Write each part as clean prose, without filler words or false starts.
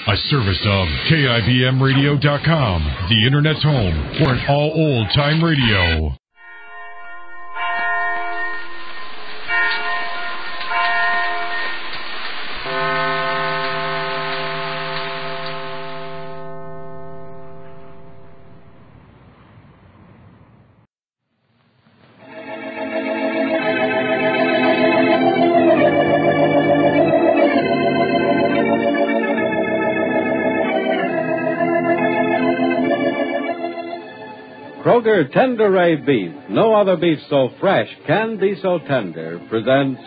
A service of KIBMradio.com, the Internet's home for an all old-time radio. Kroger Tender Ray Beef, no other beef so fresh can be so tender, presents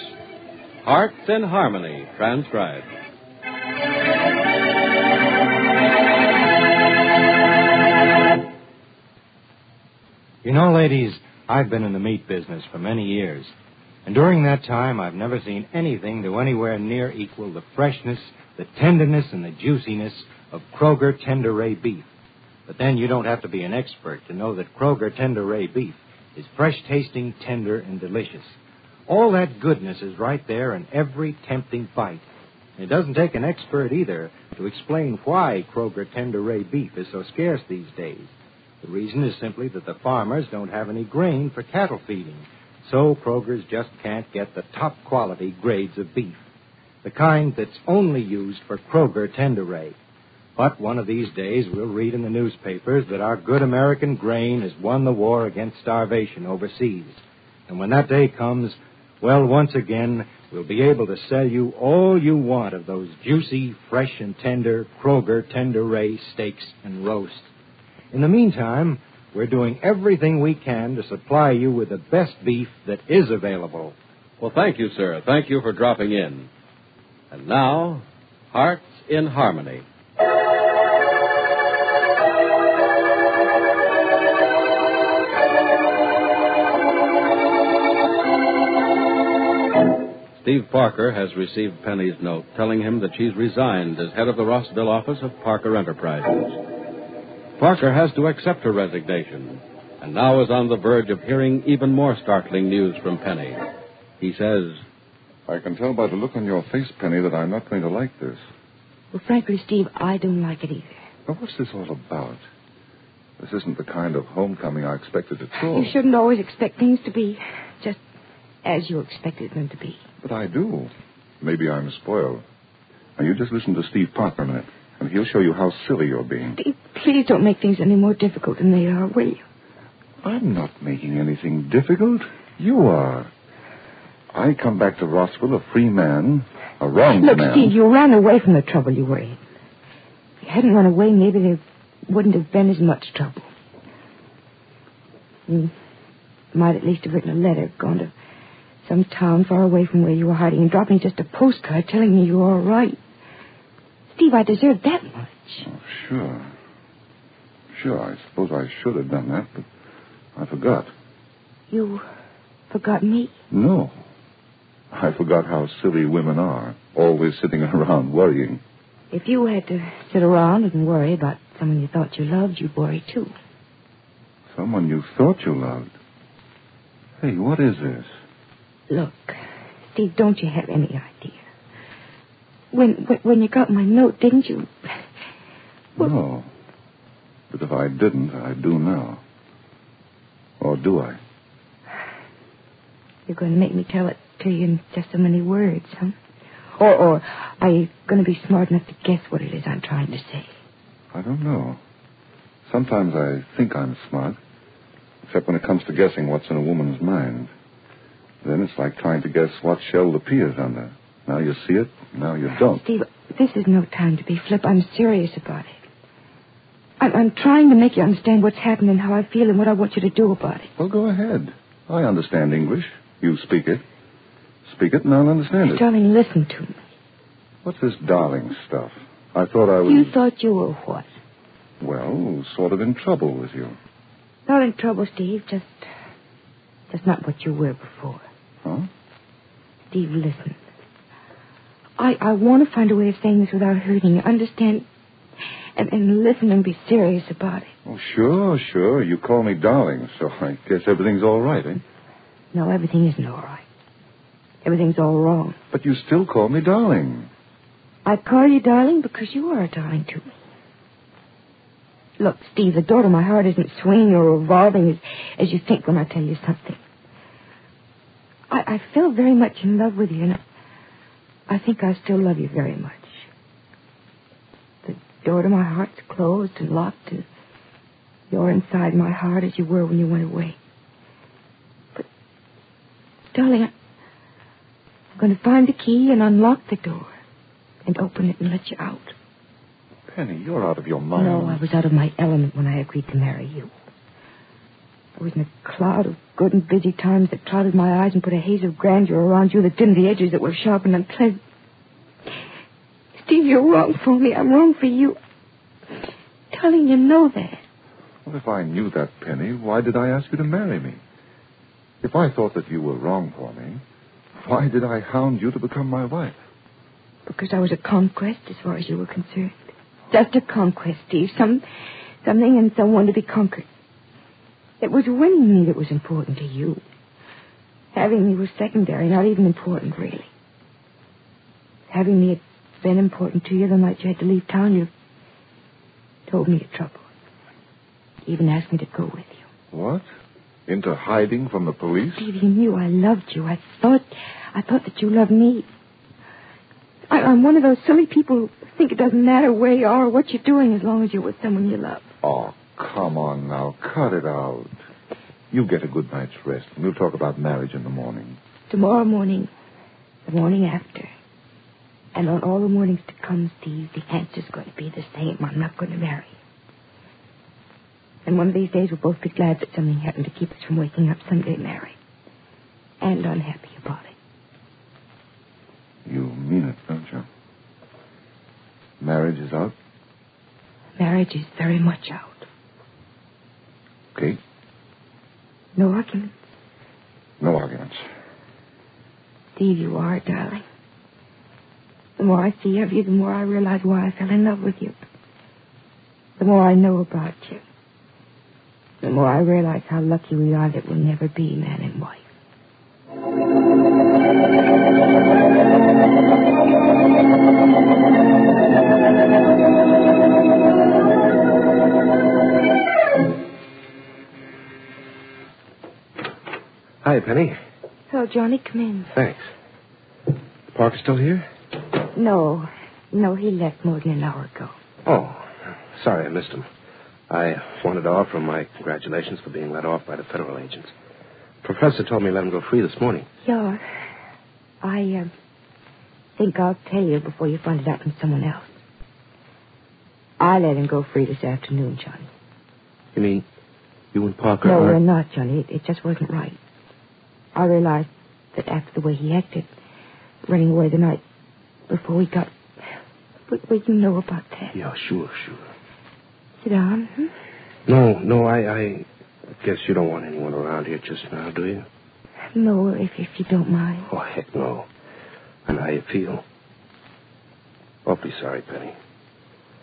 Hearts in Harmony, transcribed. You know, ladies, I've been in the meat business for many years. And during that time, I've never seen anything to anywhere near equal the freshness, the tenderness, and the juiciness of Kroger Tender Ray Beef. But then you don't have to be an expert to know that Kroger Tender Ray Beef is fresh-tasting, tender, and delicious. All that goodness is right there in every tempting bite. And it doesn't take an expert either to explain why Kroger Tender Ray Beef is so scarce these days. The reason is simply that the farmers don't have any grain for cattle feeding, so Kroger's just can't get the top-quality grades of beef, the kind that's only used for Kroger Tender Ray. But one of these days, we'll read in the newspapers that our good American grain has won the war against starvation overseas. And when that day comes, well, once again, we'll be able to sell you all you want of those juicy, fresh and tender Kroger Tender Ray steaks and roasts. In the meantime, we're doing everything we can to supply you with the best beef that is available. Well, thank you, sir. Thank you for dropping in. And now, Hearts in Harmony. Steve Parker has received Penny's note telling him that she's resigned as head of the Rossville office of Parker Enterprises. Parker has to accept her resignation and now is on the verge of hearing even more startling news from Penny. He says, I can tell by the look on your face, Penny, that I'm not going to like this. Well, frankly, Steve, I don't like it either. But what's this all about? This isn't the kind of homecoming I expected at all. You shouldn't always expect things to be just as you expected them to be. But I do. Maybe I'm spoiled. Now, you just listen to Steve Parker a minute, and he'll show you how silly you're being. Steve, please don't make things any more difficult than they are, will you? I'm not making anything difficult. You are. I come back to Rossville a free man, a wronged man. Look, Steve, you ran away from the trouble you were in. If you hadn't run away, maybe there wouldn't have been as much trouble. You might at least have written a letter, gone to some town far away from where you were hiding, and dropped me just a postcard telling me you were all right. Steve, I deserve that much. Oh, sure. Sure, I suppose I should have done that, but I forgot. You forgot me? No. I forgot how silly women are, always sitting around worrying. If you had to sit around and worry about someone you thought you loved, you'd worry, too. Someone you thought you loved? Hey, what is this? Look, Steve, don't you have any idea? When you got my note, didn't you? Well, no. But if I didn't, I do now. Or do I? You're going to make me tell it to you in just so many words, huh? Or are you going to be smart enough to guess what it is I'm trying to say? I don't know. Sometimes I think I'm smart, except when it comes to guessing what's in a woman's mind. Then it's like trying to guess what shell the pea is under. Now you see it, now you don't. Steve, this is no time to be flip. I'm serious about it. I'm trying to make you understand what's happened and how I feel and what I want you to do about it. Well, go ahead. I understand English. You speak it. Speak it and I'll understand it. Darling, listen to me. What's this darling stuff? I thought I was... You thought you were what? Well, sort of in trouble with you. Not in trouble, Steve. Just not what you were before. Huh? Steve, listen. I want to find a way of saying this without hurting you. Understand? And listen and be serious about it. Oh, sure. You call me darling, so I guess everything's all right, eh? No, everything isn't all right. Everything's all wrong. But you still call me darling. I call you darling because you are a darling to me. Look, Steve, the door to my heart isn't swinging or revolving as you think when I tell you something. I fell very much in love with you, and I think I still love you very much. The door to my heart's closed and locked, and you're inside my heart as you were when you went away. But, darling, I'm going to find the key and unlock the door and open it and let you out. Penny, you're out of your mind. No, I was out of my element when I agreed to marry you. I was in a cloud of good and busy times that clouded my eyes and put a haze of grandeur around you that dimmed the edges that were sharp and unpleasant. Steve, you're wrong for me. I'm wrong for you. Darling, you know that. Well, if I knew that, Penny, why did I ask you to marry me? If I thought that you were wrong for me, why did I hound you to become my wife? Because I was a conquest as far as you were concerned. Just a conquest, Steve. Something and someone to be conquered. It was winning me that was important to you. Having me was secondary, not even important, really. Having me had been important to you the night you had to leave town, you told me your trouble. You even asked me to go with you. What? Into hiding from the police? Steve, you knew I loved you. I thought that you loved me. I'm one of those silly people who think it doesn't matter where you are or what you're doing as long as you're with someone you love. Oh, come on now. Cut it out. You get a good night's rest, and we'll talk about marriage in the morning. Tomorrow morning, the morning after, and on all the mornings to come, Steve, the answer's going to be the same. I'm not going to marry you. And one of these days we'll both be glad that something happened to keep us from waking up someday married. And unhappy about it. You mean it, don't you? Marriage is out? Marriage is very much out. Okay. No arguments. No arguments. Steve, you are, darling. The more I see of you, the more I realize why I fell in love with you. The more I know about you. The more I realize how lucky we are that we'll never be man and wife. Hi, Penny. Oh, Johnny, come in. Thanks. Parker still here? No, he left more than an hour ago. Oh, sorry I missed him. I wanted to offer him my congratulations for being let off by the federal agents. Professor told me to let him go free this morning. Yeah. I think I'll tell you before you find it out from someone else. I let him go free this afternoon, Johnny. You mean you and Parker No, aren't... we're not, Johnny. It just wasn't right. I realized that after the way he acted, running away the night before we got... Well, you know about that. Yeah, sure. Sit down. No, I guess you don't want anyone around here just now, do you? No, if you don't mind. Oh, heck no. I know how you feel. Awfully sorry, Penny.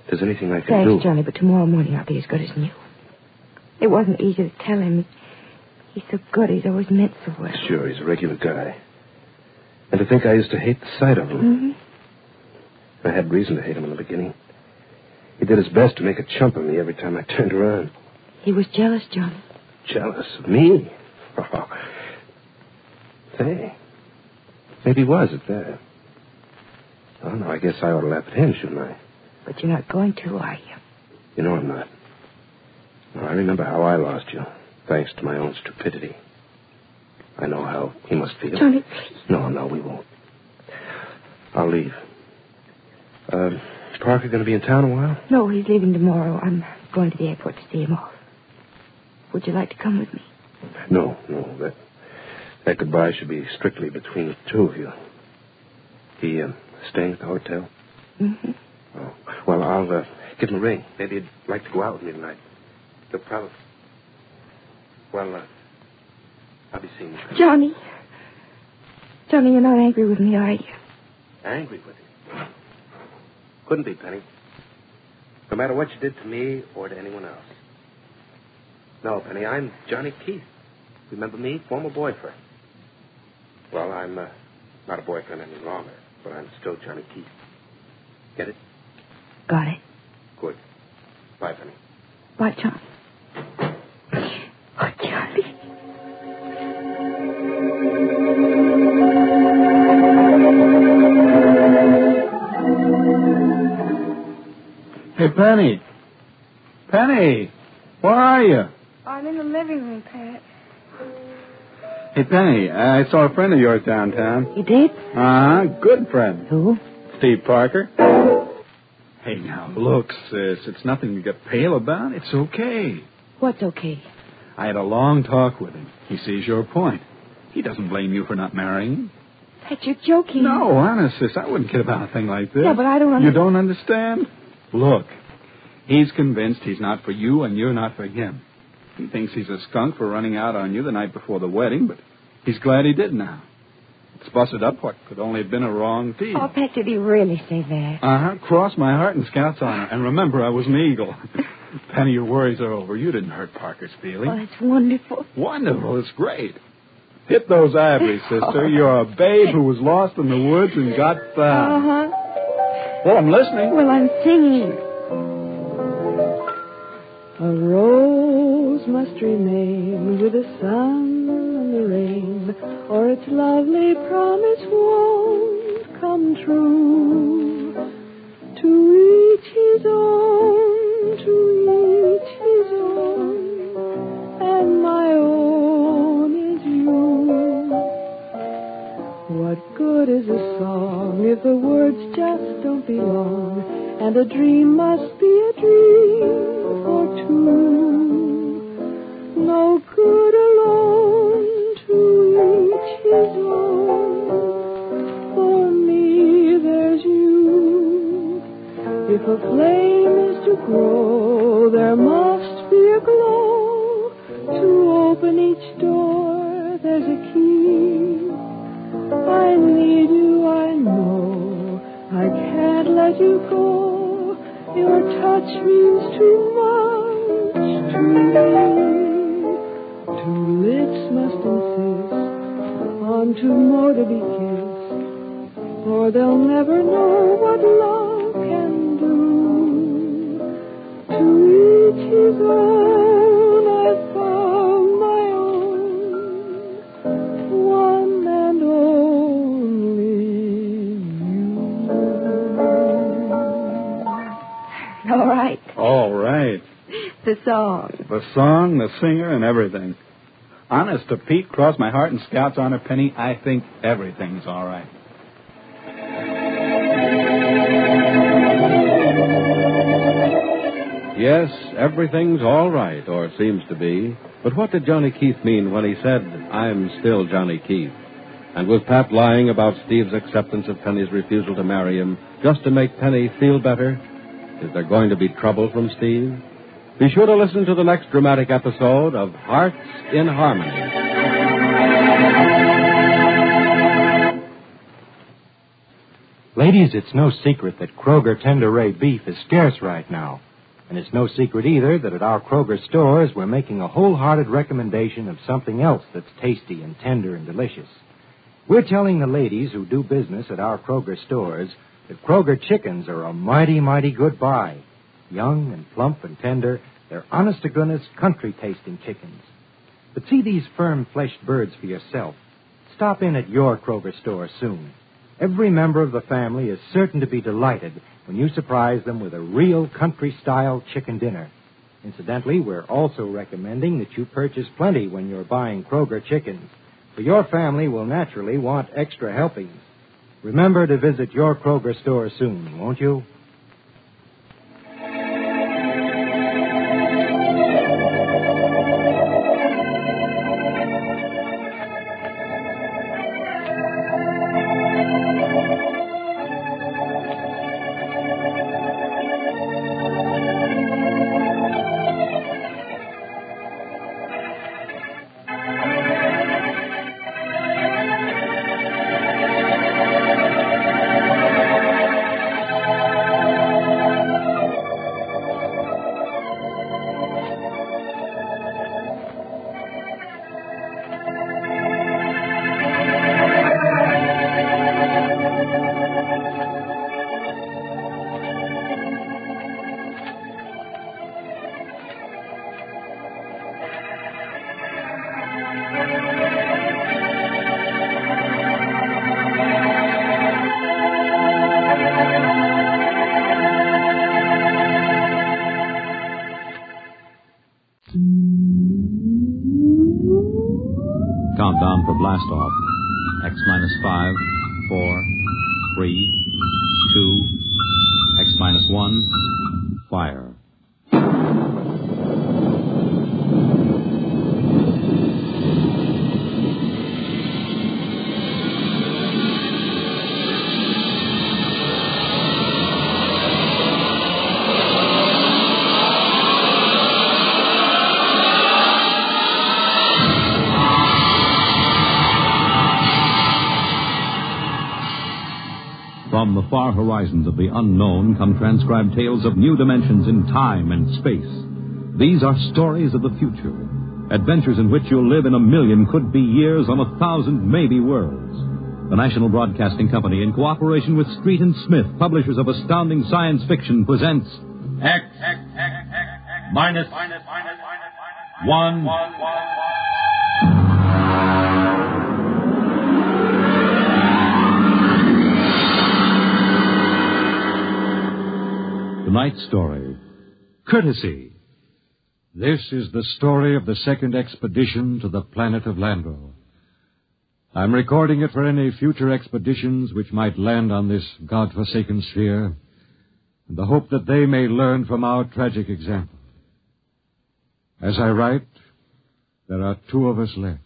If there's anything I can do... Thanks, Johnny, but tomorrow morning I'll be as good as new. It wasn't easy to tell him. He's so good. He's always meant so well. Sure, he's a regular guy. And to think I used to hate the sight of him. Mm-hmm. I had reason to hate him in the beginning. He did his best to make a chump of me every time I turned around. He was jealous, Johnny. Jealous of me? Oh. Say, maybe he was at that. Oh, no, I guess I ought to laugh at him, shouldn't I? But you're not going to, are you? You know I'm not. No, I remember how I lost you, thanks to my own stupidity. I know how he must feel. Johnny, please. No, we won't. I'll leave. Parker going to be in town a while? No, he's leaving tomorrow. I'm going to the airport to see him off. Would you like to come with me? No. That goodbye should be strictly between the two of you. He staying at the hotel? Mm-hmm. Oh, well, I'll give him a ring. Maybe he'd like to go out with me tonight. He'll probably... Well, I'll be seeing you. Johnny, you're not angry with me, are you? Angry with you? Couldn't be, Penny. No matter what you did to me or to anyone else. No, Penny, I'm Johnny Keith. Remember me? Former boyfriend. Well, I'm not a boyfriend any longer, but I'm still Johnny Keith. Get it? Got it. Good. Bye, Penny. Bye, John. Oh, Charlie. Hey, Penny. Penny, where are you? I'm in the living room, Pat. Hey, Penny, I saw a friend of yours downtown. You did? Uh-huh, good friend. Who? Steve Parker. Hey, now, look, sis, it's nothing to get pale about. It's okay. What's okay? I had a long talk with him. He sees your point. He doesn't blame you for not marrying. Pat, you're joking. No, honest, sis, I wouldn't kid about a thing like this. Yeah, but I don't You don't understand? Look, he's convinced he's not for you and you're not for him. He thinks he's a skunk for running out on you the night before the wedding, but he's glad he did now. It's busted up what could only have been a wrong deed. Oh, Pat, did he really say that? Uh-huh. Cross my heart and Scout's honor. And remember, I was an eagle. Penny, your worries are over. You didn't hurt Parker's feelings. Oh, that's wonderful. Wonderful. It's great. Hit those ivories, sister. You're a babe who was lost in the woods and got found. Uh-huh. Well, I'm listening. Well, I'm singing. A rose must remain with the sun and the rain, or its lovely promise won't come true. To each his own, to each his own, and my own is you. What good is a song if the words just don't belong, and a dream must be a dream for two? No good alone, to each his own. For me, there's you. If a flame is to grow, there must be a glow. To open each door, there's a key. I need you, I know. I can't let you go. Your touch means too much to me. Two lips must insist on two more to be kissed, or they'll never know what love can do. To each his own, I found my own, one and only you. All right. All right. The song. The song, the singer, and everything. Honest to Pete, cross my heart and Scout's honor, Penny, I think everything's all right. Yes, everything's all right, or seems to be. But what did Johnny Keith mean when he said, I'm still Johnny Keith? And was Pat lying about Steve's acceptance of Penny's refusal to marry him just to make Penny feel better? Is there going to be trouble from Steve? Be sure to listen to the next dramatic episode of Hearts in Harmony. Ladies, it's no secret that Kroger Tender Ray beef is scarce right now. And it's no secret either that at our Kroger stores we're making a wholehearted recommendation of something else that's tasty and tender and delicious. We're telling the ladies who do business at our Kroger stores that Kroger chickens are a mighty, mighty good buy. Young and plump and tender, they're honest-to-goodness, country-tasting chickens. But see these firm-fleshed birds for yourself. Stop in at your Kroger store soon. Every member of the family is certain to be delighted when you surprise them with a real country-style chicken dinner. Incidentally, we're also recommending that you purchase plenty when you're buying Kroger chickens, for your family will naturally want extra helpings. Remember to visit your Kroger store soon, won't you? countdown for blast-off. X minus 5, 4, 3, 2, X minus 1, fire. From the far horizons of the unknown come transcribed tales of new dimensions in time and space. These are stories of the future, adventures in which you'll live in a million could-be years on 1,000 maybe worlds. The National Broadcasting Company, in cooperation with Street and Smith, publishers of astounding science fiction, presents X minus 1. Tonight's story, Courtesy. This is the story of the second expedition to the planet of Landro. I'm recording it for any future expeditions which might land on this God-forsaken sphere, in the hope that they may learn from our tragic example. As I write, there are 2 of us left.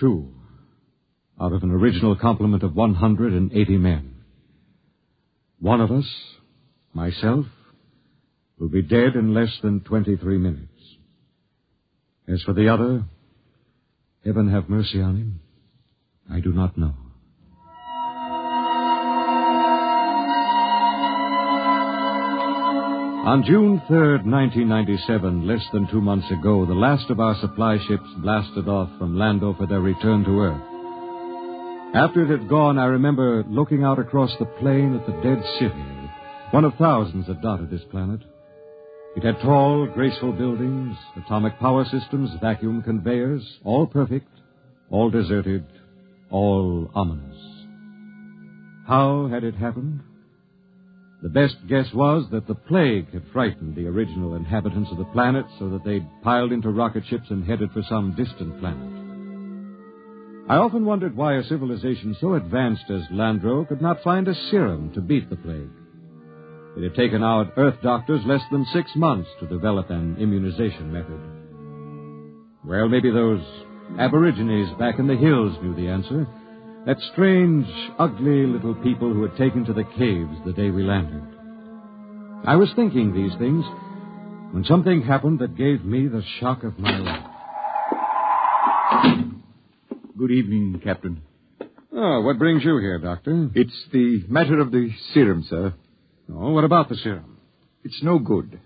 2 out of an original complement of 180 men. One of us, myself, will be dead in less than 23 minutes. As for the other, heaven have mercy on him, I do not know. On June 3rd, 1997, less than 2 months ago, the last of our supply ships blasted off from Lando for their return to Earth. After it had gone, I remember looking out across the plain at the dead city, one of thousands that dotted this planet. It had tall, graceful buildings, atomic power systems, vacuum conveyors, all perfect, all deserted, all ominous. How had it happened? The best guess was that the plague had frightened the original inhabitants of the planet so that they'd piled into rocket ships and headed for some distant planet. I often wondered why a civilization so advanced as Landro could not find a serum to beat the plague. It had taken our Earth doctors less than 6 months to develop an immunization method. Well, maybe those aborigines back in the hills knew the answer. That strange, ugly little people who had taken to the caves the day we landed. I was thinking these things when something happened that gave me the shock of my life. Good evening, Captain. Oh, what brings you here, Doctor? It's the matter of the serum, sir. Oh, what about the serum? It's no good.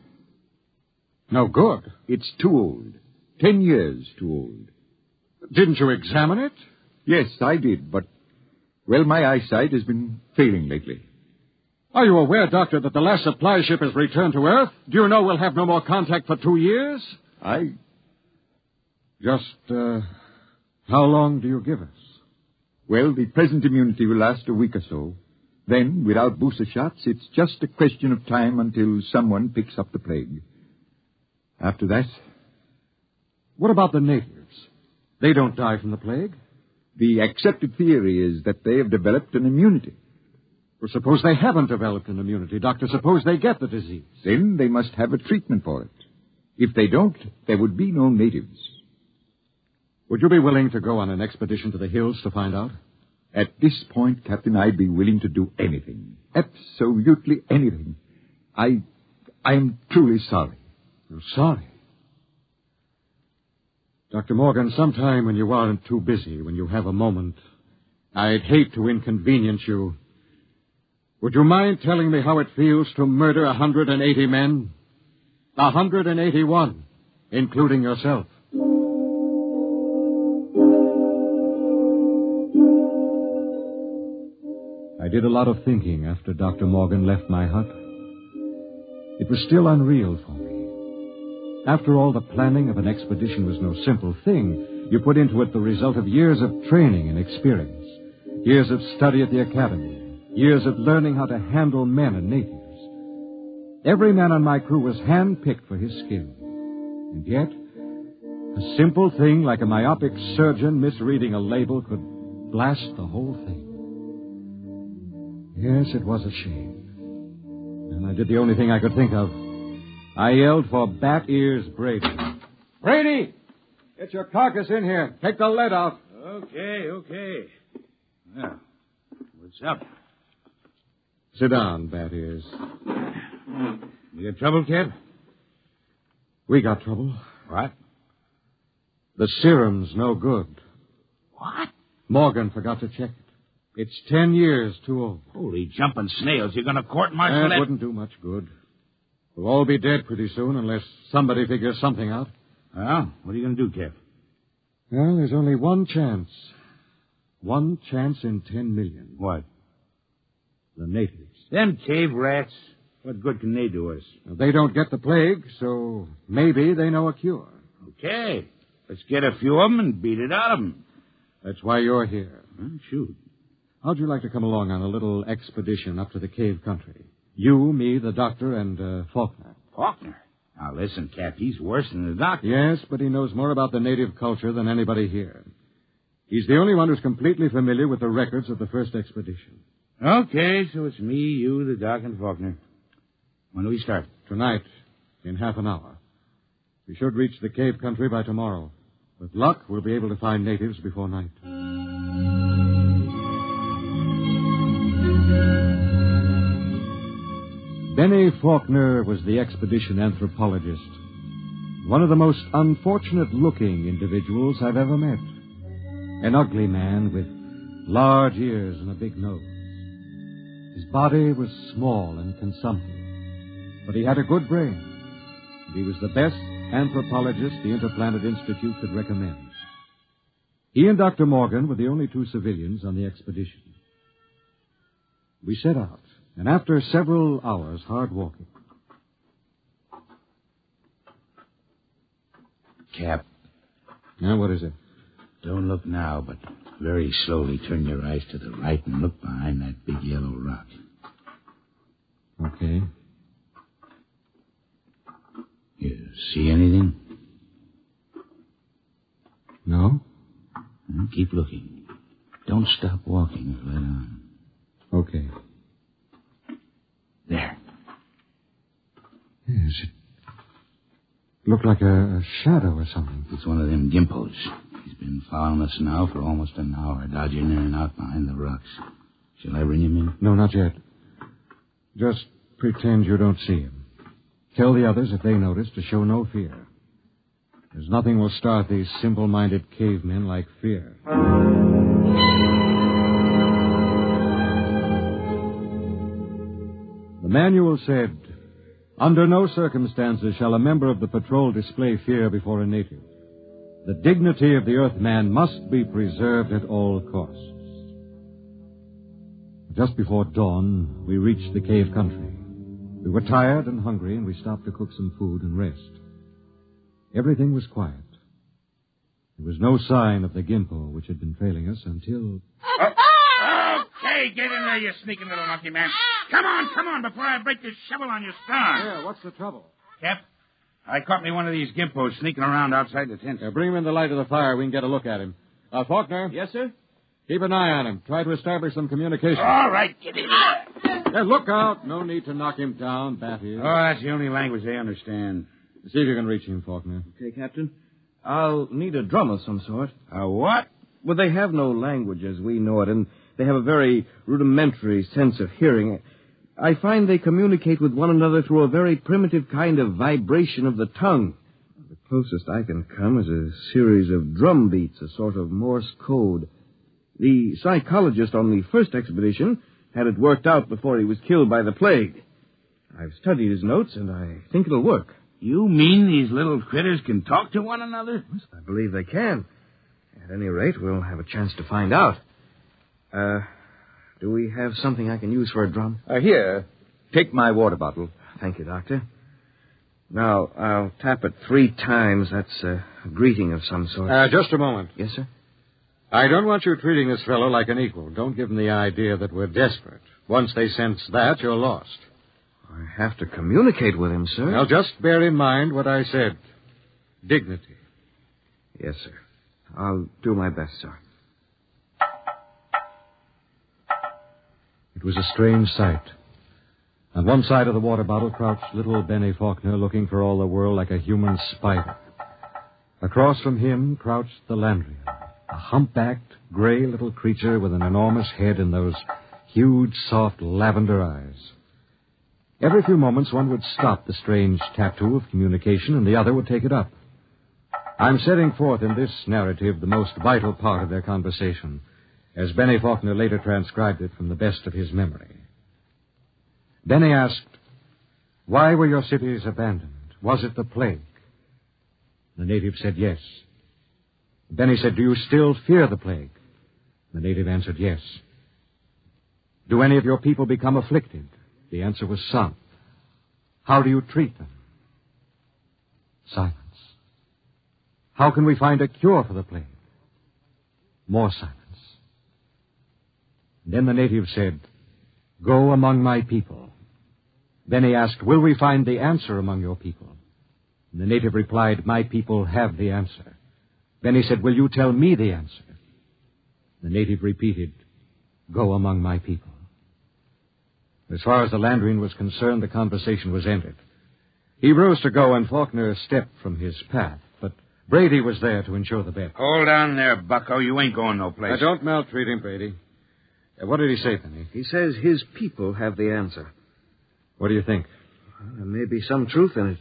No good? It's too old. 10 years too old. Didn't you examine it? Yes, I did, but, well, my eyesight has been failing lately. Are you aware, Doctor, that the last supply ship has returned to Earth? Do you know we'll have no more contact for 2 years? How long do you give us? Well, the present immunity will last a week or so. Then, without booster shots, it's just a question of time until someone picks up the plague. After that... What about the natives? They don't die from the plague? The accepted theory is that they have developed an immunity. Well, suppose they haven't developed an immunity, Doctor. Suppose they get the disease. Then they must have a treatment for it. If they don't, there would be no natives. Would you be willing to go on an expedition to the hills to find out? At this point, Captain, I'd be willing to do anything. Absolutely anything. I am truly sorry. You're sorry? Dr. Morgan, sometime when you aren't too busy, when you have a moment, I'd hate to inconvenience you. Would you mind telling me how it feels to murder 180 men? 181, including yourself. I did a lot of thinking after Dr. Morgan left my hut. It was still unreal for me. After all, the planning of an expedition was no simple thing. You put into it the result of years of training and experience, years of study at the academy, years of learning how to handle men and natives. Every man on my crew was hand-picked for his skill. And yet, A simple thing like a myopic surgeon misreading a label could blast the whole thing. Yes, it was a shame. And I did the only thing I could think of. I yelled for Bat Ears Brady. Brady! Get your carcass in here. Take the lead out. Okay. Well, what's up? Sit down, Bat Ears. You got trouble, Kid? We got trouble. What? The serum's no good. What? Morgan forgot to check it. It's 10 years too old. Holy jumping snails. You're going to court-martial That wouldn't do much good. We'll all be dead pretty soon unless somebody figures something out. Well, what are you going to do, Kev? Well, there's only one chance. One chance in 10 million. What? The natives. Them cave rats. What good can they do us? Now, they don't get the plague, so maybe they know a cure. Okay. Let's get a few of them and beat it out of them. That's why you're here. Shoot. How'd you like to come along on a little expedition up to the cave country? You, me, the doctor, and Faulkner. Faulkner? Now, listen, Cap, he's worse than the doctor. Yes, but he knows more about the native culture than anybody here. He's the only one who's completely familiar with the records of the first expedition. Okay, so it's me, you, the doc, and Faulkner. When do we start? Tonight, in half an hour. We should reach the cave country by tomorrow. With luck, we'll be able to find natives before night. Benny Faulkner was the expedition anthropologist. One of the most unfortunate-looking individuals I've ever met. An ugly man with large ears and a big nose. His body was small and consumptive, but he had a good brain. And he was the best anthropologist the Interplanet Institute could recommend. He and Dr. Morgan were the only two civilians on the expedition. We set out, and after several hours hard walking... Cap. Now, what is it? Don't look now, but very slowly turn your eyes to the right and look behind that big yellow rock. Okay. You see anything? No? Well, keep looking. Don't stop walking or let on. Okay. There. Yes, it looked like a shadow or something. It's one of them gimpos. He's been following us now for almost an hour, dodging in and out behind the rocks. Shall I bring him in? No, not yet. Just pretend you don't see him. Tell the others, if they notice, to show no fear. There's nothing will start these simple-minded cavemen like fear. The manual said, under no circumstances shall a member of the patrol display fear before a native. The dignity of the Earthman must be preserved at all costs. Just before dawn, we reached the cave country. We were tired and hungry, and we stopped to cook some food and rest. Everything was quiet. There was no sign of the gimpo which had been trailing us until... Okay, get in there, you sneaking little monkey man. Come on, before I break this shovel on your stern. Yeah, what's the trouble? Cap, I caught me one of these gimpos sneaking around outside the tent. Bring him in the light of the fire. We can get a look at him. Faulkner? Yes, sir? Keep an eye on him. Try to establish some communication. All right, get in there. Look out. No need to knock him down, Batty. Oh, that's the only language they understand. See if you can reach him, Faulkner. Okay, Captain. I'll need a drum of some sort. A what? Well, they have no language as we know it, and they have a very rudimentary sense of hearing. I find they communicate with one another through a very primitive kind of vibration of the tongue. The closest I can come is a series of drum beats, a sort of Morse code. The psychologist on the first expedition had it worked out before he was killed by the plague. I've studied his notes, and I think it'll work. You mean these little critters can talk to one another? Yes, I believe they can. At any rate, we'll have a chance to find out. Do we have something I can use for a drum? Here. Take my water bottle. Thank you, Doctor. Now, I'll tap it 3 times. That's a greeting of some sort. Just a moment. Yes, sir? I don't want you treating this fellow like an equal. Don't give them the idea that we're desperate. Once they sense that, you're lost. I have to communicate with him, sir. Now, just bear in mind what I said. Dignity. Yes, sir. I'll do my best, sir. It was a strange sight. On one side of the water bottle crouched little Benny Faulkner, looking for all the world like a human spider. Across from him crouched the Landrian, a humpbacked, gray little creature with an enormous head and those huge, soft lavender eyes. Every few moments, one would stop the strange tattoo of communication, and the other would take it up. I'm setting forth in this narrative the most vital part of their conversation, as Benny Faulkner later transcribed it from the best of his memory. Benny asked, "Why were your cities abandoned? Was it the plague?" The native said yes. Benny said, "Do you still fear the plague?" The native answered yes. "Do any of your people become afflicted?" The answer was some. "How do you treat them?" Silence. "How can we find a cure for the plague?" More silence. Then the native said, "Go among my people." Then he asked, "Will we find the answer among your people?" And the native replied, "My people have the answer." Then he said, "Will you tell me the answer?" The native repeated, "Go among my people." As far as the Landrian was concerned, the conversation was ended. He rose to go, and Faulkner stepped from his path, but Brady was there to ensure the bet. Hold on there, bucko. You ain't going no place. Don't maltreat him, Brady. What did he say, Penny? He says his people have the answer. What do you think? There may be some truth in it.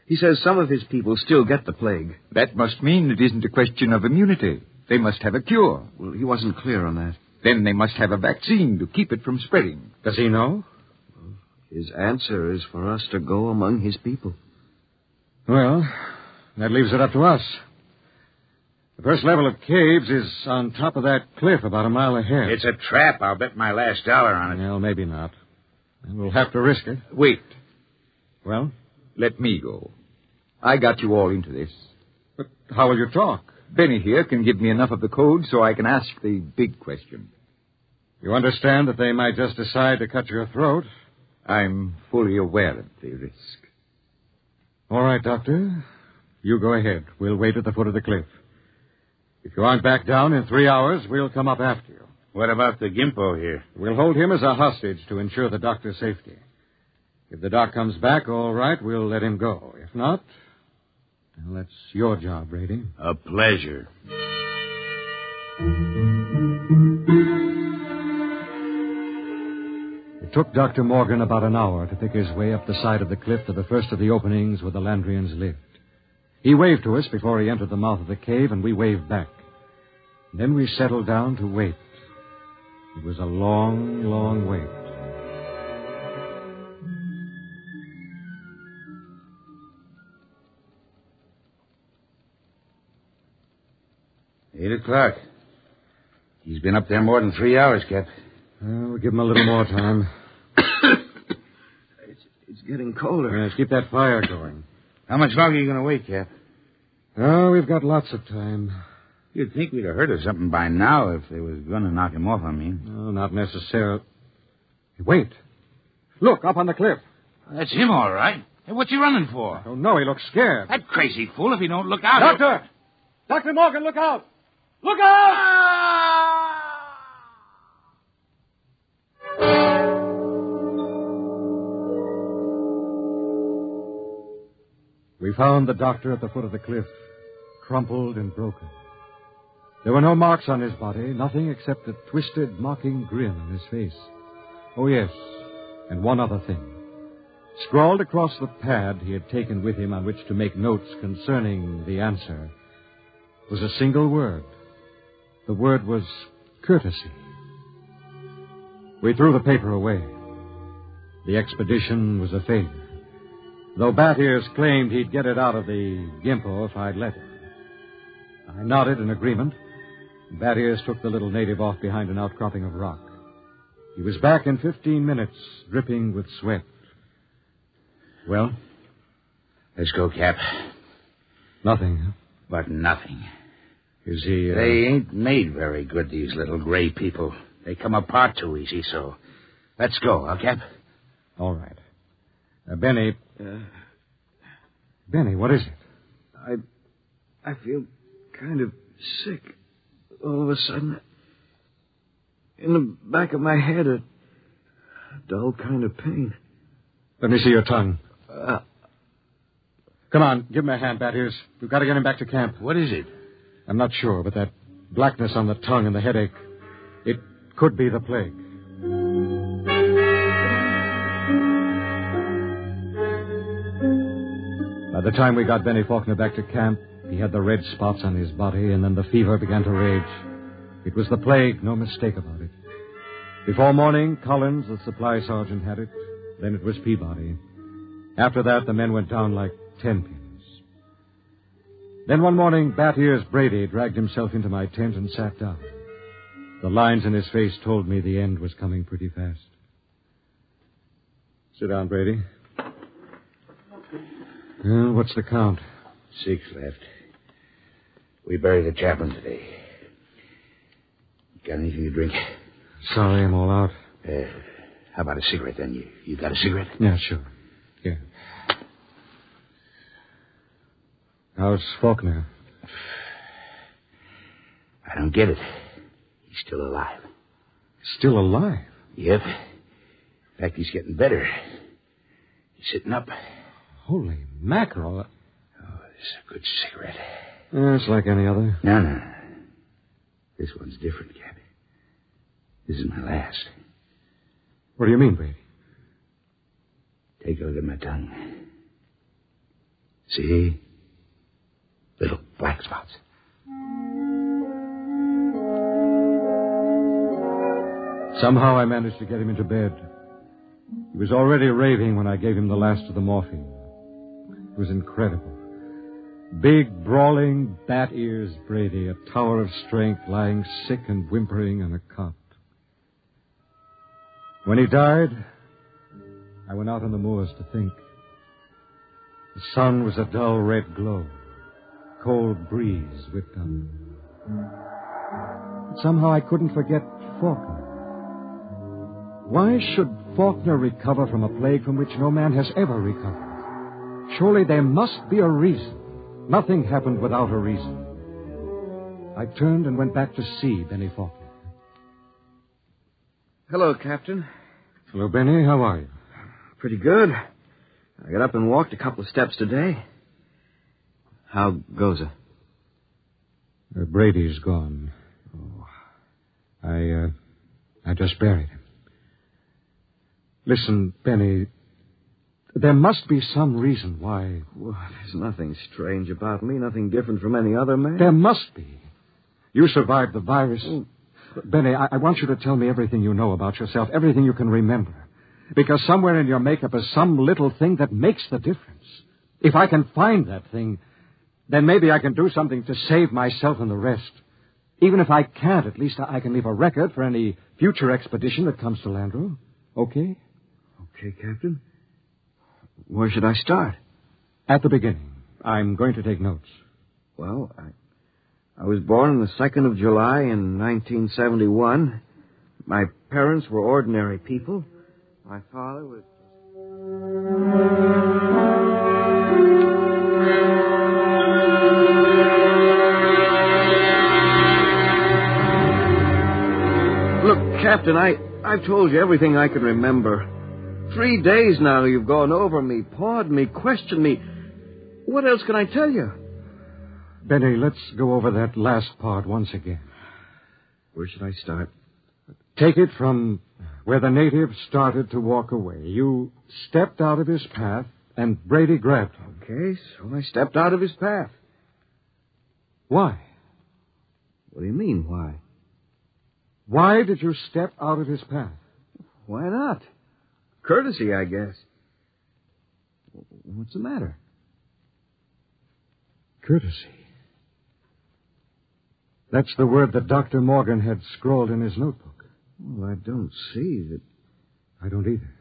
He says some of his people still get the plague. That must mean it isn't a question of immunity. They must have a cure. Well, he wasn't clear on that. Then they must have a vaccine to keep it from spreading. Does he know? His answer is for us to go among his people. Well, that leaves it up to us. The first level of caves is on top of that cliff about a mile ahead. It's a trap. I'll bet my last dollar on it. Well, maybe not. We'll have to risk it. Wait. Well? Let me go. I got you all into this. But how will you talk? Benny here can give me enough of the code so I can ask the big question. You understand that they might just decide to cut your throat? I'm fully aware of the risk. All right, Doctor. You go ahead. We'll wait at the foot of the cliff. If you aren't back down in 3 hours, we'll come up after you. What about the Gimpo here? We'll hold him as a hostage to ensure the doctor's safety. If the doc comes back, all right, we'll let him go. If not, well, that's your job, Brady. A pleasure. It took Dr. Morgan about an hour to pick his way up the side of the cliff to the first of the openings where the Landrians lived. He waved to us before he entered the mouth of the cave, and we waved back. Then we settled down to wait. It was a long, long wait. 8 o'clock. He's been up there more than 3 hours, Cap. We'll give him a little more time. It's getting colder. Let's keep that fire going. How much longer are you going to wait, Cap? Oh, we've got lots of time. You'd think we'd have heard of something by now if they was going to knock him off, I mean. No, not necessarily. Wait. Look, up on the cliff. That's him, all right. Hey, what's he running for? Oh, no, he looks scared. That crazy fool, if he don't look out... Doctor! Dr. Morgan, look out! Look out! We found the doctor at the foot of the cliff, crumpled and broken. There were no marks on his body, nothing except a twisted, mocking grin on his face. Oh, yes, and one other thing. Scrawled across the pad he had taken with him on which to make notes concerning the answer was a single word. The word was courtesy. We threw the paper away. The expedition was a failure, though Bat Ears claimed he'd get it out of the Gimpo if I'd let him. I nodded in agreement. Bat Ears took the little native off behind an outcropping of rock. He was back in 15 minutes, dripping with sweat. Well? Let's go, Cap. Nothing, huh? But nothing. Is he, They ain't made very good, these little gray people. They come apart too easy, so... Let's go, huh, Cap? All right. Benny... Benny, what is it? I feel kind of sick. All of a sudden, in the back of my head, a dull kind of pain. Let me see your tongue. Come on, give him a hand, Bat Ears. We've got to get him back to camp. What is it? I'm not sure, but that blackness on the tongue and the headache, it could be the plague. By the time we got Benny Faulkner back to camp, he had the red spots on his body, and then the fever began to rage. It was the plague, no mistake about it. Before morning, Collins, the supply sergeant, had it. Then it was Peabody. After that, the men went down like 10 pins. Then one morning, Bat Ears Brady dragged himself into my tent and sat down. The lines in his face told me the end was coming pretty fast. Sit down, Brady. Well, what's the count? 6 left. We buried the chaplain today. Got anything to drink? Sorry, I'm all out. How about a cigarette, then? You got a cigarette? Yeah, sure. Yeah. How's Faulkner? I don't get it. He's still alive. Still alive? Yep. In fact, he's getting better. He's sitting up. Holy mackerel. Oh, this is a good cigarette. It's like any other. No. This one's different, Cap. This is my last. What do you mean, Brady? Take a look at my tongue. See? Little black spots. Somehow I managed to get him into bed. He was already raving when I gave him the last of the morphine. It was incredible. Big, brawling, Bat Ears Brady, a tower of strength, lying sick and whimpering on a cot. When he died, I went out on the moors to think. The sun was a dull red glow. Cold breeze whipped up. But somehow I couldn't forget Faulkner. Why should Faulkner recover from a plague from which no man has ever recovered? Surely there must be a reason. Nothing happened without a reason. I turned and went back to see Benny Faulkner. Hello, Captain. Hello, Benny. How are you? Pretty good. I got up and walked a couple of steps today. How goes it? Brady's gone. Oh. I just buried him. Listen, Benny, there must be some reason why... Well, there's nothing strange about me, nothing different from any other man. There must be. You survived the virus. Oh. Benny, I want you to tell me everything you know about yourself, everything you can remember. Because somewhere in your makeup is some little thing that makes the difference. If I can find that thing, then maybe I can do something to save myself and the rest. Even if I can't, at least I can leave a record for any future expedition that comes to Landro. Okay? Okay, Captain. Where should I start? At the beginning. I'm going to take notes. Well, I was born on the 2nd of July in 1971. My parents were ordinary people. My father was... Look, Captain, I've told you everything I can remember. 3 days now you've gone over me, pawed me, questioned me. What else can I tell you? Benny, let's go over that last part once again. Where should I start? Take it from where the native started to walk away. You stepped out of his path, and Brady grabbed him. Okay, so I stepped out of his path. Why? What do you mean, why? Why did you step out of his path? Why not? Courtesy, I guess. What's the matter? Courtesy. That's the word that Dr. Morgan had scrawled in his notebook. Well, I don't see that. I don't either.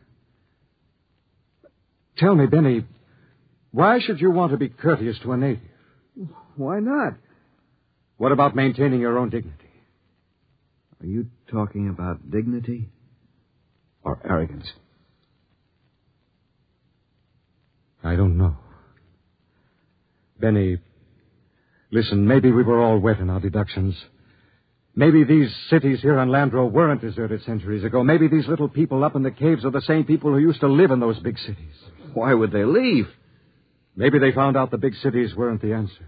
Tell me, Benny, why should you want to be courteous to a native? Why not? What about maintaining your own dignity? Are you talking about dignity or arrogance? I don't know. Benny, Listen, maybe we were all wet in our deductions. Maybe these cities here on Landro weren't deserted centuries ago. Maybe these little people up in the caves are the same people who used to live in those big cities. Why would they leave? Maybe they found out the big cities weren't the answer.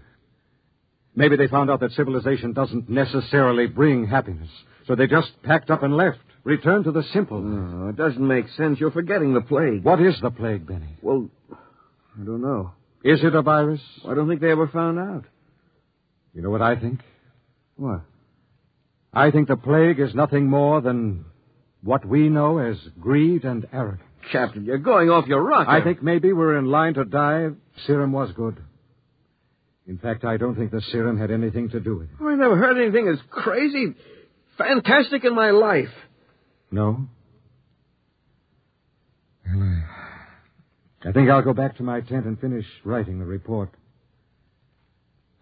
Maybe they found out that civilization doesn't necessarily bring happiness. So they just packed up and left, returned to the simple. No, it doesn't make sense. You're forgetting the plague. What is the plague, Benny? Well, I don't know. Is it a virus? I don't think they ever found out. You know what I think? What? I think the plague is nothing more than what we know as greed and arrogance. Captain, you're going off your rocker. I think maybe we're in line to die. Serum was good. In fact, I don't think the serum had anything to do with it. Oh, I never heard anything as crazy, fantastic in my life. No? Well, I think I'll go back to my tent and finish writing the report.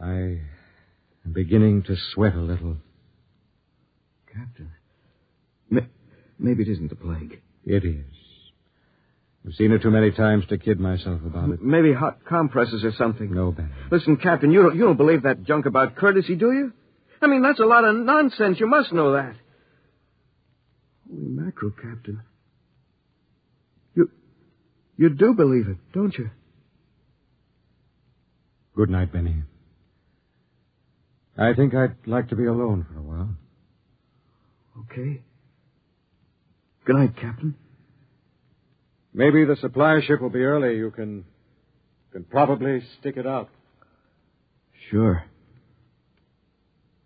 I am beginning to sweat a little. Captain, maybe it isn't the plague. It is. I've seen it too many times to kid myself about it. Maybe hot compresses or something. No, Ben. Listen, Captain, you don't believe that junk about courtesy, do you? I mean, that's a lot of nonsense. You must know that. Holy mackerel, Captain. You do believe it, don't you? Good night, Benny. I think I'd like to be alone for a while. Okay. Good night, Captain. Maybe the supply ship will be early. You can probably stick it out. Sure.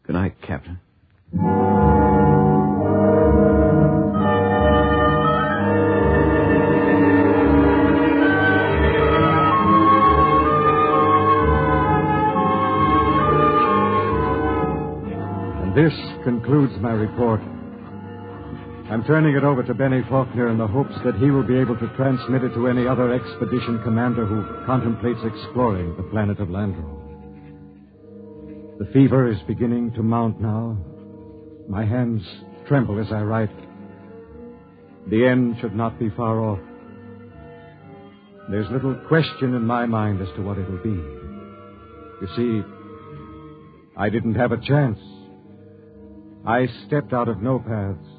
Good night, Captain. And this concludes my report. I'm turning it over to Benny Faulkner in the hopes that he will be able to transmit it to any other expedition commander who contemplates exploring the planet of Landro. The fever is beginning to mount now. My hands tremble as I write. The end should not be far off. There's little question in my mind as to what it'll be. You see, I didn't have a chance. I stepped out of no paths.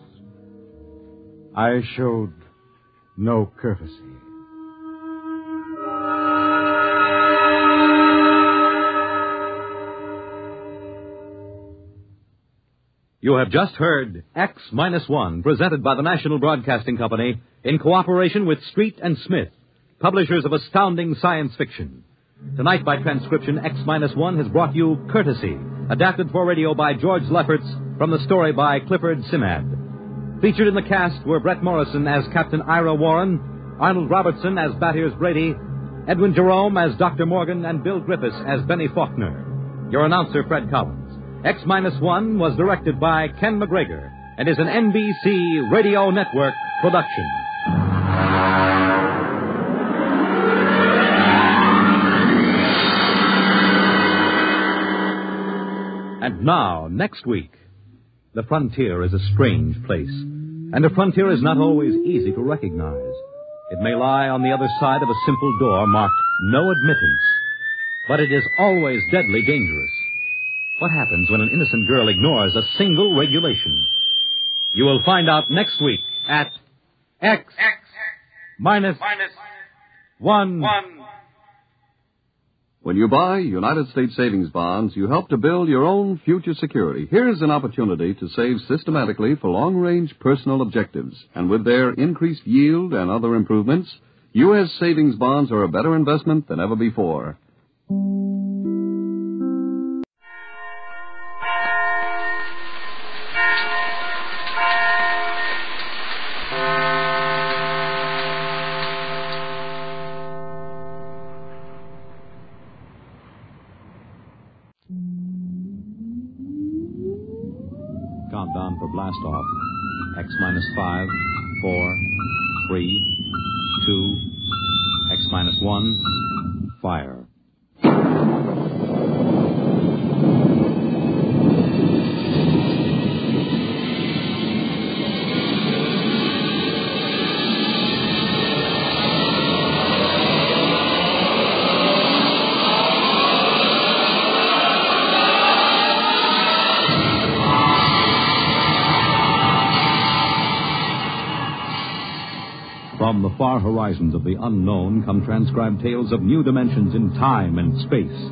I showed no courtesy. You have just heard X-1, presented by the National Broadcasting Company in cooperation with Street and Smith, publishers of astounding science fiction. Tonight, by transcription, X-1 has brought you Courtesy, adapted for radio by George Lefferts from the story by Clifford Simad. Featured in the cast were Brett Morrison as Captain Ira Warren, Arnold Robertson as Battiers Brady, Edwin Jerome as Dr. Morgan, and Bill Griffiths as Benny Faulkner. Your announcer, Fred Collins. X-1 was directed by Ken McGregor and is an NBC Radio Network production. And now, next week, the frontier is a strange place, and a frontier is not always easy to recognize. It may lie on the other side of a simple door marked No Admittance, but it is always deadly dangerous. What happens when an innocent girl ignores a single regulation? You will find out next week at X-1. When you buy United States savings bonds, you help to build your own future security. Here's an opportunity to save systematically for long-range personal objectives. And with their increased yield and other improvements, U.S. savings bonds are a better investment than ever before. Countdown for blast off. X-5, 4, 3, 2, X-1, fire. the far horizons of the unknown come transcribed tales of new dimensions in time and space.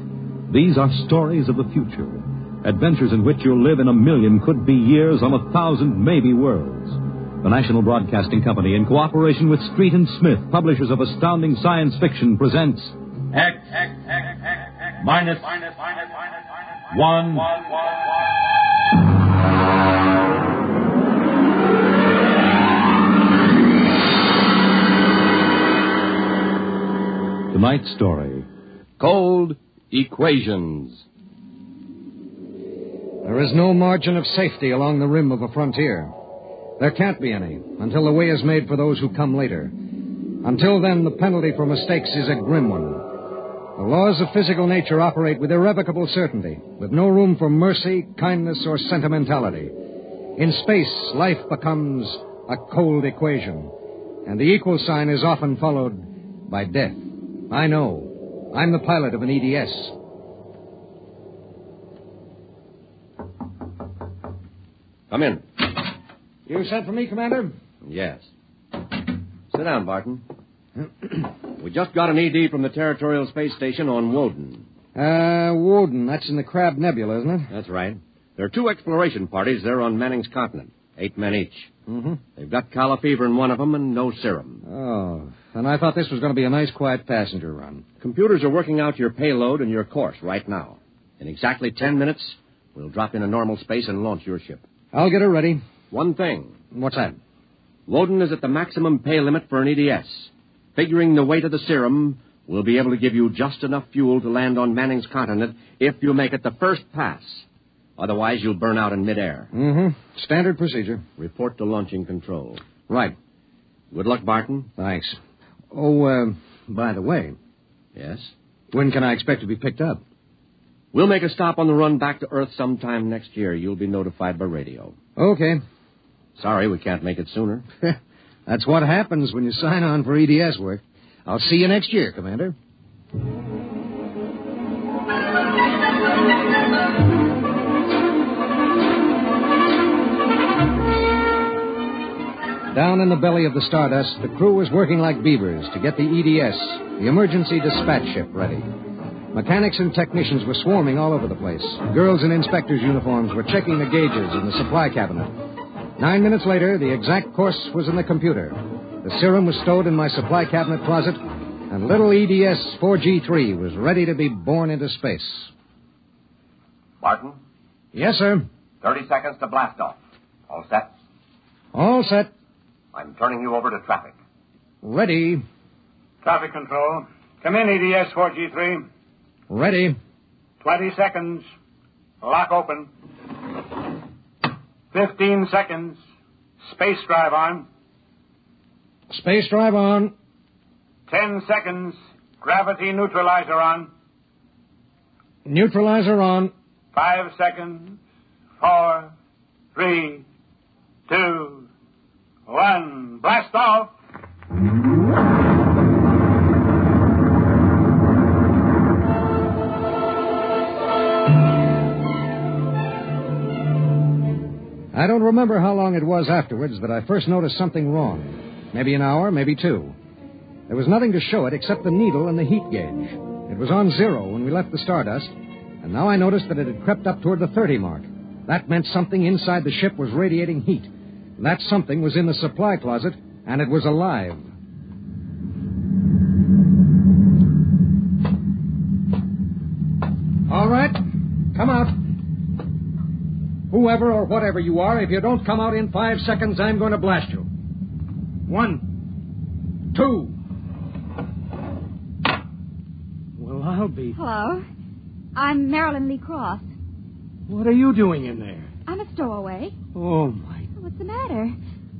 These are stories of the future, adventures in which you'll live in a million could-be years on 1,000 maybe worlds. The National Broadcasting Company, in cooperation with Street and Smith, publishers of astounding science fiction, presents X minus 1. Tonight's story, Cold Equations. There is no margin of safety along the rim of a frontier. There can't be any until the way is made for those who come later. Until then, the penalty for mistakes is a grim one. The laws of physical nature operate with irrevocable certainty, with no room for mercy, kindness, or sentimentality. In space, life becomes a cold equation, and the equal sign is often followed by death. I know. I'm the pilot of an EDS. Come in. You sent for me, Commander? Yes. Sit down, Barton. We just got an ED from the Territorial Space Station on Woden. Woden. That's in the Crab Nebula, isn't it? That's right. There are 2 exploration parties there on Manning's continent. 8 men each. Mm-hmm. They've got calla fever in one of them and no serum. Oh, and I thought this was going to be a nice, quiet passenger run. Computers are working out your payload and your course right now. In exactly 10 minutes, we'll drop into normal space and launch your ship. I'll get her ready. One thing. What's that? Woden is at the maximum pay limit for an EDS. Figuring the weight of the serum, we'll be able to give you just enough fuel to land on Manning's continent if you make it the first pass. Otherwise, you'll burn out in midair. Mm-hmm. Standard procedure. Report to launching control. Right. Good luck, Barton. Thanks. Oh, by the way. Yes? When can I expect to be picked up? We'll make a stop on the run back to Earth sometime next year. You'll be notified by radio. Okay. Sorry, we can't make it sooner. That's what happens when you sign on for EDS work. I'll see you next year, Commander. Down in the belly of the Stardust, the crew was working like beavers to get the EDS, the emergency dispatch ship, ready. Mechanics and technicians were swarming all over the place. Girls in inspectors' uniforms were checking the gauges in the supply cabinet. 9 minutes later, the exact course was in the computer. The serum was stowed in my supply cabinet closet, and little EDS 4G3 was ready to be born into space. Barton? Yes, sir. 30 seconds to blast off. All set? All set. I'm turning you over to traffic. Ready. Traffic control. Come in, EDS 4G3. Ready. 20 seconds. Lock open. 15 seconds. Space drive on. Space drive on. 10 seconds. Gravity neutralizer on. Neutralizer on. 5 seconds. 4, 3, 2, 1. Blast off. I don't remember how long it was afterwards that I first noticed something wrong. Maybe an hour, maybe 2. There was nothing to show it except the needle and the heat gauge. It was on 0 when we left the Stardust, and now I noticed that it had crept up toward the 30 mark. That meant something inside the ship was radiating heat. That something was in the supply closet, and it was alive. All right, come out. Whoever or whatever you are, if you don't come out in 5 seconds, I'm going to blast you. 1, 2. Well, I'll be... Hello. I'm Marilyn Lee Cross. What are you doing in there? I'm a stowaway. Oh, my... What's the matter?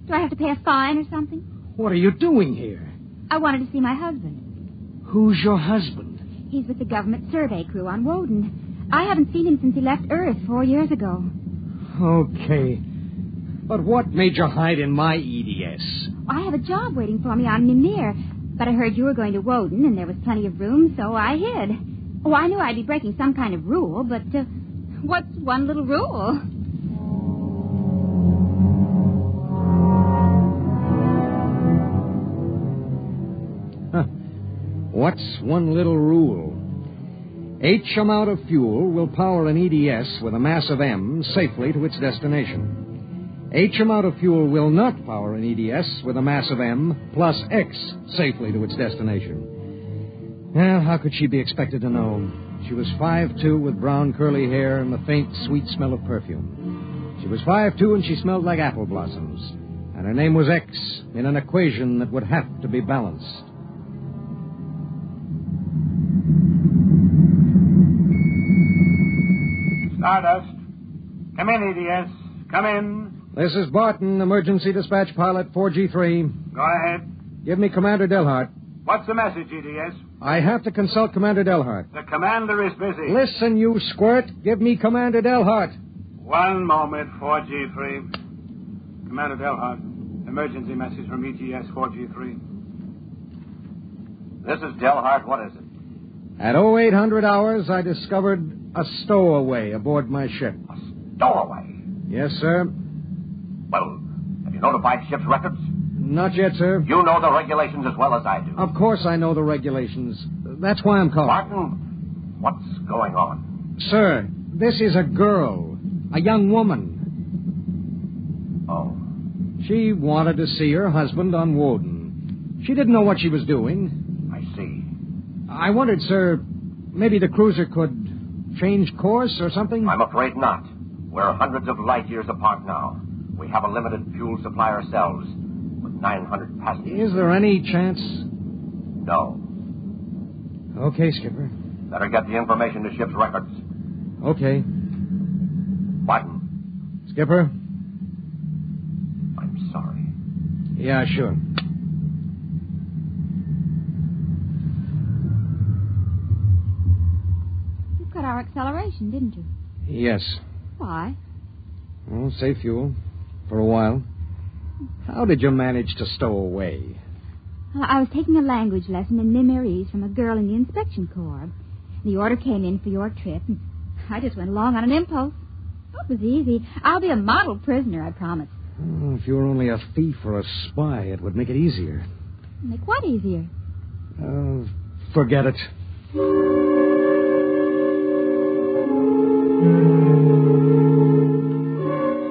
Do I have to pay a fine or something? What are you doing here? I wanted to see my husband. Who's your husband? He's with the government survey crew on Woden. I haven't seen him since he left Earth 4 years ago. Okay. But what made you hide in my EDS? I have a job waiting for me on Meteor, but I heard you were going to Woden and there was plenty of room, so I hid. Oh, I knew I'd be breaking some kind of rule, but what's one little rule? What's one little rule? H amount of fuel will power an EDS with a mass of M safely to its destination. H amount of fuel will not power an EDS with a mass of M plus X safely to its destination. Well, how could she be expected to know? She was 5'2" with brown curly hair and the faint, sweet smell of perfume. She was 5'2" and she smelled like apple blossoms. And her name was X in an equation that would have to be balanced. Stardust. Come in, EDS. Come in. This is Barton, emergency dispatch pilot 4G3. Go ahead. Give me Commander Delhart. What's the message, EDS? I have to consult Commander Delhart. The commander is busy. Listen, you squirt. Give me Commander Delhart. One moment, 4G3. Commander Delhart. Emergency message from ETS 4G3. This is Delhart. What is it? At 0800 hours, I discovered a stowaway aboard my ship. A stowaway? Yes, sir. Well, have you notified ship's records? Not yet, sir. You know the regulations as well as I do. Of course I know the regulations. That's why I'm calling. Martin, what's going on? Sir, this is a girl. A young woman. Oh. She wanted to see her husband on Woden. She didn't know what she was doing. I see. I wondered, sir, maybe the cruiser could change course or something? I'm afraid not. We're hundreds of light years apart now. We have a limited fuel supply ourselves, with 900 passengers. Is there any chance? No. Okay, Skipper. Better get the information to ship's records. Okay. Martin. Skipper? I'm sorry. Yeah, sure. You cut our acceleration, didn't you? Yes. Why? Well, save fuel. For a while. How did you manage to stow away? Well, I was taking a language lesson in Nimerese from a girl in the inspection corps. The order came in for your trip, and I just went along on an impulse. Oh, it was easy. I'll be a model prisoner, I promise. Oh, if you were only a thief or a spy, it would make it easier. Make what easier? Forget it.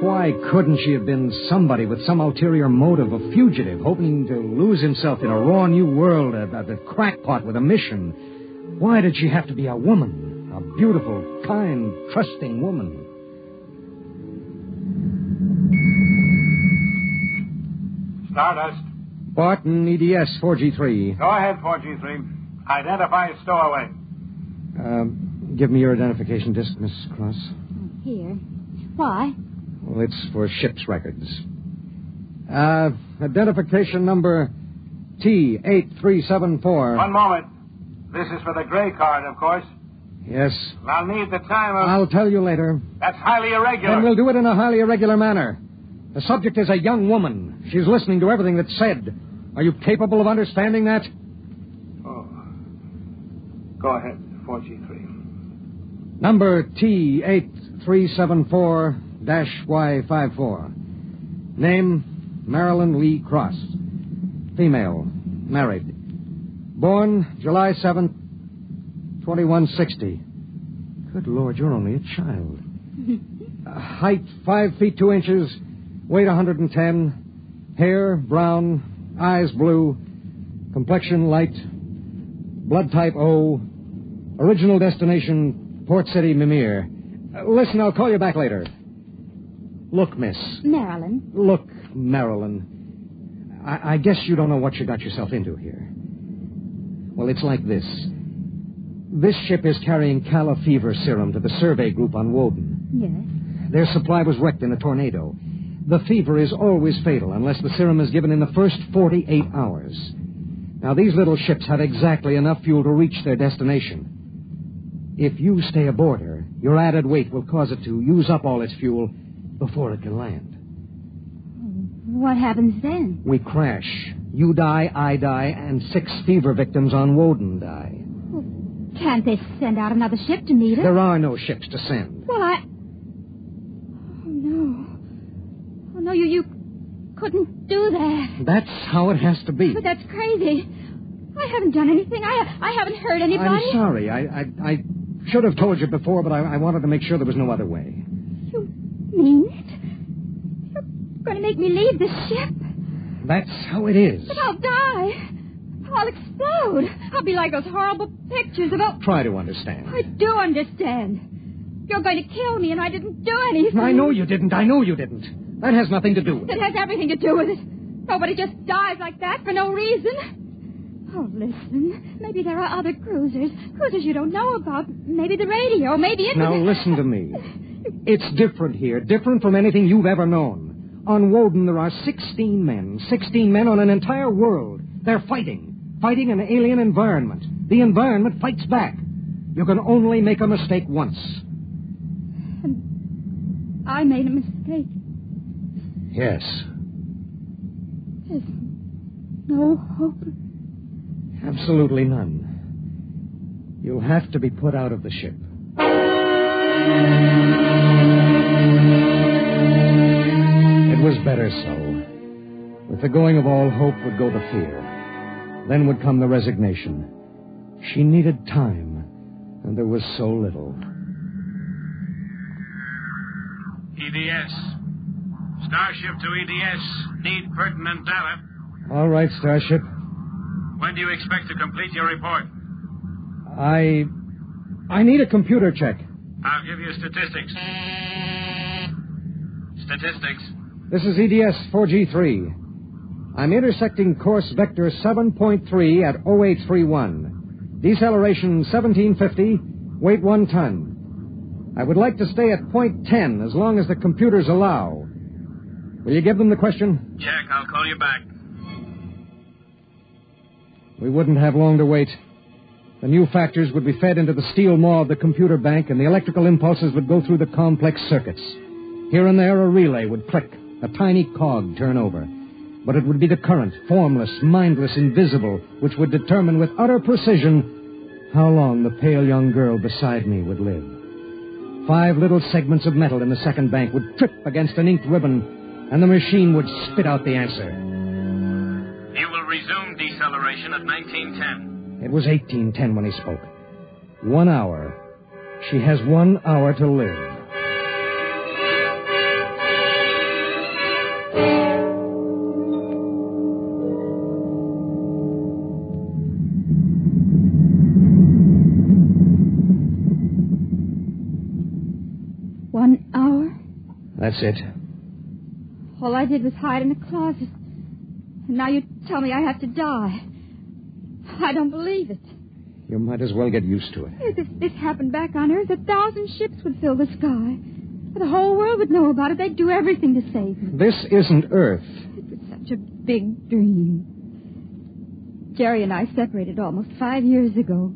Why couldn't she have been somebody with some ulterior motive, a fugitive, hoping to lose himself in a raw new world, a crackpot with a mission? Why did she have to be a woman? A beautiful, kind, trusting woman? Stardust. Barton, EDS 4G3. Go ahead, 4G3. Identify a stowaway. Give me your identification disc, Miss Cross. Here. Why? Well, it's for ship's records. Identification number T8374. One moment. This is for the gray card, of course. Yes. I'll need the time of... I'll tell you later. That's highly irregular. Then we'll do it in a highly irregular manner. The subject is a young woman. She's listening to everything that's said. Are you capable of understanding that? Oh. Go ahead, 4G3. Number T8374-Y54. Name, Marilyn Lee Cross. Female, married. Born July 7th, 2160. Good Lord, you're only a child. Height, 5 feet 2 inches. Weight, 110. Hair, brown. Eyes, blue. Complexion, light. Blood type, O. Original destination, Port City, Meteor. Listen, I'll call you back later. Look, miss. Marilyn. Look, Marilyn. I guess you don't know what you got yourself into here. Well, it's like this. This ship is carrying Calla fever serum to the survey group on Woden. Yes. Their supply was wrecked in a tornado. The fever is always fatal unless the serum is given in the first 48 hours. Now, these little ships have exactly enough fuel to reach their destination. If you stay aboard her, your added weight will cause it to use up all its fuel before it can land. What happens then? We crash. You die, I die, and 6 fever victims on Woden die. Well, can't they send out another ship to meet us? There are no ships to send. Well, Oh, no. Oh, no, you couldn't do that. That's how it has to be. But that's crazy. I haven't done anything. I haven't hurt anybody. I'm sorry. I should have told you before, but I wanted to make sure there was no other way. You mean it? You're going to make me leave this ship? That's how it is. But I'll die. I'll explode. I'll be like those horrible pictures about... Try to understand. I do understand. You're going to kill me, and I didn't do anything. I know you didn't. That has nothing to do with it. It has everything to do with it. Nobody just dies like that for no reason. Oh, listen. Maybe there are other cruisers. Cruisers you don't know about. Maybe the radio. Maybe it... Now, listen to me. It's different here. Different from anything you've ever known. On Woden, there are 16 men. 16 men on an entire world. They're fighting. Fighting an alien environment. The environment fights back. You can only make a mistake once. And I made a mistake. Yes. There's no hope. Absolutely none. You'll have to be put out of the ship. It was better so. With the going of all hope would go the fear. Then would come the resignation. She needed time, and there was so little. EDS. Starship to EDS. Need pertinent data. All right, Starship. When do you expect to complete your report? I need a computer check. I'll give you statistics. Statistics. This is EDS 4G3. I'm intersecting course vector 7.3 at 0831. Deceleration 1750, weight 1 ton. I would like to stay at point 10 as long as the computers allow. Will you give them the question? Check. I'll call you back. We wouldn't have long to wait. The new factors would be fed into the steel maw of the computer bank, and the electrical impulses would go through the complex circuits. Here and there, a relay would click, a tiny cog turn over. But it would be the current, formless, mindless, invisible, which would determine with utter precision how long the pale young girl beside me would live. 5 little segments of metal in the second bank would trip against an inked ribbon, and the machine would spit out the answer. You will resume deceleration at 1910. It was 1810 when he spoke. 1 hour. She has 1 hour to live. That's it. All I did was hide in a closet. And now you tell me I have to die. I don't believe it. You might as well get used to it. If this happened back on Earth, 1,000 ships would fill the sky. The whole world would know about it. They'd do everything to save me. This isn't Earth. It was such a big dream. Jerry and I separated almost 5 years ago.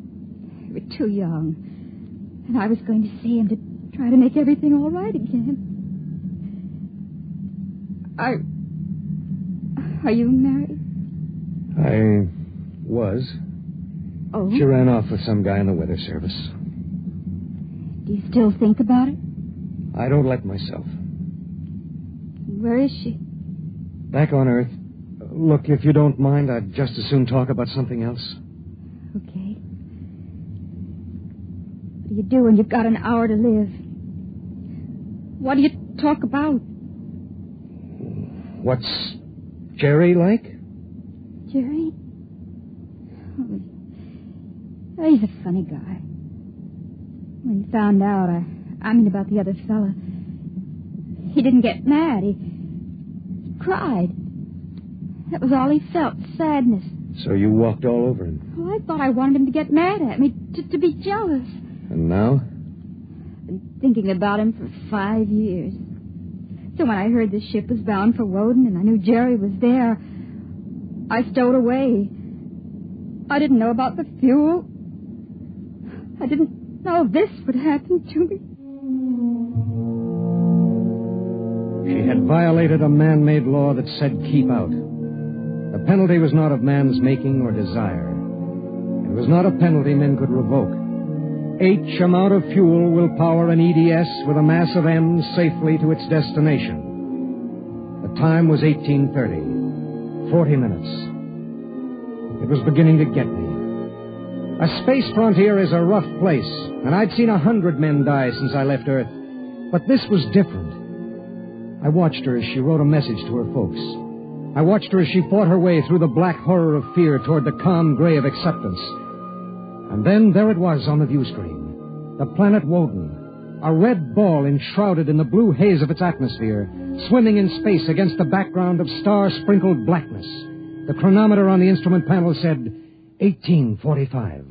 We were too young. And I was going to see him to try to make everything all right again. Are you married? I was. Oh? She ran off with some guy in the weather service. Do you still think about it? I don't let myself. Where is she? Back on Earth. Look, if you don't mind, I'd just as soon talk about something else. Okay. What do you do when you've got an hour to live? What do you talk about? What's Jerry like? Jerry? Oh, he's a funny guy. When he found out, I mean about the other fella, he didn't get mad. He cried. That was all he felt, sadness. So you walked all over him? Well, I thought I wanted him to get mad at me, to be jealous. And now? I've been thinking about him for 5 years. So when I heard the ship was bound for Woden and I knew Jerry was there, I stowed away. I didn't know about the fuel. I didn't know this would happen to me. She had violated a man-made law that said keep out. The penalty was not of man's making or desire. It was not a penalty men could revoke. H amount of fuel will power an EDS with a mass of M safely to its destination. The time was 18:30. 40 minutes. It was beginning to get me. A space frontier is a rough place, and I'd seen 100 men die since I left Earth. But this was different. I watched her as she wrote a message to her folks. I watched her as she fought her way through the black horror of fear toward the calm gray of acceptance. And then there it was on the view screen. The planet Woden. A red ball enshrouded in the blue haze of its atmosphere, swimming in space against the background of star-sprinkled blackness. The chronometer on the instrument panel said 1845.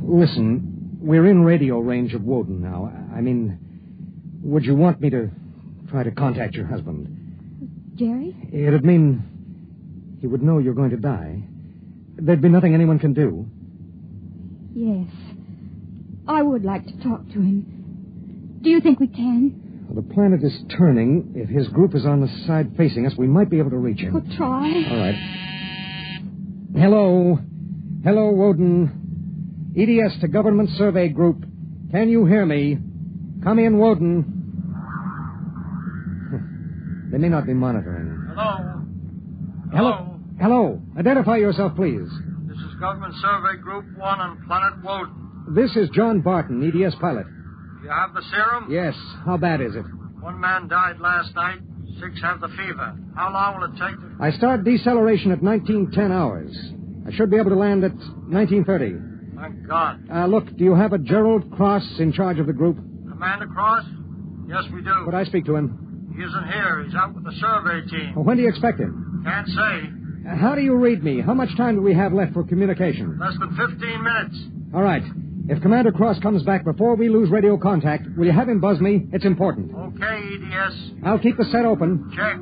Listen, we're in radio range of Woden now. I mean, would you want me to try to contact your husband? Jerry? It'd mean he would know you're going to die. There'd be nothing anyone can do. Yes. I would like to talk to him. Do you think we can? Well, the planet is turning. If his group is on the side facing us, we might be able to reach him. We'll try. All right. Hello. Hello, Woden. EDS to Government Survey Group. Can you hear me? Come in, Woden. They may not be monitoring. Hello. Hello. Hello. Identify yourself, please. This is Government Survey Group 1 on Planet Woden. This is John Barton, EDS pilot. You have the serum? Yes. How bad is it? 1 man died last night. 6 have the fever. How long will it take to... I start deceleration at 1910 hours. I should be able to land at 1930. Thank God. Look, do you have a Gerald Cross in charge of the group? Commander Cross? Yes, we do. Would I speak to him? He isn't here. He's out with the survey team. Well, when do you expect him? Can't say. How do you read me? How much time do we have left for communication? Less than 15 minutes. All right. If Commander Cross comes back before we lose radio contact, will you have him buzz me? It's important. Okay, EDS. I'll keep the set open. Check.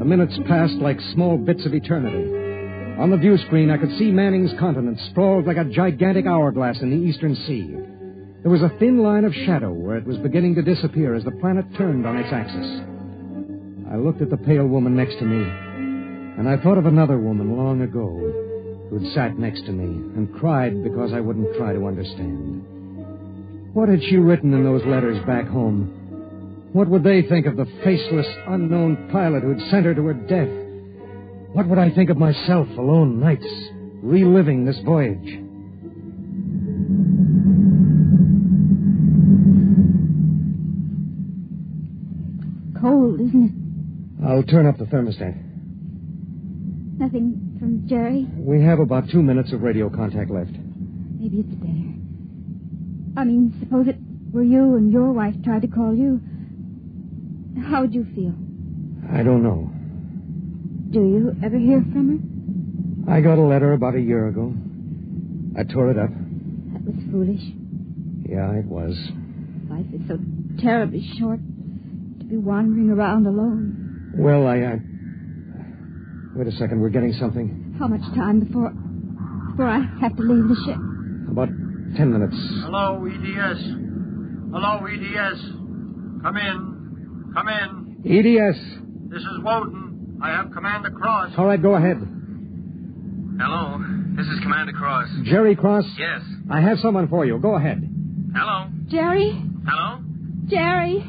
The minutes passed like small bits of eternity. On the view screen, I could see Manning's continent sprawled like a gigantic hourglass in the eastern sea. There was a thin line of shadow where it was beginning to disappear as the planet turned on its axis. I looked at the pale woman next to me, and I thought of another woman long ago who'd sat next to me and cried because I wouldn't try to understand. What had she written in those letters back home? What would they think of the faceless, unknown pilot who'd sent her to her death? What would I think of myself alone nights, reliving this voyage? Cold, isn't it? I'll turn up the thermostat. Nothing from Jerry? We have about 2 minutes of radio contact left. Maybe it's better. I mean, suppose it were you and your wife tried to call you. How would you feel? I don't know. Do you ever hear from her? I got a letter about a year ago. I tore it up. That was foolish. Yeah, it was. Life is so terribly short to be wandering around alone. Well, Wait a second, we're getting something. How much time before I have to leave the ship? About 10 minutes. Hello, EDS. Hello, EDS. Come in. Come in. EDS. This is Woden. I have Commander Cross. All right, go ahead. Hello. This is Commander Cross. Jerry Cross? Yes. I have someone for you. Go ahead. Hello. Jerry? Hello? Jerry?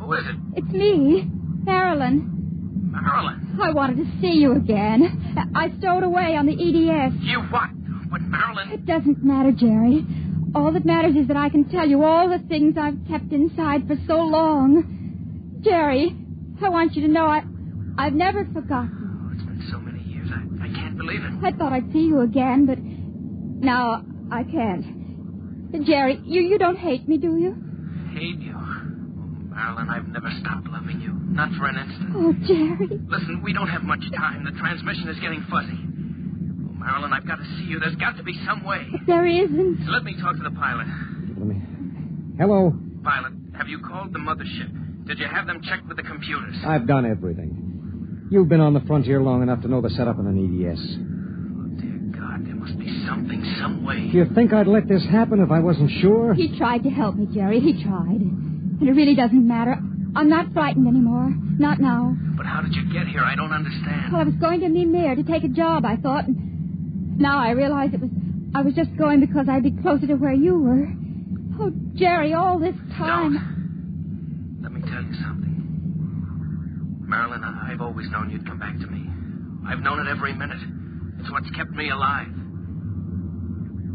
Who is it? It's me, Marilyn. Marilyn. I wanted to see you again. I stowed away on the EDS. You what? But Marilyn... It doesn't matter, Jerry. All that matters is that I can tell you all the things I've kept inside for so long. Jerry, I want you to know I've never forgotten. Oh, it's been so many years. I can't believe it. I thought I'd see you again, but now I can't. Jerry, you don't hate me, do you? Hate you? Marilyn, I've never stopped loving you. Not for an instant. Oh, Jerry. Listen, we don't have much time. The transmission is getting fuzzy. Oh, Marilyn, I've got to see you. There's got to be some way. There isn't. So let me talk to the pilot. Hello? Pilot, have you called the mothership? Did you have them checked with the computers? I've done everything. You've been on the frontier long enough to know the setup on an EDS. Oh, dear God, there must be something, some way. Do you think I'd let this happen if I wasn't sure? He tried to help me, Jerry. He tried. And it really doesn't matter. I'm not frightened anymore. Not now. But how did you get here? I don't understand. Well, I was going to Meteor to take a job, I thought. And now I realize I was just going because I'd be closer to where you were. Oh, Jerry, all this time. Don't. Let me tell you something. Marilyn, I've always known you'd come back to me. I've known it every minute. It's what's kept me alive.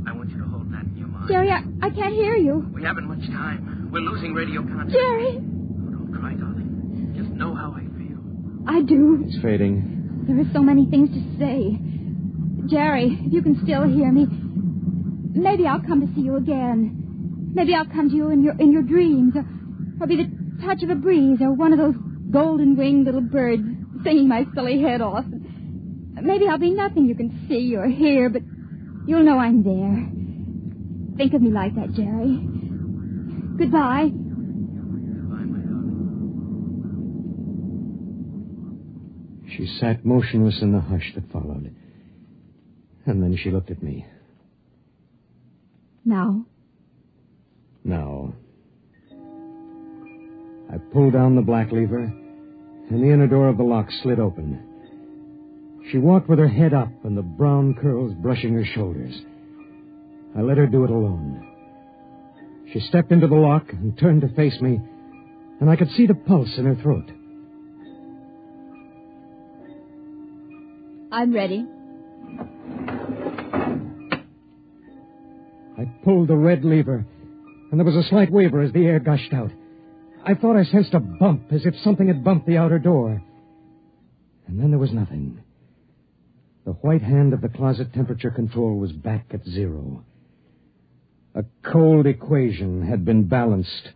I want you to hold that in your mind. Jerry, I can't hear you. We haven't much time. We're losing radio contact. Jerry! Oh, don't cry, darling. Just know how I feel. I do. It's fading. There are so many things to say. Jerry, if you can still hear me, maybe I'll come to see you again. Maybe I'll come to you in your dreams, or be the touch of a breeze, or one of those golden-winged little birds singing my silly head off. Maybe I'll be nothing you can see or hear, but you'll know I'm there. Think of me like that, Jerry. Goodbye. Goodbye, my darling. She sat motionless in the hush that followed. And then she looked at me. Now? Now. I pulled down the black lever, and the inner door of the lock slid open. She walked with her head up and the brown curls brushing her shoulders. I let her do it alone. She stepped into the lock and turned to face me, and I could see the pulse in her throat. I'm ready. I pulled the red lever, and there was a slight waver as the air gushed out. I thought I sensed a bump, as if something had bumped the outer door. And then there was nothing. The white hand of the closet temperature control was back at 0. A cold equation had been balanced,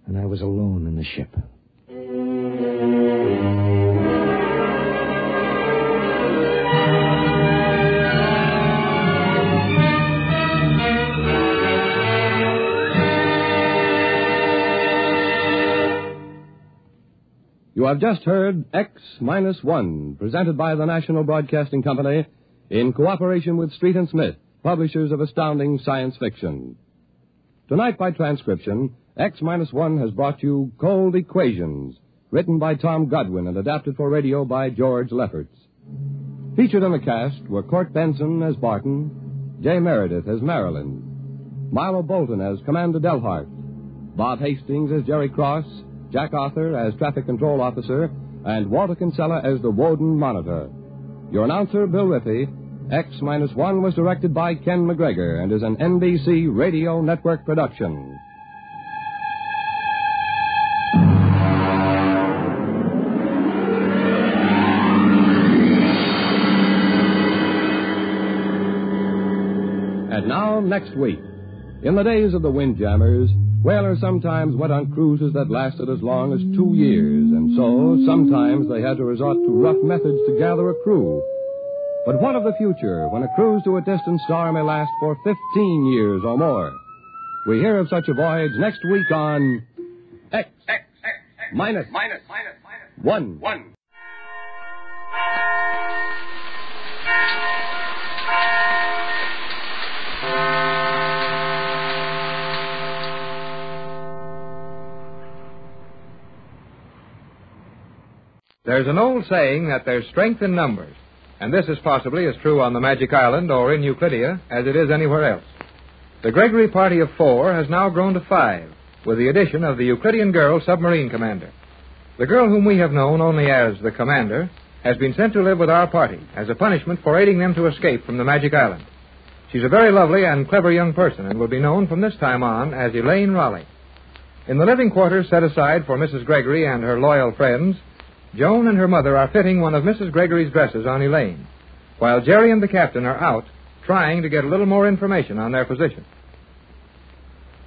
and I was alone in the ship. You have just heard X-1, presented by the National Broadcasting Company in cooperation with Street & Smith, publishers of astounding science fiction. Tonight, by transcription, X-1 has brought you Cold Equations, written by Tom Godwin and adapted for radio by George Lefferts. Featured in the cast were Court Benson as Barton, Jay Meredith as Marilyn, Milo Bolton as Commander Delhart, Bob Hastings as Jerry Cross, Jack Arthur as Traffic Control Officer, and Walter Kinsella as the Woden Monitor. Your announcer, Bill Riffey. X-1 was directed by Ken McGregor and is an NBC Radio Network production. And now, next week. In the days of the Windjammers, whalers sometimes went on cruises that lasted as long as 2 years, and so sometimes they had to resort to rough methods to gather a crew. But what of the future, when a cruise to a distant star may last for 15 years or more? We hear of such a voyage next week on X minus 1. There's an old saying that there's strength in numbers, and this is possibly as true on the Magic Island or in Euclidia as it is anywhere else. The Gregory party of 4 has now grown to 5, with the addition of the Euclidean girl submarine commander. The girl whom we have known only as the commander has been sent to live with our party as a punishment for aiding them to escape from the Magic Island. She's a very lovely and clever young person and will be known from this time on as Elaine Raleigh. In the living quarters set aside for Mrs. Gregory and her loyal friends, Joan and her mother are fitting one of Mrs. Gregory's dresses on Elaine, while Jerry and the captain are out trying to get a little more information on their position.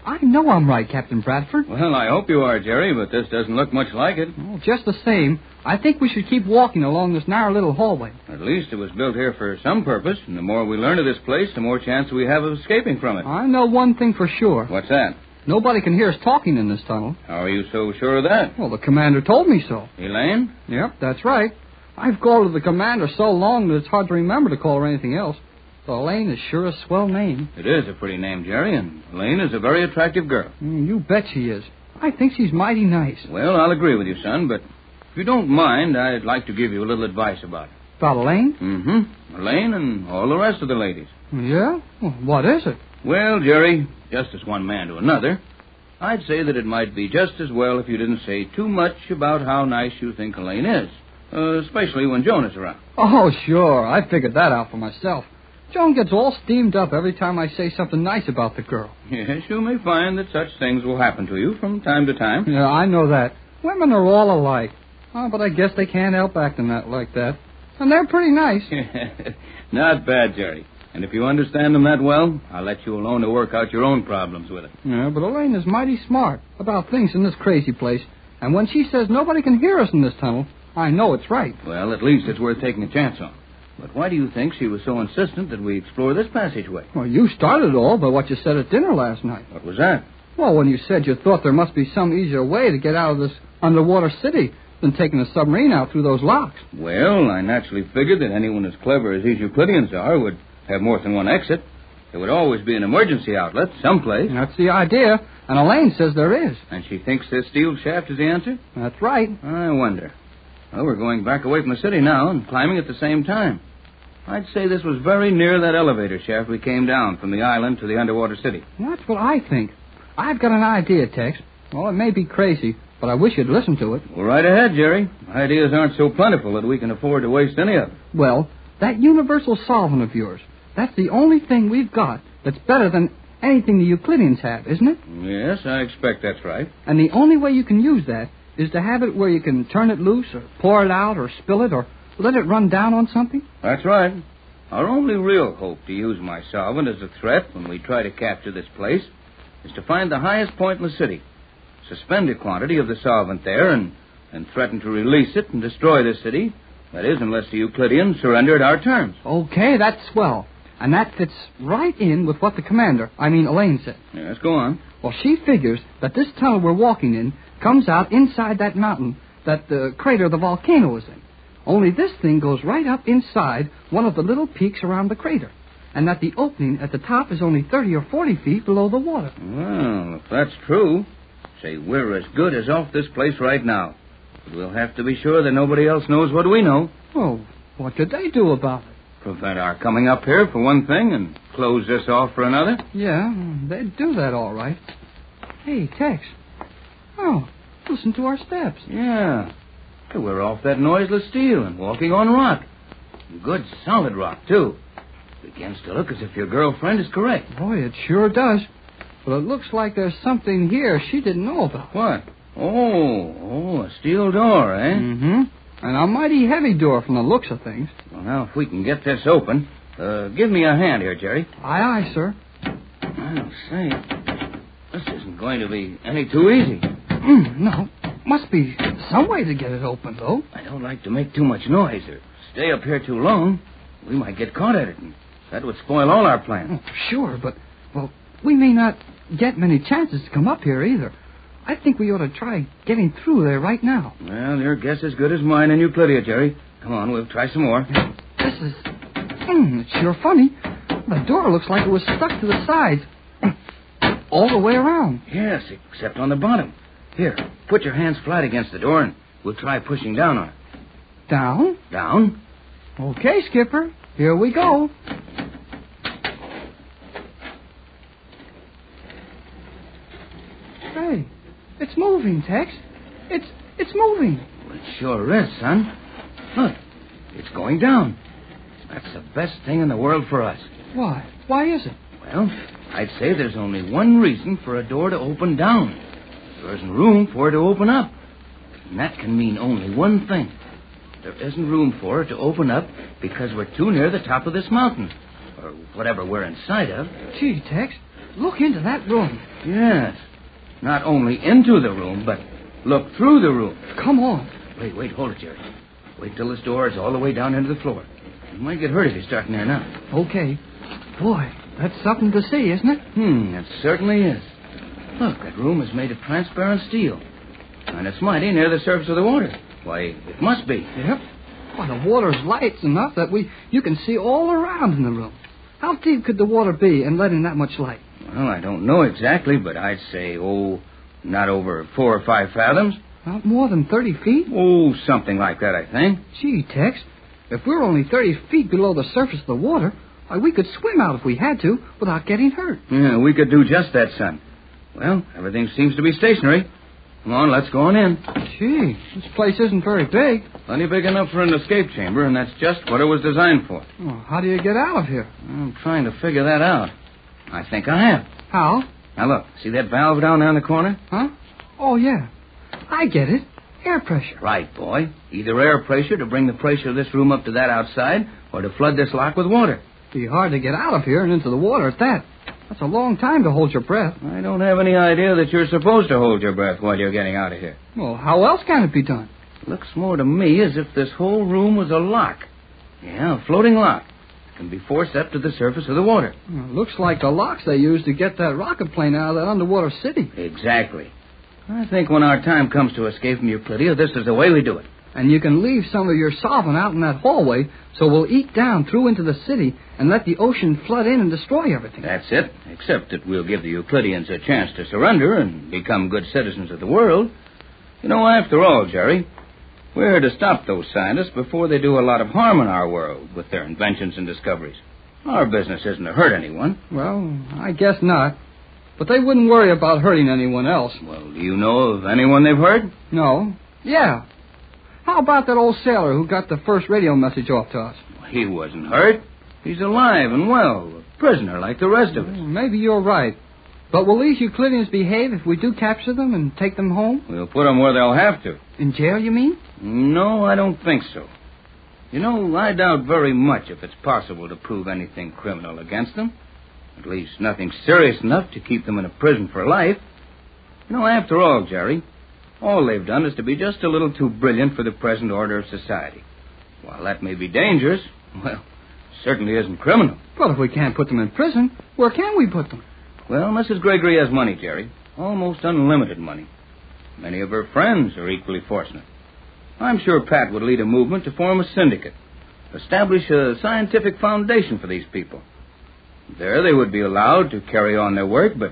I know I'm right, Captain Bradford. Well, I hope you are, Jerry, but this doesn't look much like it. Well, just the same, I think we should keep walking along this narrow little hallway. At least it was built here for some purpose, and the more we learn of this place, the more chance we have of escaping from it. I know one thing for sure. What's that? Nobody can hear us talking in this tunnel. How are you so sure of that? Well, the commander told me so. Elaine? Yep, that's right. I've called her the commander so long that it's hard to remember to call her anything else. So Elaine is sure a swell name. It is a pretty name, Jerry, and Elaine is a very attractive girl. You bet she is. I think she's mighty nice. Well, I'll agree with you, son, but if you don't mind, I'd like to give you a little advice about her. About Elaine? Mm-hmm. Elaine and all the rest of the ladies. Yeah? Well, what is it? Well, Jerry, just as one man to another, I'd say that it might be just as well if you didn't say too much about how nice you think Elaine is, especially when Joan is around. Oh, sure. I figured that out for myself. Joan gets all steamed up every time I say something nice about the girl. Yes, you may find that such things will happen to you from time to time. Yeah, I know that. Women are all alike. Oh, but I guess they can't help acting like that. And they're pretty nice. Not bad, Jerry. And if you understand them that well, I'll let you alone to work out your own problems with it. Yeah, but Elaine is mighty smart about things in this crazy place. And when she says nobody can hear us in this tunnel, I know it's right. Well, at least it's worth taking a chance on. But why do you think she was so insistent that we explore this passageway? Well, you started it all by what you said at dinner last night. What was that? Well, when you said you thought there must be some easier way to get out of this underwater city than taking a submarine out through those locks. Well, I naturally figured that anyone as clever as these Euclideans are would have more than one exit. There would always be an emergency outlet someplace. That's the idea, and Elaine says there is. And she thinks this steel shaft is the answer? That's right. I wonder. Well, we're going back away from the city now and climbing at the same time. I'd say this was very near that elevator shaft we came down from the island to the underwater city. That's what I think. I've got an idea, Tex. Well, it may be crazy, but I wish you'd listen to it. Well, right ahead, Jerry. Ideas aren't so plentiful that we can afford to waste any of them. Well, that universal solvent of yours, that's the only thing we've got that's better than anything the Euclideans have, isn't it? Yes, I expect that's right. And the only way you can use that is to have it where you can turn it loose or pour it out or spill it or let it run down on something? That's right. Our only real hope to use my solvent as a threat when we try to capture this place is to find the highest point in the city, suspend a quantity of the solvent there, and threaten to release it and destroy the city. That is, unless the Euclideans surrender at our terms. Okay, that's swell. And that fits right in with what the commander, Elaine, said. Yes, go on. Well, she figures that this tunnel we're walking in comes out inside that mountain that the crater of the volcano is in. Only this thing goes right up inside one of the little peaks around the crater, and that the opening at the top is only 30 or 40 feet below the water. Well, if that's true, say we're as good as off this place right now. But we'll have to be sure that nobody else knows what we know. Oh, what could they do about it? Prevent our coming up here, for one thing, and close this off for another? Yeah, they'd do that all right. Hey, Tex. Oh, listen to our steps. Yeah. We're off that noiseless steel and walking on rock. Good solid rock, too. Begins to look as if your girlfriend is correct. Boy, it sure does. But it looks like there's something here she didn't know about. What? Oh, a steel door, eh? Mm-hmm. And a mighty heavy door from the looks of things. Well, now, if we can get this open, give me a hand here, Jerry. Aye, aye, sir. I'll say, this isn't going to be any too easy. No. Must be some way to get it open, though. I don't like to make too much noise or stay up here too long. We might get caught at it, and that would spoil all our plans. Oh, sure, but, well, we may not get many chances to come up here either. I think we ought to try getting through there right now. Well, your guess is good as mine in Euclidia, Jerry. Come on, we'll try some more. This is... it's sure funny. The door looks like it was stuck to the sides. All the way around. Yes, except on the bottom. Here, put your hands flat against the door, and we'll try pushing down on it. Down? Down. Okay, Skipper. Here we go. Hey, it's moving, Tex. It's moving. Well, it sure is, son. Look, it's going down. That's the best thing in the world for us. Why? Why is it? Well, I'd say there's only one reason for a door to open down. There isn't room for it to open up. And that can mean only one thing. There isn't room for it to open up because we're too near the top of this mountain. Or whatever we're inside of. Gee, Tex, look into that room. Yes. Not only into the room, but look through the room. Come on. Wait, hold it, Jerry. Wait till this door is all the way down into the floor. You might get hurt if you start in there now. Okay. Boy, that's something to see, isn't it? It certainly is. Look, that room is made of transparent steel. And it's mighty near the surface of the water. Why, it must be. Yep. Why, the water's light enough that you can see all around in the room. How deep could the water be in letting that much light? Well, I don't know exactly, but I'd say, not over 4 or 5 fathoms. Not more than 30 feet? Something like that, I think. Gee, Tex, if we're only 30 feet below the surface of the water, We could swim out if we had to without getting hurt. Yeah, we could do just that, son. Well, everything seems to be stationary. Come on, let's go on in. Gee, this place isn't very big. Plenty big enough for an escape chamber, and that's just what it was designed for. Well, how do you get out of here? I'm trying to figure that out. I think I have. How? Now, look, see that valve down there in the corner? Huh? Oh, yeah. I get it. Air pressure. Right, boy. Either air pressure to bring the pressure of this room up to that outside, or to flood this lock with water. It'd be hard to get out of here and into the water at that. That's a long time to hold your breath. I don't have any idea that you're supposed to hold your breath while you're getting out of here. Well, how else can it be done? Looks more to me as if this whole room was a lock. Yeah, a floating lock. It can be forced up to the surface of the water. Well, looks like the locks they used to get that rocket plane out of that underwater city. Exactly. I think when our time comes to escape from Euclidia, this is the way we do it. And you can leave some of your solvent out in that hallway, so we'll eke down through into the city and let the ocean flood in and destroy everything. That's it, except that we'll give the Euclideans a chance to surrender and become good citizens of the world. You know, after all, Jerry, we're here to stop those scientists before they do a lot of harm in our world with their inventions and discoveries. Our business isn't to hurt anyone. Well, I guess not. But they wouldn't worry about hurting anyone else. Well, do you know of anyone they've hurt? No. Yeah. How about that old sailor who got the first radio message off to us? He wasn't hurt. He's alive and well, a prisoner like the rest of us. Maybe you're right. But will these Euclideans behave if we do capture them and take them home? We'll put them where they'll have to. In jail, you mean? No, I don't think so. You know, I doubt very much if it's possible to prove anything criminal against them. At least nothing serious enough to keep them in a prison for life. You know, after all, Jerry, all they've done is to be just a little too brilliant for the present order of society. While that may be dangerous, well, certainly isn't criminal. But if we can't put them in prison, where can we put them? Well, Mrs. Gregory has money, Jerry. Almost unlimited money. Many of her friends are equally fortunate. I'm sure Pat would lead a movement to form a syndicate. Establish a scientific foundation for these people. There they would be allowed to carry on their work, but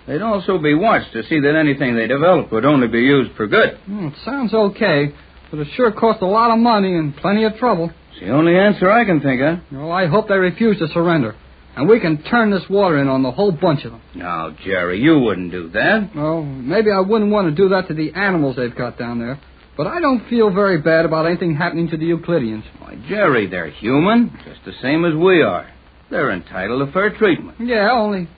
they'd also be watched to see that anything they develop would only be used for good. It sounds okay, but it sure costs a lot of money and plenty of trouble. It's the only answer I can think of. Well, I hope they refuse to surrender, and we can turn this water in on the whole bunch of them. Now, Jerry, you wouldn't do that. Well, maybe I wouldn't want to do that to the animals they've got down there, but I don't feel very bad about anything happening to the Euclideans. Why, Jerry, they're human, just the same as we are. They're entitled to fair treatment. Yeah, only...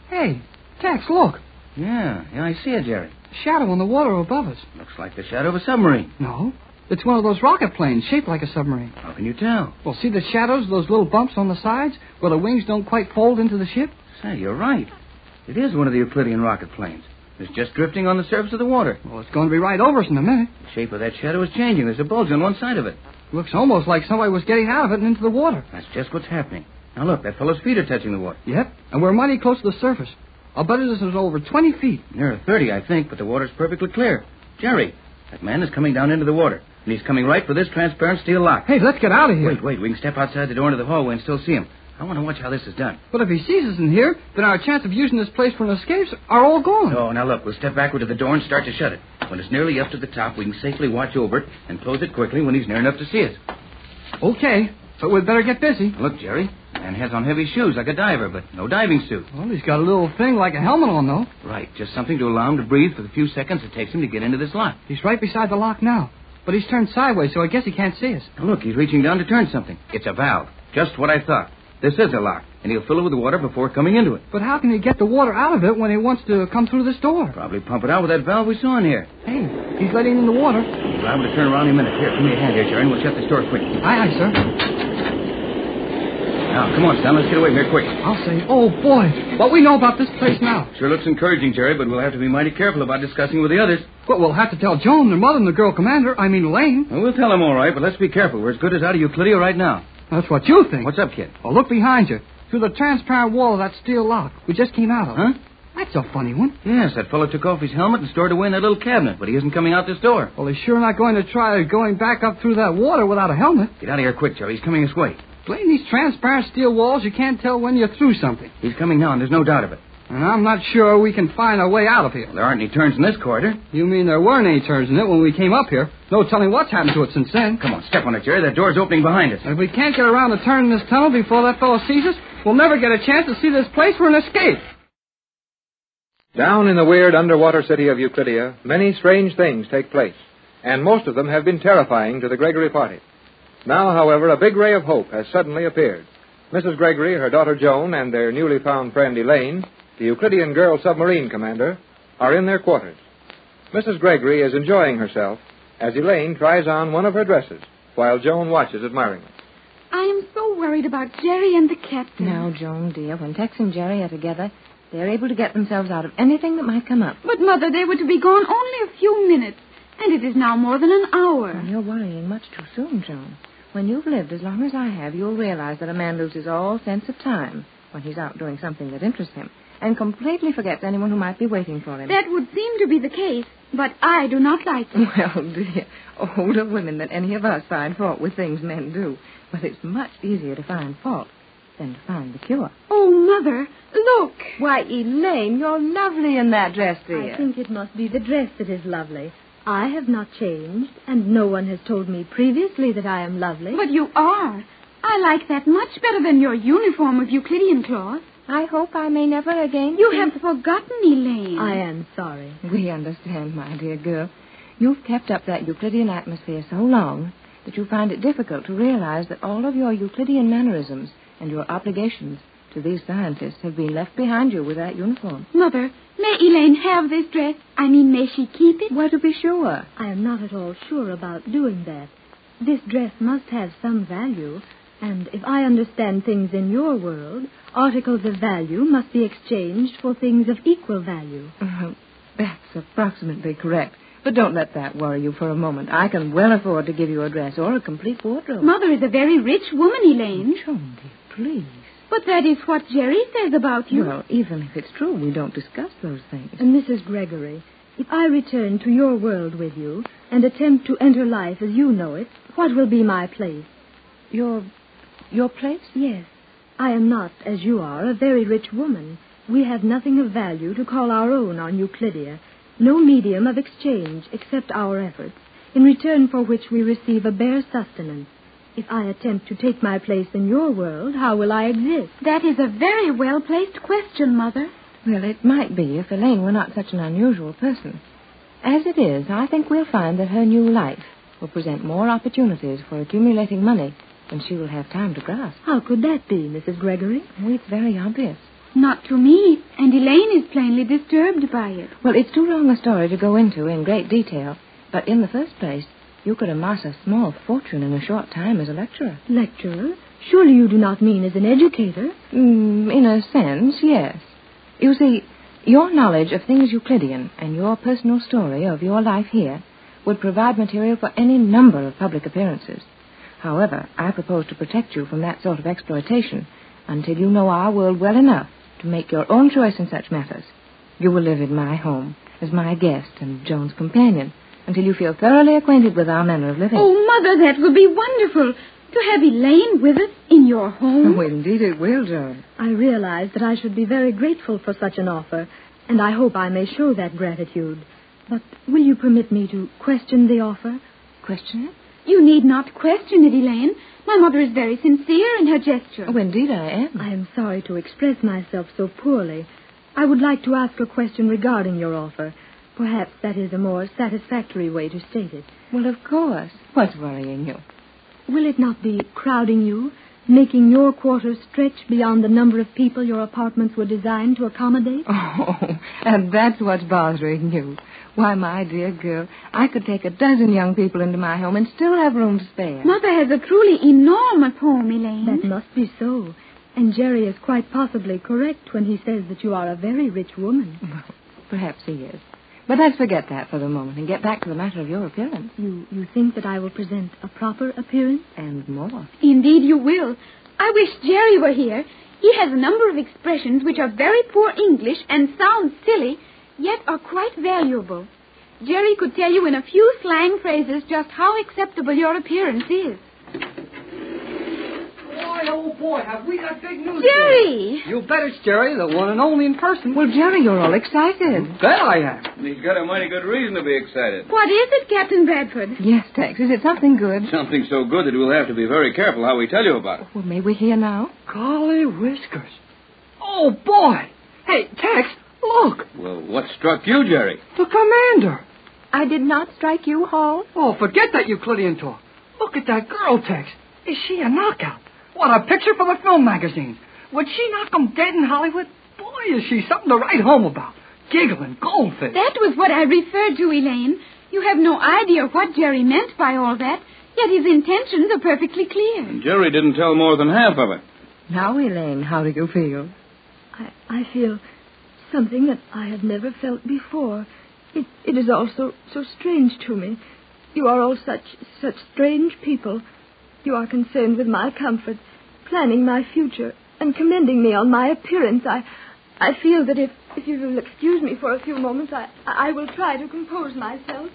Hey, Tex, look. Yeah, I see it, Jerry. A shadow on the water above us. Looks like the shadow of a submarine. No, it's one of those rocket planes shaped like a submarine. How can you tell? Well, see the shadows, those little bumps on the sides where the wings don't quite fold into the ship? Say, you're right. It is one of the Euclidean rocket planes. It's just drifting on the surface of the water. Well, it's going to be right over us in a minute. The shape of that shadow is changing. There's a bulge on one side of it. Looks almost like somebody was getting out of it and into the water. That's just what's happening. Now, look, that fellow's feet are touching the water. Yep, and we're mighty close to the surface. I'll bet this is over 20 feet. Nearer 30, I think, but the water's perfectly clear. Jerry, that man is coming down into the water, and he's coming right for this transparent steel lock. Hey, let's get out of here. Wait, we can step outside the door into the hallway and still see him. I want to watch how this is done. But if he sees us in here, then our chance of using this place for an escape are all gone. Oh, now look, we'll step backward to the door and start to shut it. When it's nearly up to the top, we can safely watch over it and close it quickly when he's near enough to see us. Okay, but we'd better get busy. Look, Jerry, the man has on heavy shoes like a diver, but no diving suit. Well, he's got a little thing like a helmet on, though. Right, just something to allow him to breathe for the few seconds it takes him to get into this lock. He's right beside the lock now, but he's turned sideways, so I guess he can't see us. Now look, he's reaching down to turn something. It's a valve. Just what I thought. This is a lock, and he'll fill it with water before coming into it. But how can he get the water out of it when he wants to come through this door? Probably pump it out with that valve we saw in here. Hey, he's letting in the water. We'll allow him to turn around in a minute. Here, give me a hand here, Jerry, and we'll shut this door quick. Aye, sir. Now, come on, son. Let's get away here quick. I'll say, oh, boy, what we know about this place now. Sure looks encouraging, Jerry, but we'll have to be mighty careful about discussing with the others. But we'll have to tell Joan, their mother, and the girl commander, Elaine. Well, we'll tell them all right, but let's be careful. We're as good as out of Euclidia right now. That's what you think. What's up, kid? Oh, look behind you. Through the transparent wall of that steel lock we just came out of. Huh? That's a funny one. Yes, that fellow took off his helmet and stored away in that little cabinet, but he isn't coming out this door. Well, he's sure not going to try going back up through that water without a helmet. Get out of here quick, Jerry. He's coming this way. Playing these transparent steel walls, you can't tell when you're through something. He's coming now, and there's no doubt of it. And I'm not sure we can find a way out of here. There aren't any turns in this corridor. You mean there weren't any turns in it when we came up here? No telling what's happened to it since then. Come on, step on it, Jerry. That door's opening behind us. If we can't get around the turn in this tunnel before that fellow sees us, we'll never get a chance to see this place for an escape. Down in the weird underwater city of Euclidia, many strange things take place, and most of them have been terrifying to the Gregory party. Now, however, a big ray of hope has suddenly appeared. Mrs. Gregory, her daughter Joan, and their newly found friend Elaine, the Euclidean girl submarine commander, are in their quarters. Mrs. Gregory is enjoying herself as Elaine tries on one of her dresses while Joan watches admiringly. I am so worried about Jerry and the captain. Now, Joan, dear, when Tex and Jerry are together, they're able to get themselves out of anything that might come up. But, Mother, they were to be gone only a few minutes, and it is now more than an hour. Well, you're worrying much too soon, Joan. When you've lived as long as I have, you'll realize that a man loses all sense of time when he's out doing something that interests him and completely forgets anyone who might be waiting for him. That would seem to be the case, but I do not like it. Well, dear, older women than any of us find fault with things men do. But it's much easier to find fault than to find the cure. Oh, Mother, look. Why, Elaine, you're lovely in that dress, dear. I think it must be the dress that is lovely. I have not changed, and no one has told me previously that I am lovely. But you are. I like that much better than your uniform with Euclidean cloth. I hope I may never again... You have forgotten, Elaine. I am sorry. We understand, my dear girl. You've kept up that Euclidean atmosphere so long that you find it difficult to realize that all of your Euclidean mannerisms and your obligations to these scientists have been left behind you with that uniform. Mother, may Elaine have this dress? I mean, may she keep it? Well, to be sure. I am not at all sure about doing that. This dress must have some value, and if I understand things in your world, articles of value must be exchanged for things of equal value. That's approximately correct. But don't let that worry you for a moment. I can well afford to give you a dress or a complete wardrobe. Mother is a very rich woman, Elaine. Joan, dear, please. But that is what Jerry says about you. Well, even if it's true, we don't discuss those things. And Mrs. Gregory, if I return to your world with you and attempt to enter life as you know it, what will be my place? Your place? Yes. I am not, as you are, a very rich woman. We have nothing of value to call our own on Euclidia. No medium of exchange except our efforts, in return for which we receive a bare sustenance. If I attempt to take my place in your world, how will I exist? That is a very well-placed question, Mother. Well, it might be if Elaine were not such an unusual person. As it is, I think we'll find that her new life will present more opportunities for accumulating money than she will have time to grasp. How could that be, Mrs. Gregory? Well, it's very obvious. Not to me, and Elaine is plainly disturbed by it. Well, it's too long a story to go into in great detail, but in the first place, you could amass a small fortune in a short time as a lecturer. Lecturer? Surely you do not mean as an educator? In a sense, yes. You see, your knowledge of things Euclidean and your personal story of your life here would provide material for any number of public appearances. However, I propose to protect you from that sort of exploitation until you know our world well enough to make your own choice in such matters. You will live in my home as my guest and Joan's companion until you feel thoroughly acquainted with our manner of living. Oh, Mother, that will be wonderful. To have Elaine with us in your home. Oh, indeed it will, Joan. I realize that I should be very grateful for such an offer, and I hope I may show that gratitude. But will you permit me to question the offer? Question it? You need not question it, Elaine. My mother is very sincere in her gesture. Oh, indeed I am. I am sorry to express myself so poorly. I would like to ask a question regarding your offer. Perhaps that is a more satisfactory way to state it. Well, of course. What's worrying you? Will it not be crowding you, making your quarters stretch beyond the number of people your apartments were designed to accommodate? Oh, and that's what's bothering you. Why, my dear girl, I could take a dozen young people into my home and still have room to spare. Mother has a truly enormous home, Elaine. That must be so. And Jerry is quite possibly correct when he says that you are a very rich woman. Well, perhaps he is. But let's forget that for the moment and get back to the matter of your appearance. You think that I will present a proper appearance? And more. Indeed you will. I wish Jerry were here. He has a number of expressions which are very poor English and sound silly, yet are quite valuable. Jerry could tell you in a few slang phrases just how acceptable your appearance is. Why, oh, boy, have we got big news. Jerry! You bet it's Jerry, the one and only in person. Well, Jerry, you're all excited. Bet I am. He's got a mighty good reason to be excited. What is it, Captain Bradford? Yes, Tex. Is it something good? Something so good that we'll have to be very careful how we tell you about it. Well, may we hear now? Golly whiskers. Oh, boy. Hey, Tex, look. Well, what struck you, Jerry? The commander. I did not strike you, Hall. Oh, forget that Euclidean talk. Look at that girl, Tex. Is she a knockout? What a picture for the film magazines. Would she knock 'em dead in Hollywood? Boy, is she something to write home about. Giggling goldfish. That was what I referred to, Elaine. You have no idea what Jerry meant by all that, yet his intentions are perfectly clear. And Jerry didn't tell more than half of it. Now, Elaine, how do you feel? I feel something that I have never felt before. It is all so strange to me. You are all such strange people. You are concerned with my comfort, planning my future, and commending me on my appearance. I feel that if you will excuse me for a few moments, I will try to compose myself.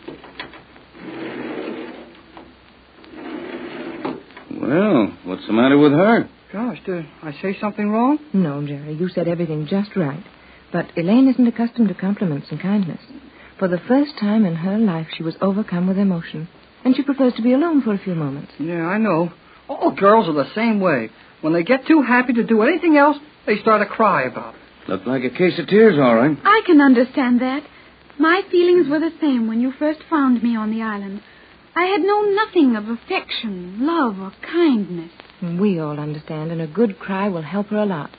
Well, what's the matter with her? Gosh, did I say something wrong? No, Jerry, you said everything just right. But Elaine isn't accustomed to compliments and kindness. For the first time in her life, she was overcome with emotion. And she prefers to be alone for a few moments. Yeah, I know. All girls are the same way. When they get too happy to do anything else, they start to cry about it. Looked like a case of tears, all right. I can understand that. My feelings were the same when you first found me on the island. I had known nothing of affection, love, or kindness. We all understand, and a good cry will help her a lot.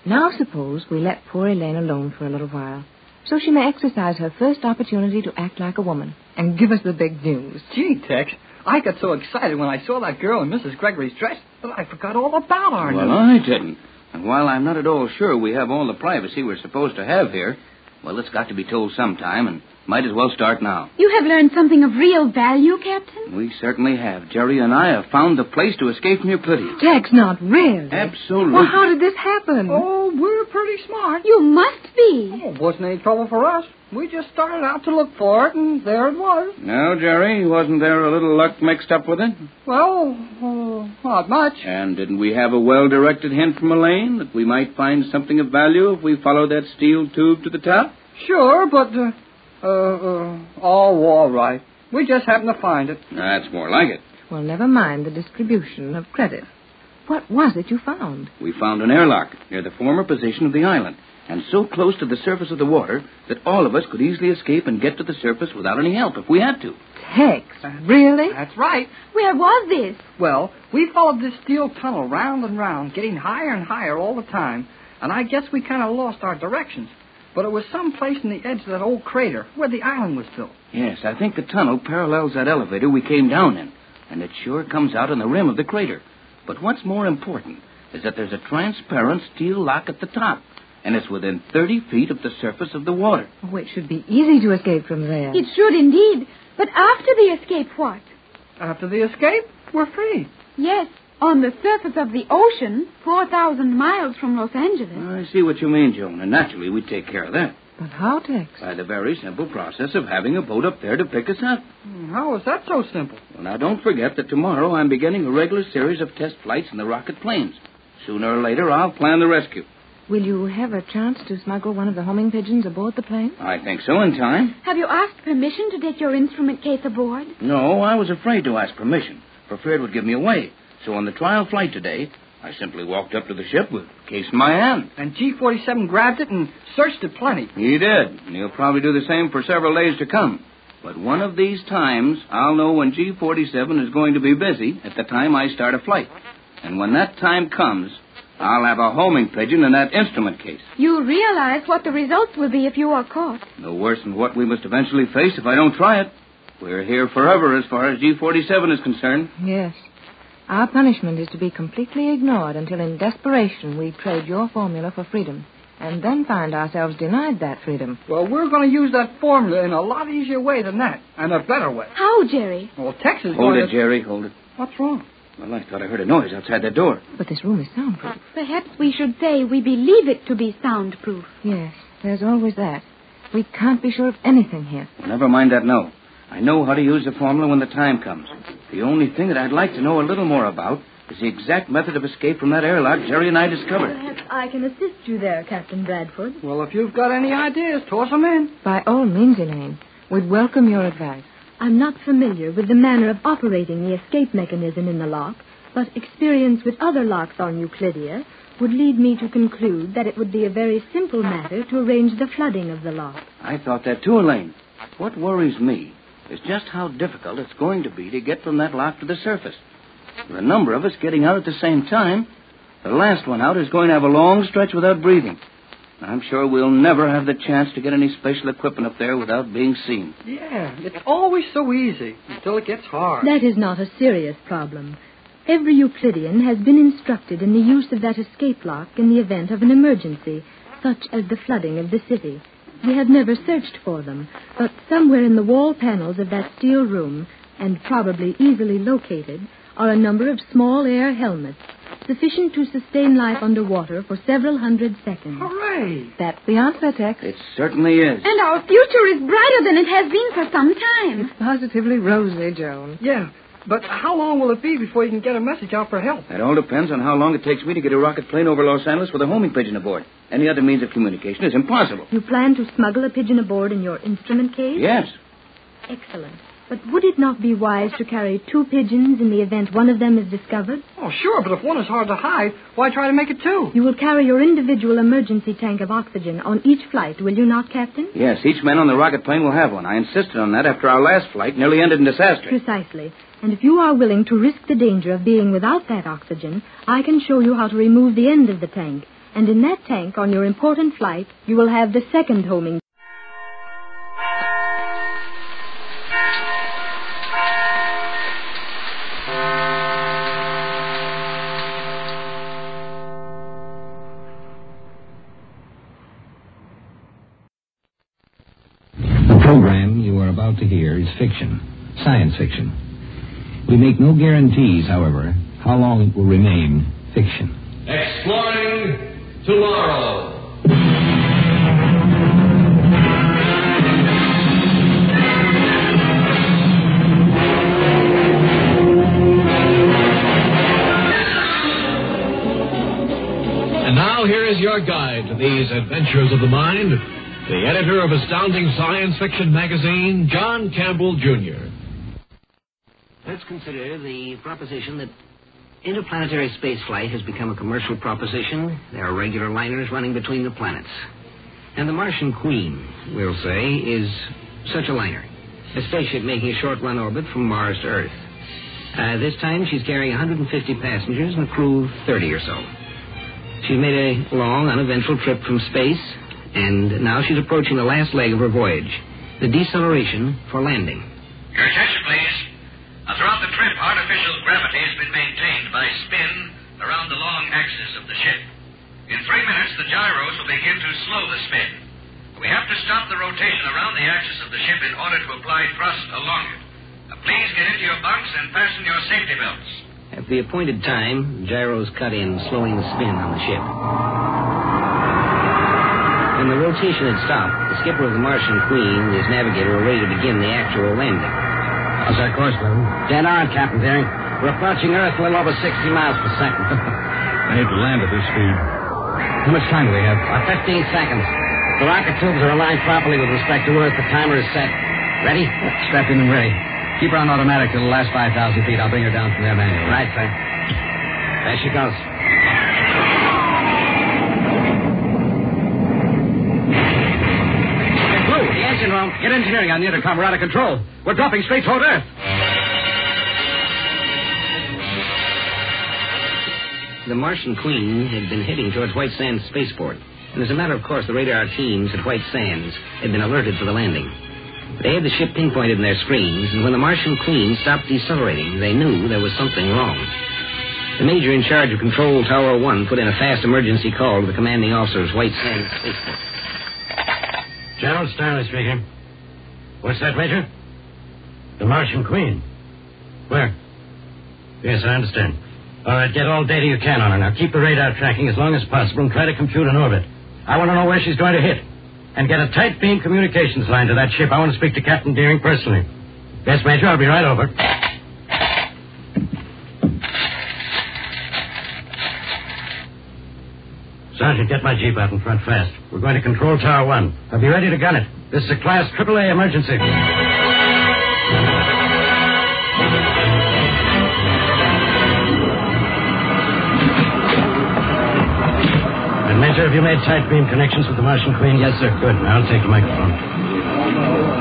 Now suppose we let poor Elaine alone for a little while, so she may exercise her first opportunity to act like a woman and give us the big news. Gee, Tex, I got so excited when I saw that girl in Mrs. Gregory's dress that I forgot all about our news. Well, I didn't. And while I'm not at all sure we have all the privacy we're supposed to have here, well, it's got to be told sometime, and might as well start now. You have learned something of real value, Captain? We certainly have. Jerry and I have found the place to escape from Euclidean. Tex, not really. Absolutely. Well, how did this happen? Oh, we're pretty smart. You must be. Oh, it wasn't any trouble for us. We just started out to look for it, and there it was. No, Jerry, wasn't there a little luck mixed up with it? Well, not much. And didn't we have a well-directed hint from Elaine that we might find something of value if we followed that steel tube to the top? Sure, but, all right. We just happened to find it. That's more like it. Well, never mind the distribution of credit. What was it you found? We found an airlock near the former position of the island, and so close to the surface of the water that all of us could easily escape and get to the surface without any help if we had to. Tex, really? That's right. Where was this? Well, we followed this steel tunnel round and round, getting higher and higher all the time, and I guess we kind of lost our directions. But it was someplace in the edge of that old crater where the island was built. Yes, I think the tunnel parallels that elevator we came down in, and it sure comes out on the rim of the crater. But what's more important is that there's a transparent steel lock at the top, and it's within 30 feet of the surface of the water. Oh, it should be easy to escape from there. It should indeed. But after the escape, what? After the escape, we're free. Yes, on the surface of the ocean, 4,000 miles from Los Angeles. I see what you mean, Joan, and naturally we'd take care of that. But how, Tex? By the very simple process of having a boat up there to pick us up. How is that so simple? Well, now, don't forget that tomorrow I'm beginning a regular series of test flights in the rocket planes. Sooner or later, I'll plan the rescue. Will you have a chance to smuggle one of the homing pigeons aboard the plane? I think so in time. Have you asked permission to take your instrument case aboard? No, I was afraid to ask permission, for fear it would give me away. So on the trial flight today, I simply walked up to the ship with the case in my hand. And G-47 grabbed it and searched it plenty. He did, and he'll probably do the same for several days to come. But one of these times, I'll know when G-47 is going to be busy at the time I start a flight. And when that time comes, I'll have a homing pigeon in that instrument case. You realize what the results will be if you are caught. No worse than what we must eventually face if I don't try it. We're here forever as far as G-47 is concerned. Yes. Our punishment is to be completely ignored until in desperation we trade your formula for freedom, and then find ourselves denied that freedom. Well, we're going to use that formula in a lot easier way than that, and a better way. How, Jerry? Well, Texas... Hold it, Jerry, hold it. What's wrong? Well, I thought I heard a noise outside that door. But this room is soundproof. Perhaps we should say we believe it to be soundproof. Yes, there's always that. We can't be sure of anything here. Well, never mind that no. I know how to use the formula when the time comes. The only thing that I'd like to know a little more about is the exact method of escape from that airlock Jerry and I discovered. Perhaps I can assist you there, Captain Bradford. Well, if you've got any ideas, toss them in. By all means, Elaine. We'd welcome your advice. I'm not familiar with the manner of operating the escape mechanism in the lock, but experience with other locks on Euclidia would lead me to conclude that it would be a very simple matter to arrange the flooding of the lock. I thought that too, Elaine. What worries me is just how difficult it's going to be to get from that lock to the surface. With a number of us getting out at the same time, the last one out is going to have a long stretch without breathing. I'm sure we'll never have the chance to get any special equipment up there without being seen. Yeah, it's always so easy until it gets hard. That is not a serious problem. Every Euclidean has been instructed in the use of that escape lock in the event of an emergency, such as the flooding of the city. We have never searched for them, but somewhere in the wall panels of that steel room, and probably easily located, are a number of small air helmets, sufficient to sustain life underwater for several hundred seconds. Hooray! That's the answer, Tex. It certainly is. And our future is brighter than it has been for some time. It's positively rosy, Joan. Yeah, but how long will it be before you can get a message out for help? That all depends on how long it takes me to get a rocket plane over Los Angeles with a homing pigeon aboard. Any other means of communication is impossible. You plan to smuggle a pigeon aboard in your instrument case? Yes. Excellent. But would it not be wise to carry 2 pigeons in the event one of them is discovered? Oh, sure, but if one is hard to hide, why try to make it 2? You will carry your individual emergency tank of oxygen on each flight, will you not, Captain? Yes, each man on the rocket plane will have one. I insisted on that after our last flight nearly ended in disaster. Precisely. And if you are willing to risk the danger of being without that oxygen, I can show you how to remove the end of the tank. And in that tank, on your important flight, you will have the second homing. The program you are about to hear is fiction, science fiction. We make no guarantees, however, how long it will remain fiction. Exploring tomorrow. And now here is your guide to these adventures of the mind, the editor of Astounding Science Fiction magazine, John Campbell, Jr. Let's consider the proposition that interplanetary spaceflight has become a commercial proposition. There are regular liners running between the planets. And the Martian Queen, we'll say, is such a liner. A spaceship making a short-run orbit from Mars to Earth. This time she's carrying 150 passengers and a crew of 30 or so. She's made a long, uneventful trip from space, and now she's approaching the last leg of her voyage, the deceleration for landing. Your attention, please. Throughout the trip, artificial gravity has been maintained by spin around the long axis of the ship. In 3 minutes, the gyros will begin to slow the spin. We have to stop the rotation around the axis of the ship in order to apply thrust along it. Please get into your bunks and fasten your safety belts. At the appointed time, gyros cut in, slowing the spin on the ship. When the rotation had stopped, the skipper of the Martian Queen and his navigator were ready to begin the actual landing. How's our course, Captain? Dead on, Captain Deering. We're approaching Earth a little over 60 miles per second. I need to land at this speed. How much time do we have? 15 seconds. The rocket tubes are aligned properly with respect to Earth. The timer is set. Ready? Strapped in and ready. Keep her on automatic till the last 5,000 feet. I'll bring her down from there manually. Right, sir. There she goes. Blue, the engine room. Get engineering on the intercom. We're out of control. We're dropping straight toward Earth. The Martian Queen had been heading towards White Sands Spaceport. And as a matter of course, the radar teams at White Sands had been alerted to the landing. They had the ship pinpointed in their screens, and when the Martian Queen stopped decelerating, they knew there was something wrong. The major in charge of Control Tower 1 put in a fast emergency call to the commanding officer of White Sands Spaceport. General Stanley speaking. What's that, Major? The Martian Queen. Where? Yes, I understand. All right, get all data you can on her. Now, keep the radar tracking as long as possible and try to compute an orbit. I want to know where she's going to hit. And get a tight beam communications line to that ship. I want to speak to Captain Deering personally. Yes, Major, I'll be right over. Sergeant, get my Jeep out in front fast. We're going to control Tower 1. I'll be ready to gun it. This is a Class AAA emergency. And, Major, have you made tight beam connections with the Martian Queen? Yes, sir. Good. Now I'll take the microphone.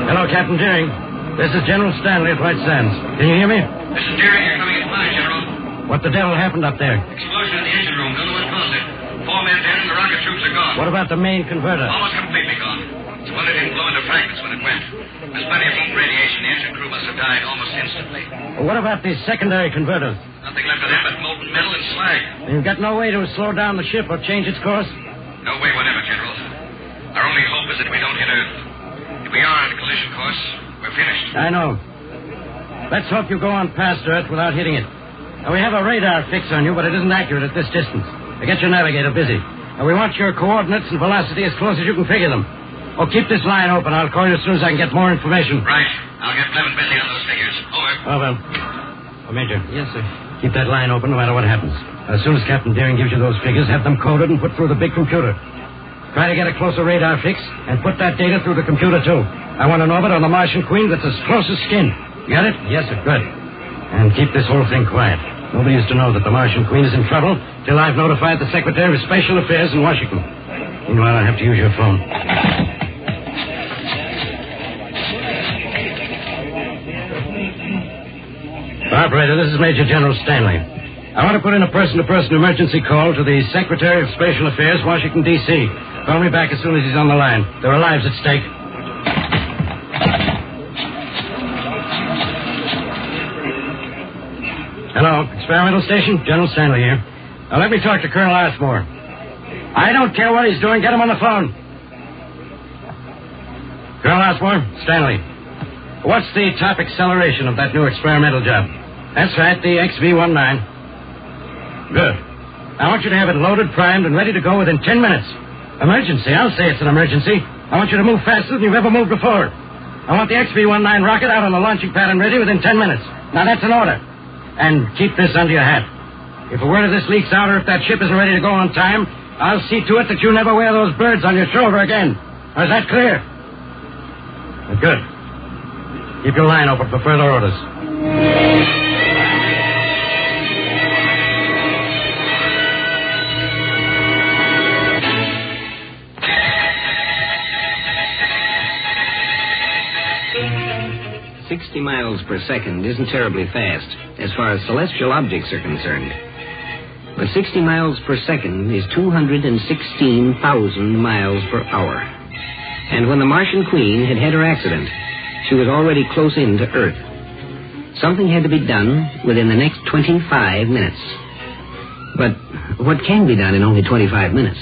Hello, Captain Deering. This is General Stanley at White Sands. Can you hear me? This is Deering. You're coming in fine, General. What the devil happened up there? Explosion in the engine room. Don't know what caused it. 4 men dead and the rocket troops are gone. What about the main converter? Almost completely gone. It's one that didn't blow into fragments when it went. There's plenty of heat and radiation. The engine crew must have died almost instantly. Well, what about the secondary converters? Nothing left of them but molten metal and slag. You've got no way to slow down the ship or change its course? No way whatever, General. Our only hope is that we don't hit Earth. If we are on a collision course, we're finished. I know. Let's hope you go on past Earth without hitting it. Now, we have a radar fix on you, but it isn't accurate at this distance. Now, get your navigator busy. Now, we want your coordinates and velocity as close as you can figure them. Oh, keep this line open. I'll call you as soon as I can get more information. Right. I'll get Blevin busy on those figures. Over. Over. Oh, Major. Yes, sir. Keep that line open no matter what happens. As soon as Captain Deering gives you those figures, have them coded and put through the big computer. Try to get a closer radar fix and put that data through the computer, too. I want an orbit on the Martian Queen that's as close as skin. You got it? Yes, sir. Good. And keep this whole thing quiet. Nobody is to know that the Martian Queen is in trouble till I've notified the Secretary of Special Affairs in Washington. Meanwhile, I'll have to use your phone. Operator, this is Major General Stanley. I want to put in a person-to-person emergency call to the Secretary of Special Affairs, Washington, D.C. Call me back as soon as he's on the line. There are lives at stake. Hello, experimental station. General Stanley here. Now, let me talk to Colonel Ashmore. I don't care what he's doing. Get him on the phone. Colonel Ashmore, Stanley. What's the top acceleration of that new experimental job? That's right, the XV-19. Good. I want you to have it loaded, primed, and ready to go within 10 minutes. Emergency. I'll say it's an emergency. I want you to move faster than you've ever moved before. I want the XV-19 rocket out on the launching pad and ready within 10 minutes. Now, that's an order. And keep this under your hat. If a word of this leaks out or if that ship isn't ready to go on time, I'll see to it that you never wear those birds on your shoulder again. Now, is that clear? Good. Keep your line open for further orders. 60 miles per second isn't terribly fast as far as celestial objects are concerned. But 60 miles per second is 216,000 miles per hour. And when the Martian Queen had had her accident, she was already close in to Earth. Something had to be done within the next 25 minutes. But what can be done in only 25 minutes?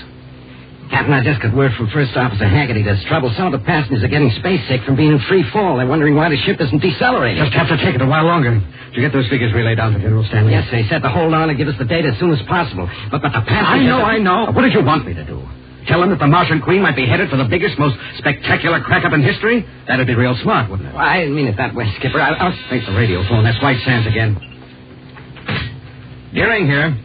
Captain, I just got word from First Officer Haggerty. There's trouble. Some of the passengers are getting space sick from being in free fall. They're wondering why the ship isn't decelerating. Just have to take it a while longer. Did you get those figures relayed down to General Stanley? Yes, they said to hold on and give us the data as soon as possible. But the passengers... I know. What did you want me to do? Tell them that the Martian Queen might be headed for the biggest, most spectacular crack-up in history? That'd be real smart, wouldn't it? Well, I didn't mean it that way, Skipper. I'll... Take the radio phone. That's White Sands again. Deering here.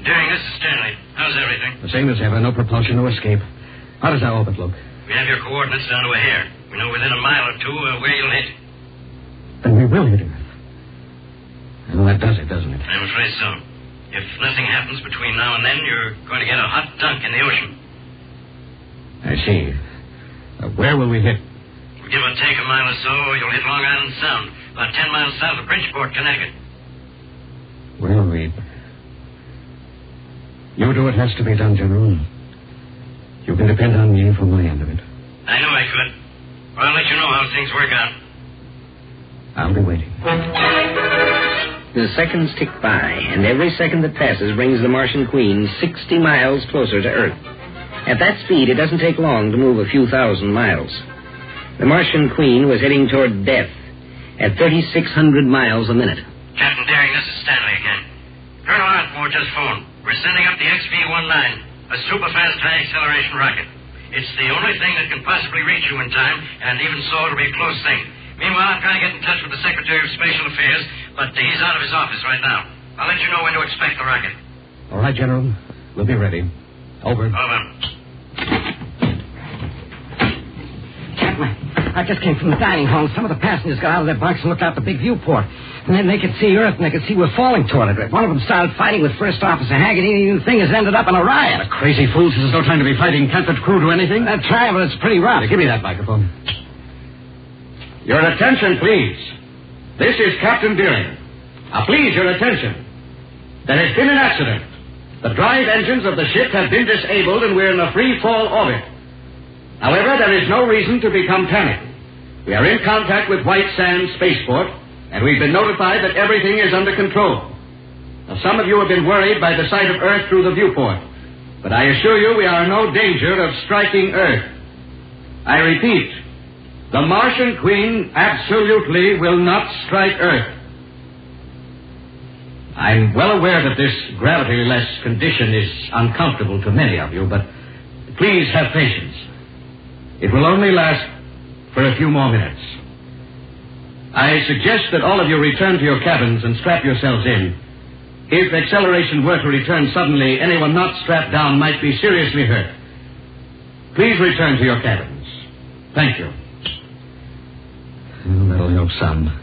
Deering, this is Stanley. How's everything? The same as ever. No propulsion, no escape. How does our orbit look? We have your coordinates down to a hair. We know within a mile or two where you'll hit. Then we will hit Earth. Well, that does it, doesn't it? I'm afraid so. If nothing happens between now and then, you're going to get a hot dunk in the ocean. I see. Where will we hit? Give or take a mile or so, you'll hit Long Island Sound, about 10 miles south of Bridgeport, Connecticut. Well, you do what has to be done, General. You can depend on me for my end of it. I knew I could. Well, I'll let you know how things work out. I'll be waiting. The seconds tick by, and every second that passes brings the Martian Queen 60 miles closer to Earth. At that speed, it doesn't take long to move a few thousand miles. The Martian Queen was heading toward death at 3,600 miles a minute. Captain Deering, this is Stanley again. Colonel Artmore just phoned. We're sending up the XV-19, a super-fast high-acceleration rocket. It's the only thing that can possibly reach you in time, and even so, it'll be a close thing. Meanwhile, I'm trying to get in touch with the Secretary of Special Affairs, but he's out of his office right now. I'll let you know when to expect the rocket. All right, General. We'll be ready. Over. Captain, I just came from the dining hall. Some of the passengers got out of their bunks and looked out the big viewport. And then they could see Earth, and they could see we're falling toward it. One of them started fighting with First Officer Haggerty, and the thing has ended up in a riot. The crazy fools is no time to be fighting. Can't the crew do anything? They're trying, but it's pretty rough. Give me that microphone. Your attention, please. This is Captain Deering. Please, your attention. There has been an accident. The drive engines of the ship have been disabled, and we're in a free-fall orbit. However, there is no reason to become panicked. We are in contact with White Sands Spaceport, and we've been notified that everything is under control. Now, some of you have been worried by the sight of Earth through the viewport, but I assure you we are in no danger of striking Earth. I repeat, the Martian Queen absolutely will not strike Earth. I'm well aware that this gravity-less condition is uncomfortable to many of you, but please have patience. It will only last for a few more minutes. I suggest that all of you return to your cabins and strap yourselves in. If acceleration were to return suddenly, anyone not strapped down might be seriously hurt. Please return to your cabins. Thank you. Well, that'll help some.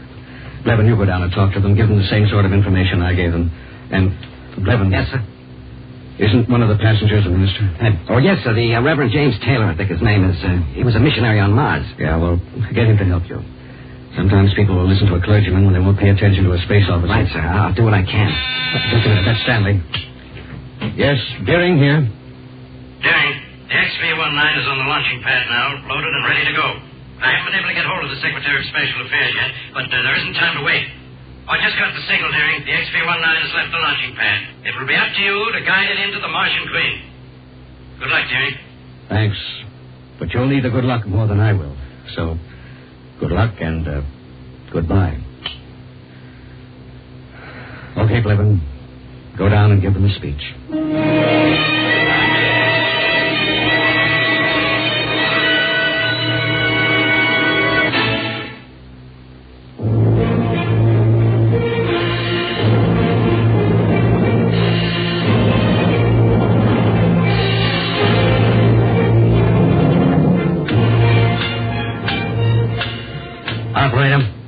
Blevin, you go down and talk to them. Give them the same sort of information I gave them. And, Blevin. Yes, sir. Isn't one of the passengers a minister? Oh, yes, sir. The Reverend James Taylor, I think his name is. He was a missionary on Mars. Yeah, well, get him to help you. Sometimes people will listen to a clergyman when they won't pay attention to a space officer. Right, sir. I'll do what I can. Just a minute. That's Stanley. Yes, Deering here. Deering, the XV-19 is on the launching pad now, loaded and ready to go. I haven't been able to get hold of the Secretary of Special Affairs yet, but there isn't time to wait. I just got the signal, Deering. The XV-19 has left the launching pad. It will be up to you to guide it into the Martian Queen. Good luck, Deering. Thanks. But you'll need the good luck more than I will. So, good luck and goodbye. Okay, Blevin. Go down and give them a speech.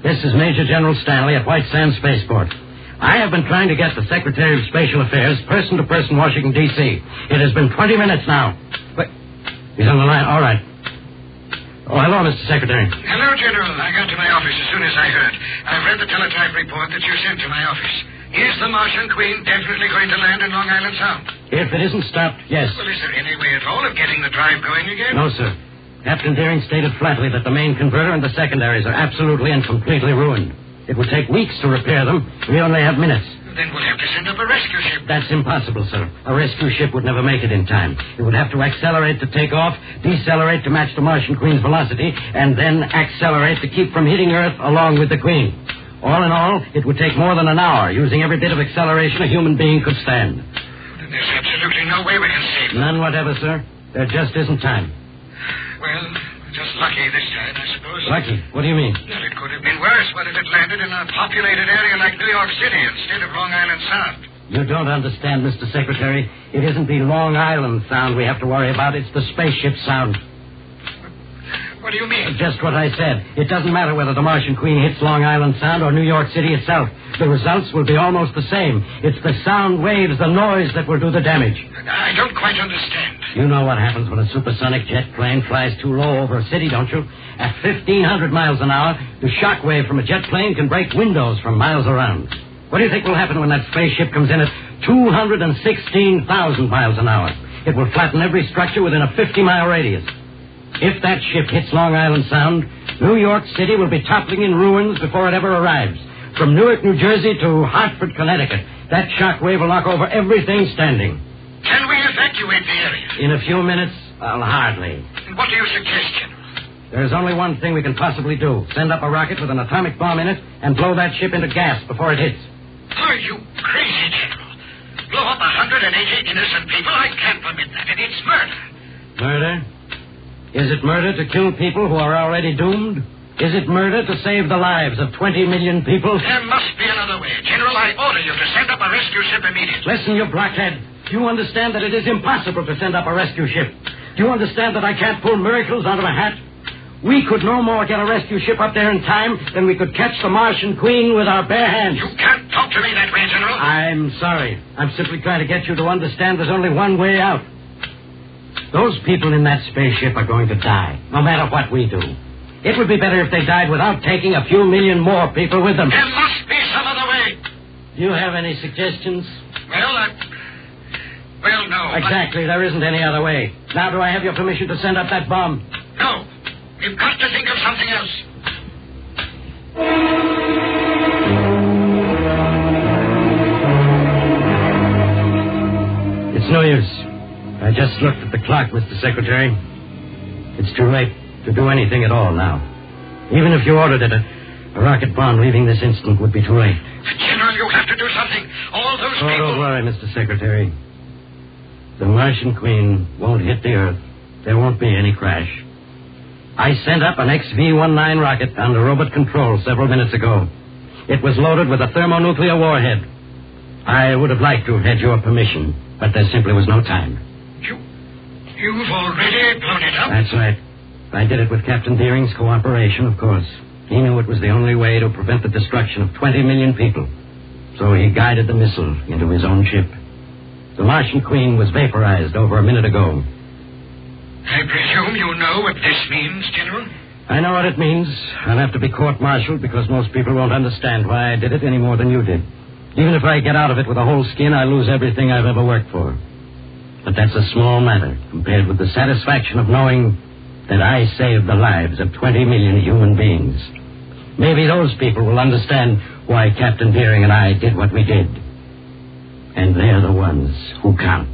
This is Major General Stanley at White Sands Spaceport. I have been trying to get the Secretary of Special Affairs person to person, Washington, D.C. It has been 20 minutes now. But he's on the line. All right. Oh, hello, Mr. Secretary. Hello, General. I got to my office as soon as I heard. I've read the teletype report that you sent to my office. Is the Martian Queen definitely going to land in Long Island Sound? If it isn't stopped, yes. Well, is there any way at all of getting the drive going again? No, sir. Captain Deering stated flatly that the main converter and the secondaries are absolutely and completely ruined. It would take weeks to repair them. We only have minutes. Then we'll have to send up a rescue ship. That's impossible, sir. A rescue ship would never make it in time. It would have to accelerate to take off, decelerate to match the Martian Queen's velocity, and then accelerate to keep from hitting Earth along with the Queen. All in all, it would take more than an hour, using every bit of acceleration a human being could stand. Then there's absolutely no way we can save them. None whatever, sir. There just isn't time. Well, just lucky this time, I suppose. Lucky? What do you mean? Well, it could have been worse. What if it landed in a populated area like New York City instead of Long Island Sound? You don't understand, Mr. Secretary. It isn't the Long Island Sound we have to worry about. It's the spaceship sound. What do you mean? Just what I said. It doesn't matter whether the Martian Queen hits Long Island Sound or New York City itself. The results will be almost the same. It's the sound waves, the noise that will do the damage. I don't quite understand. You know what happens when a supersonic jet plane flies too low over a city, don't you? At 1,500 miles an hour, the shock wave from a jet plane can break windows from miles around. What do you think will happen when that spaceship comes in at 216,000 miles an hour? It will flatten every structure within a 50-mile radius. If that ship hits Long Island Sound, New York City will be toppling in ruins before it ever arrives. From Newark, New Jersey to Hartford, Connecticut, that shock wave will knock over everything standing. Can we evacuate the area? In a few minutes? Well, hardly. What do you suggest, General? There's only one thing we can possibly do. Send up a rocket with an atomic bomb in it and blow that ship into gas before it hits. Are you crazy, General? Blow up 180 innocent people? I can't permit that. It's murder. Murder? Is it murder to kill people who are already doomed? Is it murder to save the lives of 20 million people? There must be another way. General, I order you to send up a rescue ship immediately. Listen, you blockhead. Do you understand that it is impossible to send up a rescue ship? Do you understand that I can't pull miracles out of a hat? We could no more get a rescue ship up there in time than we could catch the Martian Queen with our bare hands. You can't talk to me that way, General. I'm sorry. I'm simply trying to get you to understand there's only one way out. Those people in that spaceship are going to die, no matter what we do. It would be better if they died without taking a few million more people with them. There must be some other way. Do you have any suggestions? Well, no. Exactly. There isn't any other way. Now, do I have your permission to send up that bomb? No. You've got to think of something else. It's no use. I just looked at the clock, Mr. Secretary. It's too late to do anything at all now. Even if you ordered it, a rocket bomb leaving this instant would be too late. General, you have to do something. All those people... Don't worry, Mr. Secretary. The Martian Queen won't hit the Earth. There won't be any crash. I sent up an XV-19 rocket under robot control several minutes ago. It was loaded with a thermonuclear warhead. I would have liked to have had your permission, but there simply was no time. You've already blown it up? That's right. I did it with Captain Deering's cooperation, of course. He knew it was the only way to prevent the destruction of 20 million people. So he guided the missile into his own ship. The Martian Queen was vaporized over a minute ago. I presume you know what this means, General? I know what it means. I'll have to be court-martialed because most people won't understand why I did it any more than you did. Even if I get out of it with a whole skin, I lose everything I've ever worked for. But that's a small matter compared with the satisfaction of knowing that I saved the lives of 20 million human beings. Maybe those people will understand why Captain Deering and I did what we did. And they're the ones who count.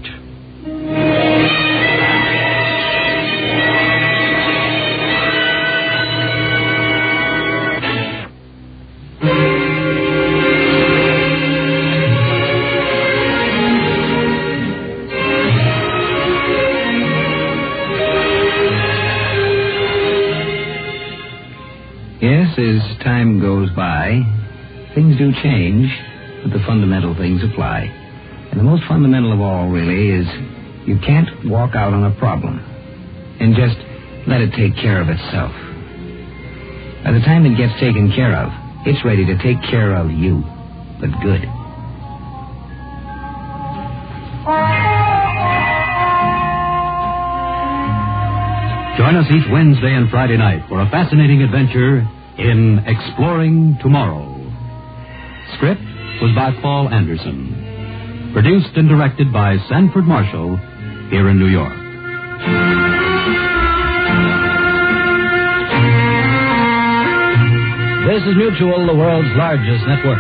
Yes, as time goes by, things do change, but the fundamental things apply. And the most fundamental of all, really, is you can't walk out on a problem and just let it take care of itself. By the time it gets taken care of, it's ready to take care of you, but good. Join us each Wednesday and Friday night for a fascinating adventure in Exploring Tomorrow. Script was by Paul Anderson. Produced and directed by Sanford Marshall here in New York. This is Mutual, the world's largest network.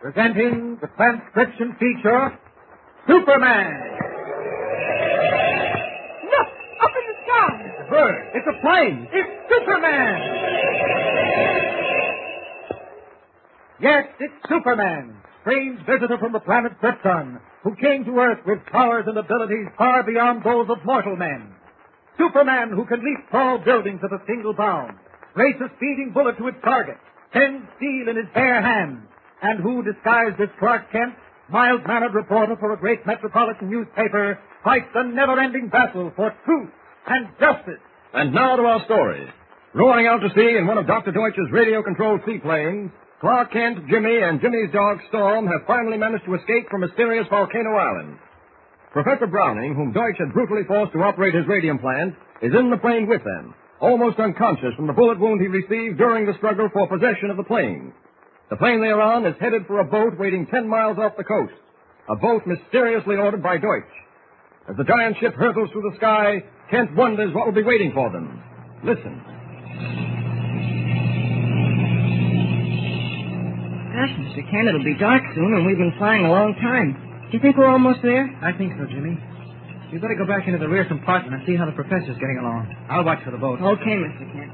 Presenting the transcription feature, Superman. Look, up in the sky. It's a bird. It's a plane. It's Superman. Yes, it's Superman, strange visitor from the planet Krypton, who came to Earth with powers and abilities far beyond those of mortal men. Superman, who can leap tall buildings at a single bound, race a speeding bullet to its target, bend steel in his bare hands, and who, disguised as Clark Kent, mild-mannered reporter for a great metropolitan newspaper, fights a never-ending battle for truth and justice. And now to our story. Roaring out to sea in one of Dr. Deutsch's radio-controlled seaplanes, Clark Kent, Jimmy, and Jimmy's dog Storm have finally managed to escape from mysterious Volcano Island. Professor Browning, whom Deutsch had brutally forced to operate his radium plant, is in the plane with them, almost unconscious from the bullet wound he received during the struggle for possession of the plane. The plane they are on is headed for a boat waiting 10 miles off the coast, a boat mysteriously ordered by Deutsch. As the giant ship hurtles through the sky, Kent wonders what will be waiting for them. Listen. Gosh, Mr. Kent, it'll be dark soon, and we've been flying a long time. Do you think we're almost there? I think so, Jimmy. You better go back into the rear compartment and see how the professor's getting along. I'll watch for the boat. Okay, Mr. Kent.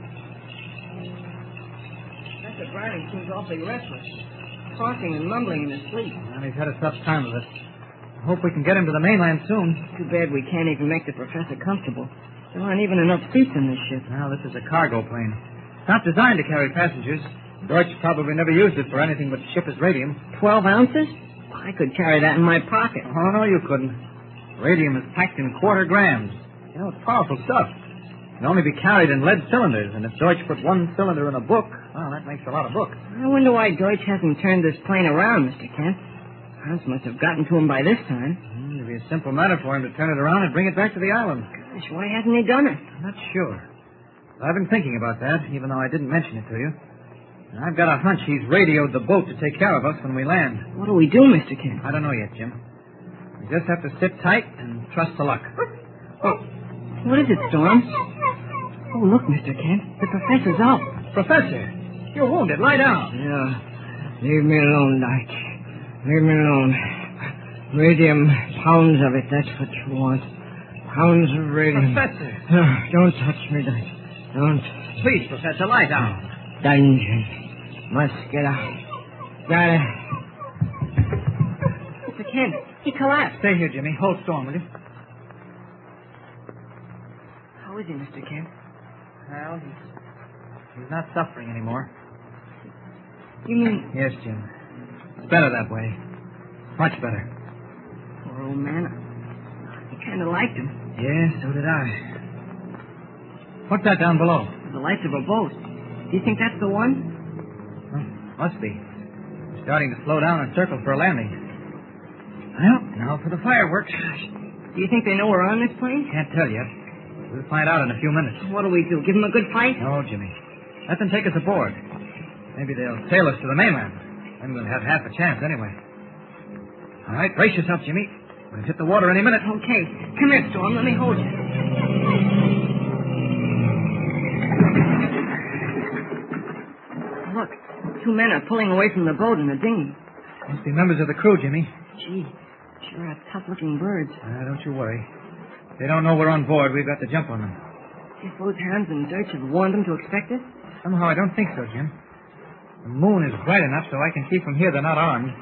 Browning seems awfully restless. talking and mumbling in his sleep. Well, he's had a tough time of it. I hope we can get him to the mainland soon. Too bad we can't even make the professor comfortable. There aren't even enough seats in this ship. Well, this is a cargo plane. It's not designed to carry passengers. Deutsch probably never used it for anything but ship as radium. 12 ounces? I could carry that in my pocket. Oh, no, you couldn't. Radium is packed in quarter grams. You know, it's powerful stuff. It can only be carried in lead cylinders, and if Deutsch put one cylinder in a book, well, that makes a lot of books. I wonder why Deutsch hasn't turned this plane around, Mr. Kent. Hans must have gotten to him by this time. It'd be a simple matter for him to turn it around and bring it back to the island. Gosh, why hasn't he done it? I'm not sure. I've been thinking about that, even though I didn't mention it to you. And I've got a hunch he's radioed the boat to take care of us when we land. What do we do, Mr. Kent? I don't know yet, Jim. We just have to sit tight and trust to luck. Oh, what is it, Storm? Oh, look, Mr. Kent. The professor's up. Professor, you're wounded. Lie down. Yeah. Leave me alone, Dyke. Leave me alone. Radium, pounds of it, that's what you want. Pounds of radium. Professor! Don't touch me, Dyke. Don't. Please, Professor, lie down. Dungeon. Must get out. Got it. Mr. Kent, he collapsed. Stay here, Jimmy. Hold Storm, will you? How is he, Mr. Kent? Well, he's not suffering anymore. You mean... Yes, Jim. It's better that way. Much better. Poor old man. I kind of liked him. Yeah, so did I. What's that down below? The lights of a boat. Do you think that's the one? Must be. We're starting to slow down and circle for a landing. Well, now for the fireworks. Do you think they know we're on this plane? Can't tell yet. We'll find out in a few minutes. What do we do? Give them a good fight? No, Jimmy. Let them take us aboard. Maybe they'll sail us to the mainland. Then we'll have half a chance anyway. All right, brace yourself, Jimmy. We'll hit the water any minute. Okay. Come here, Storm. Let me hold you. Look, two men are pulling away from the boat in the dinghy. Must be members of the crew, Jimmy. Gee, sure are tough-looking birds. Don't you worry. If they don't know we're on board, we've got to jump on them. Do you suppose Hans and Deutsch have warned them to expect us? Somehow I don't think so, Jim. The moon is bright enough so I can see from here they're not armed.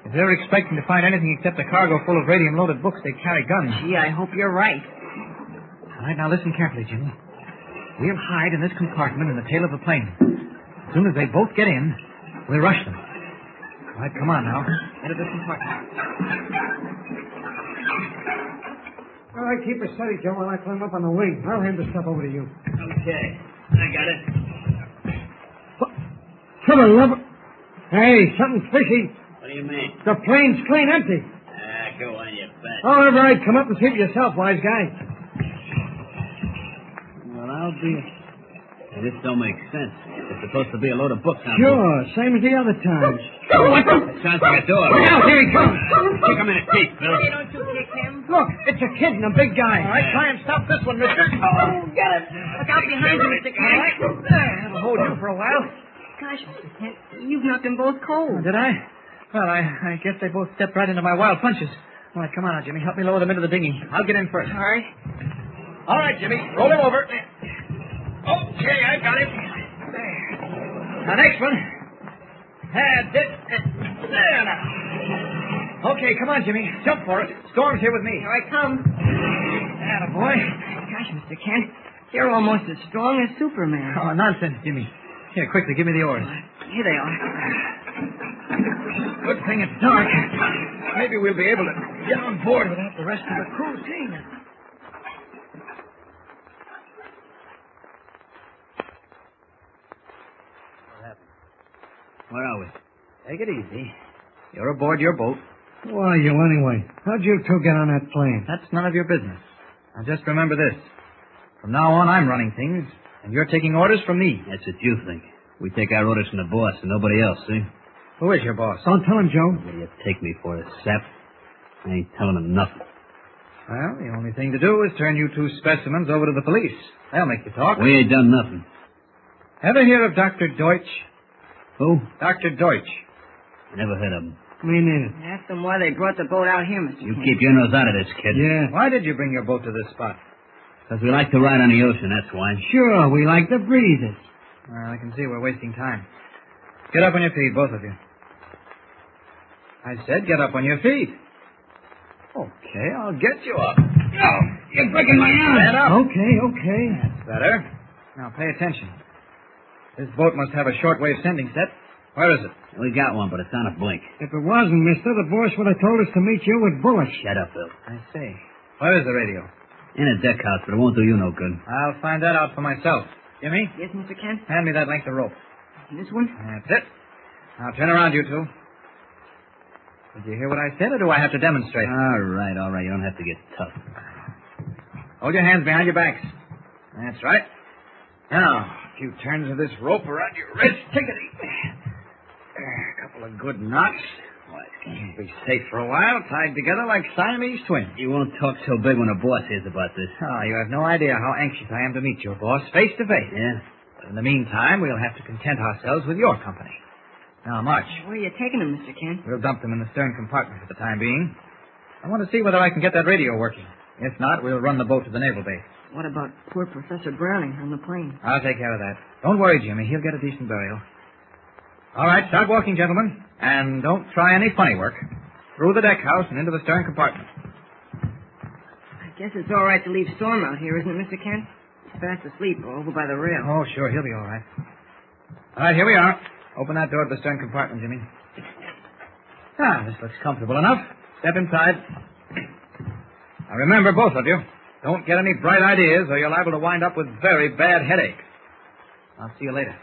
If they're expecting to find anything except a cargo full of radium-loaded books, they carry guns. Gee, I hope you're right. All right, now listen carefully, Jimmy. We'll hide in this compartment in the tail of the plane. As soon as they both get in, we'll rush them. All right, come on now. Into this compartment. All right, keep it steady, Joe, while I climb up on the wing. I'll hand the stuff over to you. Okay. I got it. For the love of... Hey, something's fishy. What do you mean? The plane's clean empty. Go on, you bet. All right, come up and see for yourself, wise guy. Well, I'll be... This don't make sense. It's supposed to be a load of books on Sure, same as the other times. What the? It sounds like a door. Look out, here he comes. Kick him in the teeth, Bill. Hey, don't you kick him. Look, it's a kid and a big guy. All right, try and stop this one, mister. Oh, get him. Look out behind you, Mr. Kent. That'll hold you for a while. Gosh, Mr. Kent, you've knocked them both cold. Did I? Well, I guess they both stepped right into my wild punches. All right, come on now, Jimmy. Help me lower them into the dinghy. I'll get in first. All right. All right, Jimmy. Roll him over. Okay, I got him. There. Now, next one. That's it. There now. Okay, come on, Jimmy. Jump for it. Storm's here with me. Here I come. Attaboy. Gosh, Mr. Kent, you're almost as strong as Superman. Oh, nonsense, Jimmy. Here, quickly, give me the oars. Here they are. Good thing it's dark. Maybe we'll be able to get on board without the rest of the crew seeing us. Where are we? Take it easy. You're aboard your boat. Who are you, anyway? How'd you two get on that plane? That's none of your business. Now, just remember this. From now on, I'm running things, and you're taking orders from me. That's what you think. We take our orders from the boss and nobody else, see? Who is your boss? Don't tell him, Joe. What do you take me for, a sap? I ain't telling him nothing. Well, the only thing to do is turn you two specimens over to the police. They'll make you talk. We ain't done nothing. Ever hear of Dr. Deutsch? Who? Dr. Deutsch. I never heard of him. Me neither. Ask them why they brought the boat out here, Mr. You Kent. keep your nose out of this, kid. Yeah. Why did you bring your boat to this spot? Because we like to ride on the ocean, that's why. Sure, we like to breathe it. Well, I can see we're wasting time. Get up on your feet, both of you. I said get up on your feet. Okay, I'll get you up. Oh, you're breaking my arm. Stand up. Okay. That's better. Now pay attention. This boat must have a shortwave sending set. Where is it? We got one, but it's on a blink. If it wasn't, mister, the boss would have told us to meet you with bullets. Shut up, Bill. I see. Where is the radio? In a deck house, but it won't do you no good. I'll find that out for myself. Jimmy? Yes, Mr. Kent? Hand me that length of rope. This one? That's it. Now turn around, you two. Did you hear what I said, or do I have to demonstrate? All right. You don't have to get tough. Hold your hands behind your backs. That's right. Now, a few turns of this rope around your wrist. Tickety. A couple of good knots. You'll be safe for a while, tied together like Siamese twins. You won't talk so big when a boss hears about this. Oh, you have no idea how anxious I am to meet your boss face to face. Yeah? But in the meantime, we'll have to content ourselves with your company. Now, march. Where are you taking him, Mr. Kent? We'll dump them in the stern compartment for the time being. I want to see whether I can get that radio working. If not, we'll run the boat to the naval base. What about poor Professor Browning on the plane? I'll take care of that. Don't worry, Jimmy. He'll get a decent burial. All right, start walking, gentlemen. And don't try any funny work. Through the deck house and into the stern compartment. I guess it's all right to leave Storm out here, isn't it, Mr. Kent? He's fast asleep over by the rail. Oh, sure. He'll be all right. All right, here we are. Open that door to the stern compartment, Jimmy. This looks comfortable enough. Step inside. Now, remember, both of you, don't get any bright ideas or you're liable to wind up with very bad headache. I'll see you later.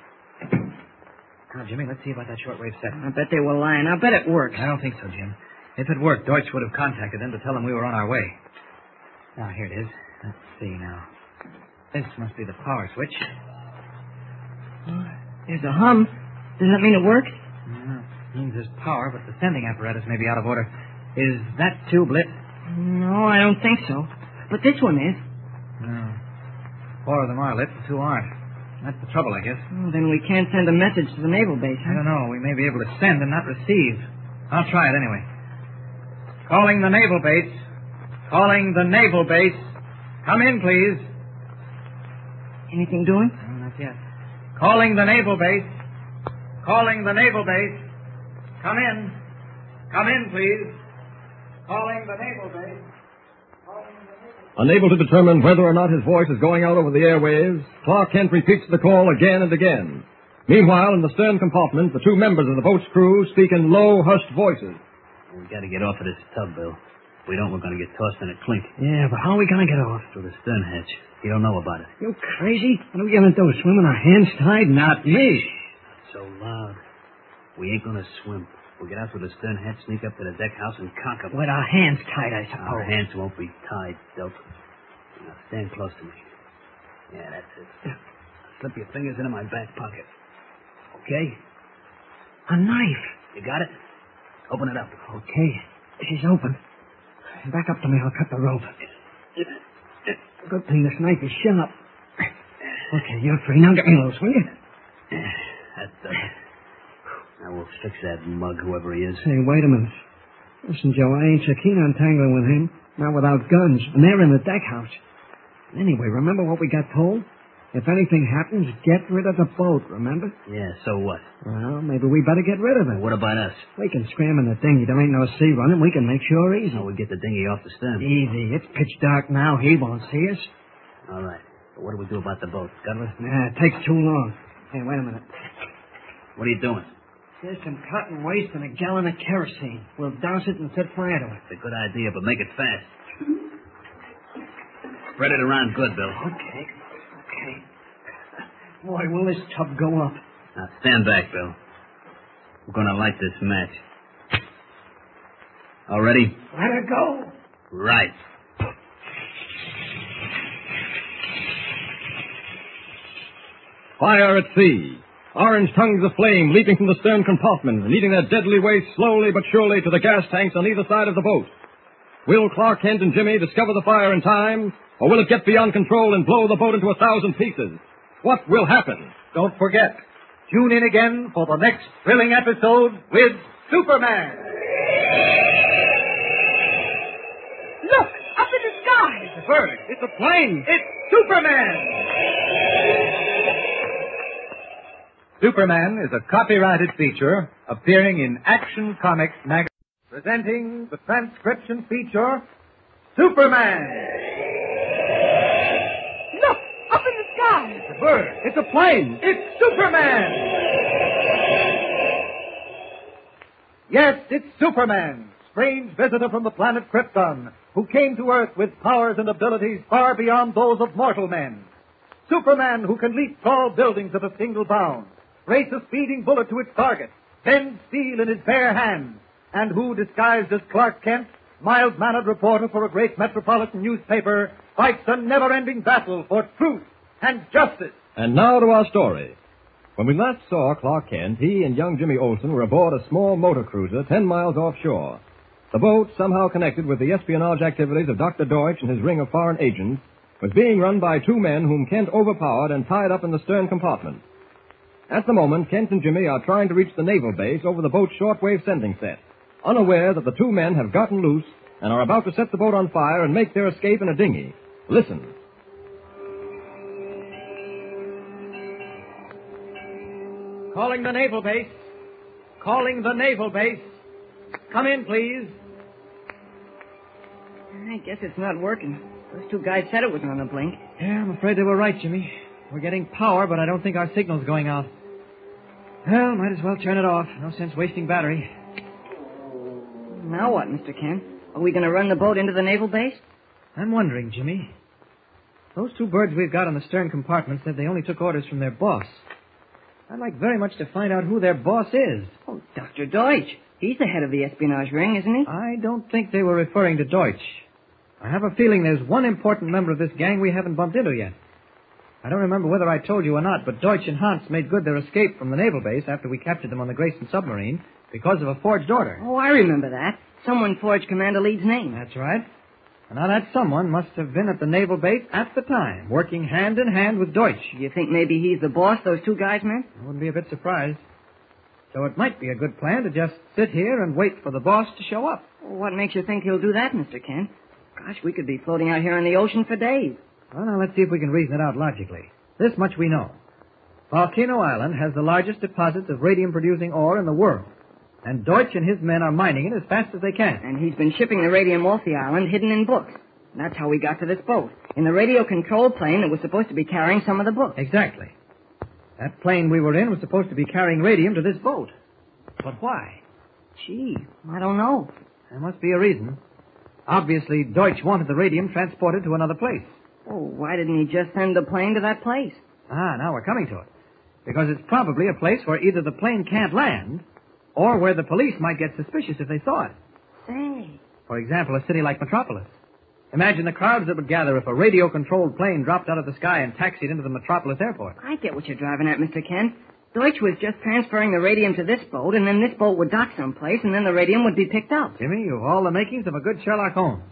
Now, Jimmy, let's see about that shortwave set. I bet they were lying. I bet it worked. I don't think so, Jim. If it worked, Deutsch would have contacted them to tell them we were on our way. Now, here it is. Let's see now. This must be the power switch. There's a hum. Does that mean it works? No, it means there's power, but the sending apparatus may be out of order. Is that tube lit? No, I don't think so. But this one is. No. 4 of them are lit and 2 aren't. That's the trouble, I guess. Oh, then we can't send a message to the naval base, huh? I don't know. We may be able to send and not receive. I'll try it anyway. Calling the naval base. Calling the naval base. Come in, please. Anything doing? No, not yet. Calling the naval base. Calling the naval base. Come in. Come in, please. Calling the naval base. Unable to determine whether or not his voice is going out over the airwaves, Clark Kent repeats the call again and again. Meanwhile, in the stern compartment, the 2 members of the boat's crew speak in low, hushed voices. We've got to get off of this tub, Bill. If we don't, we're going to get tossed in a clink. Yeah, but how are we going to get off? Through the stern hatch. You don't know about it. You crazy? What are we going to do, swim with our hands tied? Not me. Not so loud. We ain't going to swim. We'll get out through the stern hatch, sneak up to the deck house, and conk 'em. With our hands tied, I suppose. Our hands won't be tied, dope. Now, stand close to me. Yeah, that's it. Slip your fingers into my back pocket. Okay? A knife. You got it? Open it up. Okay. She's open. Back up to me. I'll cut the rope. Good thing this knife is sharp. Okay, you're free. Now get me loose, will you? That does it. Now we'll fix that mug, whoever he is. Hey, wait a minute. Listen, Joe, I ain't so keen on tangling with him. Not without guns. And they're in the deck house. Anyway, remember what we got told? If anything happens, get rid of the boat, remember? Yeah, so what? Well, maybe we better get rid of it. What about us? We can scram in the dinghy. There ain't no sea running. We can make sure easy. No, we get the dinghy off the stern. Easy. It's pitch dark now. He won't see us. All right. But what do we do about the boat? Gutless? Nah, it takes too long. Hey, wait a minute. What are you doing? There's some cotton waste and a gallon of kerosene. We'll douse it and set fire to it. It's a good idea, but make it fast. Spread it around good, Bill. Okay. Boy, will this tub go up. Now, stand back, Bill. We're going to light this match. All ready? Let her go. Right. Fire at sea. Orange tongues of flame leaping from the stern compartment and eating their deadly way slowly but surely to the gas tanks on either side of the boat. Will Clark Kent and Jimmy discover the fire in time, or will it get beyond control and blow the boat into 1,000 pieces? What will happen? Don't forget, tune in again for the next thrilling episode with Superman. Look, up in the sky. It's a bird. It's a plane. It's Superman. Superman is a copyrighted feature appearing in Action Comics magazine. presenting the transcription feature, Superman. Look, up in the sky. It's a bird. It's a plane. It's Superman. Yes, it's Superman, strange visitor from the planet Krypton, who came to Earth with powers and abilities far beyond those of mortal men. Superman, who can leap tall buildings at a single bound, race a speeding bullet to its target, bend steel in his bare hands, and who, disguised as Clark Kent, mild-mannered reporter for a great metropolitan newspaper, fights a never-ending battle for truth and justice. And now to our story. When we last saw Clark Kent, he and young Jimmy Olsen were aboard a small motor cruiser 10 miles offshore. The boat, somehow connected with the espionage activities of Dr. Deutsch and his ring of foreign agents, was being run by two men whom Kent overpowered and tied up in the stern compartment. At the moment, Kent and Jimmy are trying to reach the naval base over the boat's shortwave sending set, unaware that the two men have gotten loose and are about to set the boat on fire and make their escape in a dinghy. Listen. Calling the naval base. Calling the naval base. Come in, please. I guess it's not working. Those two guys said it was on the blink. Yeah, I'm afraid they were right, Jimmy. We're getting power, but I don't think our signal's going out. Well, might as well turn it off. No sense wasting battery. Now what, Mr. Kent? Are we going to run the boat into the naval base? I'm wondering, Jimmy. Those two birds we've got on the stern compartment said they only took orders from their boss. I'd like very much to find out who their boss is. Oh, Dr. Deutsch. He's the head of the espionage ring, isn't he? I don't think they were referring to Deutsch. I have a feeling there's one important member of this gang we haven't bumped into yet. I don't remember whether I told you or not, but Deutsch and Hans made good their escape from the naval base after we captured them on the Grayson submarine because of a forged order. Oh, I remember that. Someone forged Commander Leeds' name. That's right. And now that someone must have been at the naval base at the time, working hand in hand with Deutsch. You think maybe he's the boss those two guys meant? I wouldn't be a bit surprised. So it might be a good plan to just sit here and wait for the boss to show up. Well, what makes you think he'll do that, Mr. Kent? Gosh, we could be floating out here in the ocean for days. Well, now let's see if we can reason it out logically. This much we know. Volcano Island has the largest deposits of radium-producing ore in the world. And Deutsch and his men are mining it as fast as they can. And he's been shipping the radium off the island hidden in books. That's how we got to this boat. In the radio-controlled plane that was supposed to be carrying some of the books. Exactly. That plane we were in was supposed to be carrying radium to this boat. But why? Gee, I don't know. There must be a reason. Obviously, Deutsch wanted the radium transported to another place. Oh, why didn't he just send the plane to that place? Ah, now we're coming to it. Because it's probably a place where either the plane can't land, or where the police might get suspicious if they saw it. Say. For example, a city like Metropolis. Imagine the crowds that would gather if a radio-controlled plane dropped out of the sky and taxied into the Metropolis airport. I get what you're driving at, Mr. Kent. Deutsch was just transferring the radium to this boat, and then this boat would dock someplace, and then the radium would be picked up. Jimmy, you've all the makings of a good Sherlock Holmes.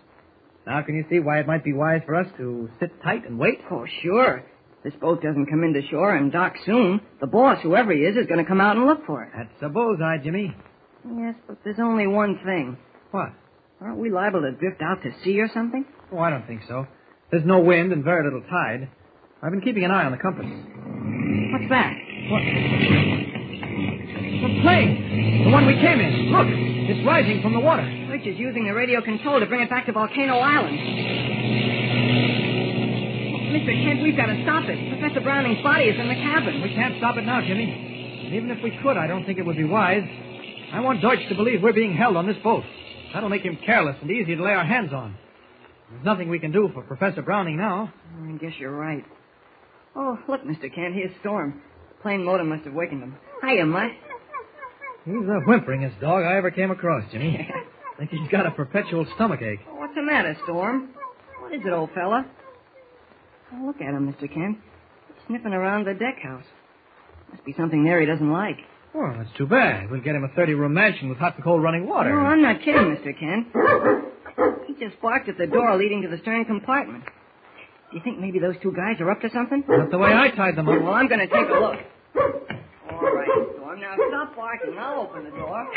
Now can you see why it might be wise for us to sit tight and wait? Oh, sure. This boat doesn't come into shore and dock soon. The boss, whoever he is going to come out and look for it. That's a bullseye, Jimmy. Yes, but there's only one thing. What? Aren't we liable to drift out to sea or something? Oh, I don't think so. There's no wind and very little tide. I've been keeping an eye on the compass. What's that? What? The plane! The one we came in. Look! It's rising from the water. Deutsch is using the radio control to bring it back to Volcano Island. Mr. Kent, we've got to stop it. Professor Browning's body is in the cabin. We can't stop it now, Jimmy. And even if we could, I don't think it would be wise. I want Deutsch to believe we're being held on this boat. That'll make him careless and easy to lay our hands on. There's nothing we can do for Professor Browning now. I guess you're right. Oh, look, Mr. Kent, here's Storm. The plane motor must have wakened him. Hiya, Mutt. He's the wimperingest dog I ever came across, Jimmy. I think he's got a perpetual stomachache. What's the matter, Storm? What is it, old fella? Oh, look at him, Mr. Kent. He's sniffing around the deck house. Must be something there he doesn't like. Well, that's too bad. We'll get him a 30-room mansion with hot and cold running water. No, I'm not kidding, Mr. Kent. He just barked at the door leading to the stern compartment. Do you think maybe those two guys are up to something? Not the way I tied them up. Well, I'm going to take a look. All right, Storm. Now stop barking. I'll open the door.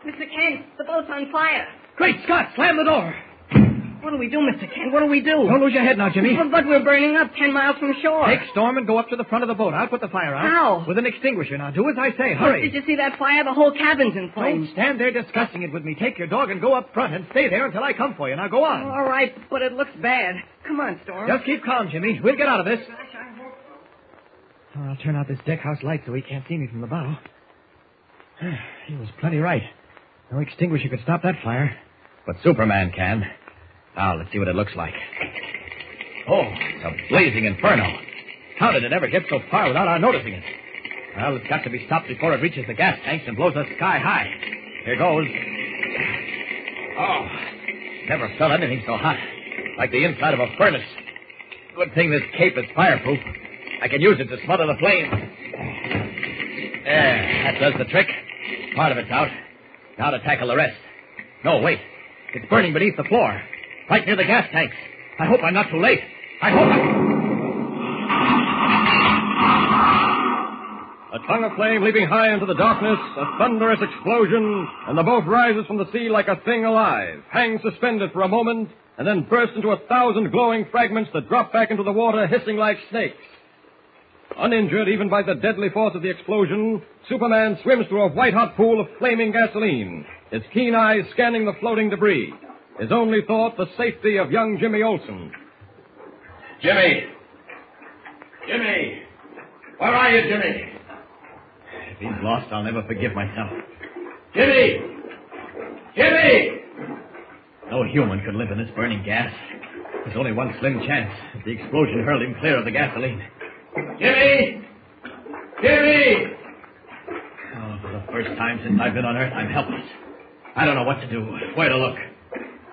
Mr. Kent, the boat's on fire. Great Scott! Slam the door. What do we do, Mr. Kent? What do we do? Don't lose your head now, Jimmy. But we're burning up 10 miles from shore. Take Storm and go up to the front of the boat. I'll put the fire out. How? With an extinguisher. Now, do as I say. Hurry. Did you see that fire? The whole cabin's in flames. Don't stand there discussing it with me. Take your dog and go up front and stay there until I come for you. Now, go on. All right, but it looks bad. Come on, Storm. Just keep calm, Jimmy. We'll get out of this. Oh, I'll turn out this deck house light so he can't see me from the bow. He was plenty right. No extinguisher could stop that fire. But Superman can. Now, let's see what it looks like. Oh, it's a blazing inferno. How did it ever get so far without our noticing it? Well, it's got to be stopped before it reaches the gas tanks and blows us sky high. Here goes. Oh, never felt anything so hot. Like the inside of a furnace. Good thing this cape is fireproof. I can use it to smother the flames. There, that does the trick. Part of it's out. Now to tackle the rest. No, wait. It's burning beneath the floor. Right near the gas tanks. I hope I'm not too late. I hope A tongue of flame leaping high into the darkness, a thunderous explosion, and the boat rises from the sea like a thing alive, hangs suspended for a moment, and then bursts into 1,000 glowing fragments that drop back into the water hissing like snakes. Uninjured even by the deadly force of the explosion, Superman swims through a white-hot pool of flaming gasoline, his keen eyes scanning the floating debris. His only thought, the safety of young Jimmy Olsen. Jimmy! Jimmy! Where are you, Jimmy? If he's lost, I'll never forgive myself. Jimmy! Jimmy! No human could live in this burning gas. There's only one slim chance. The explosion hurled him clear of the gasoline. Jimmy! Jimmy! Oh, for the first time since I've been on Earth, I'm helpless. I don't know what to do, where to look.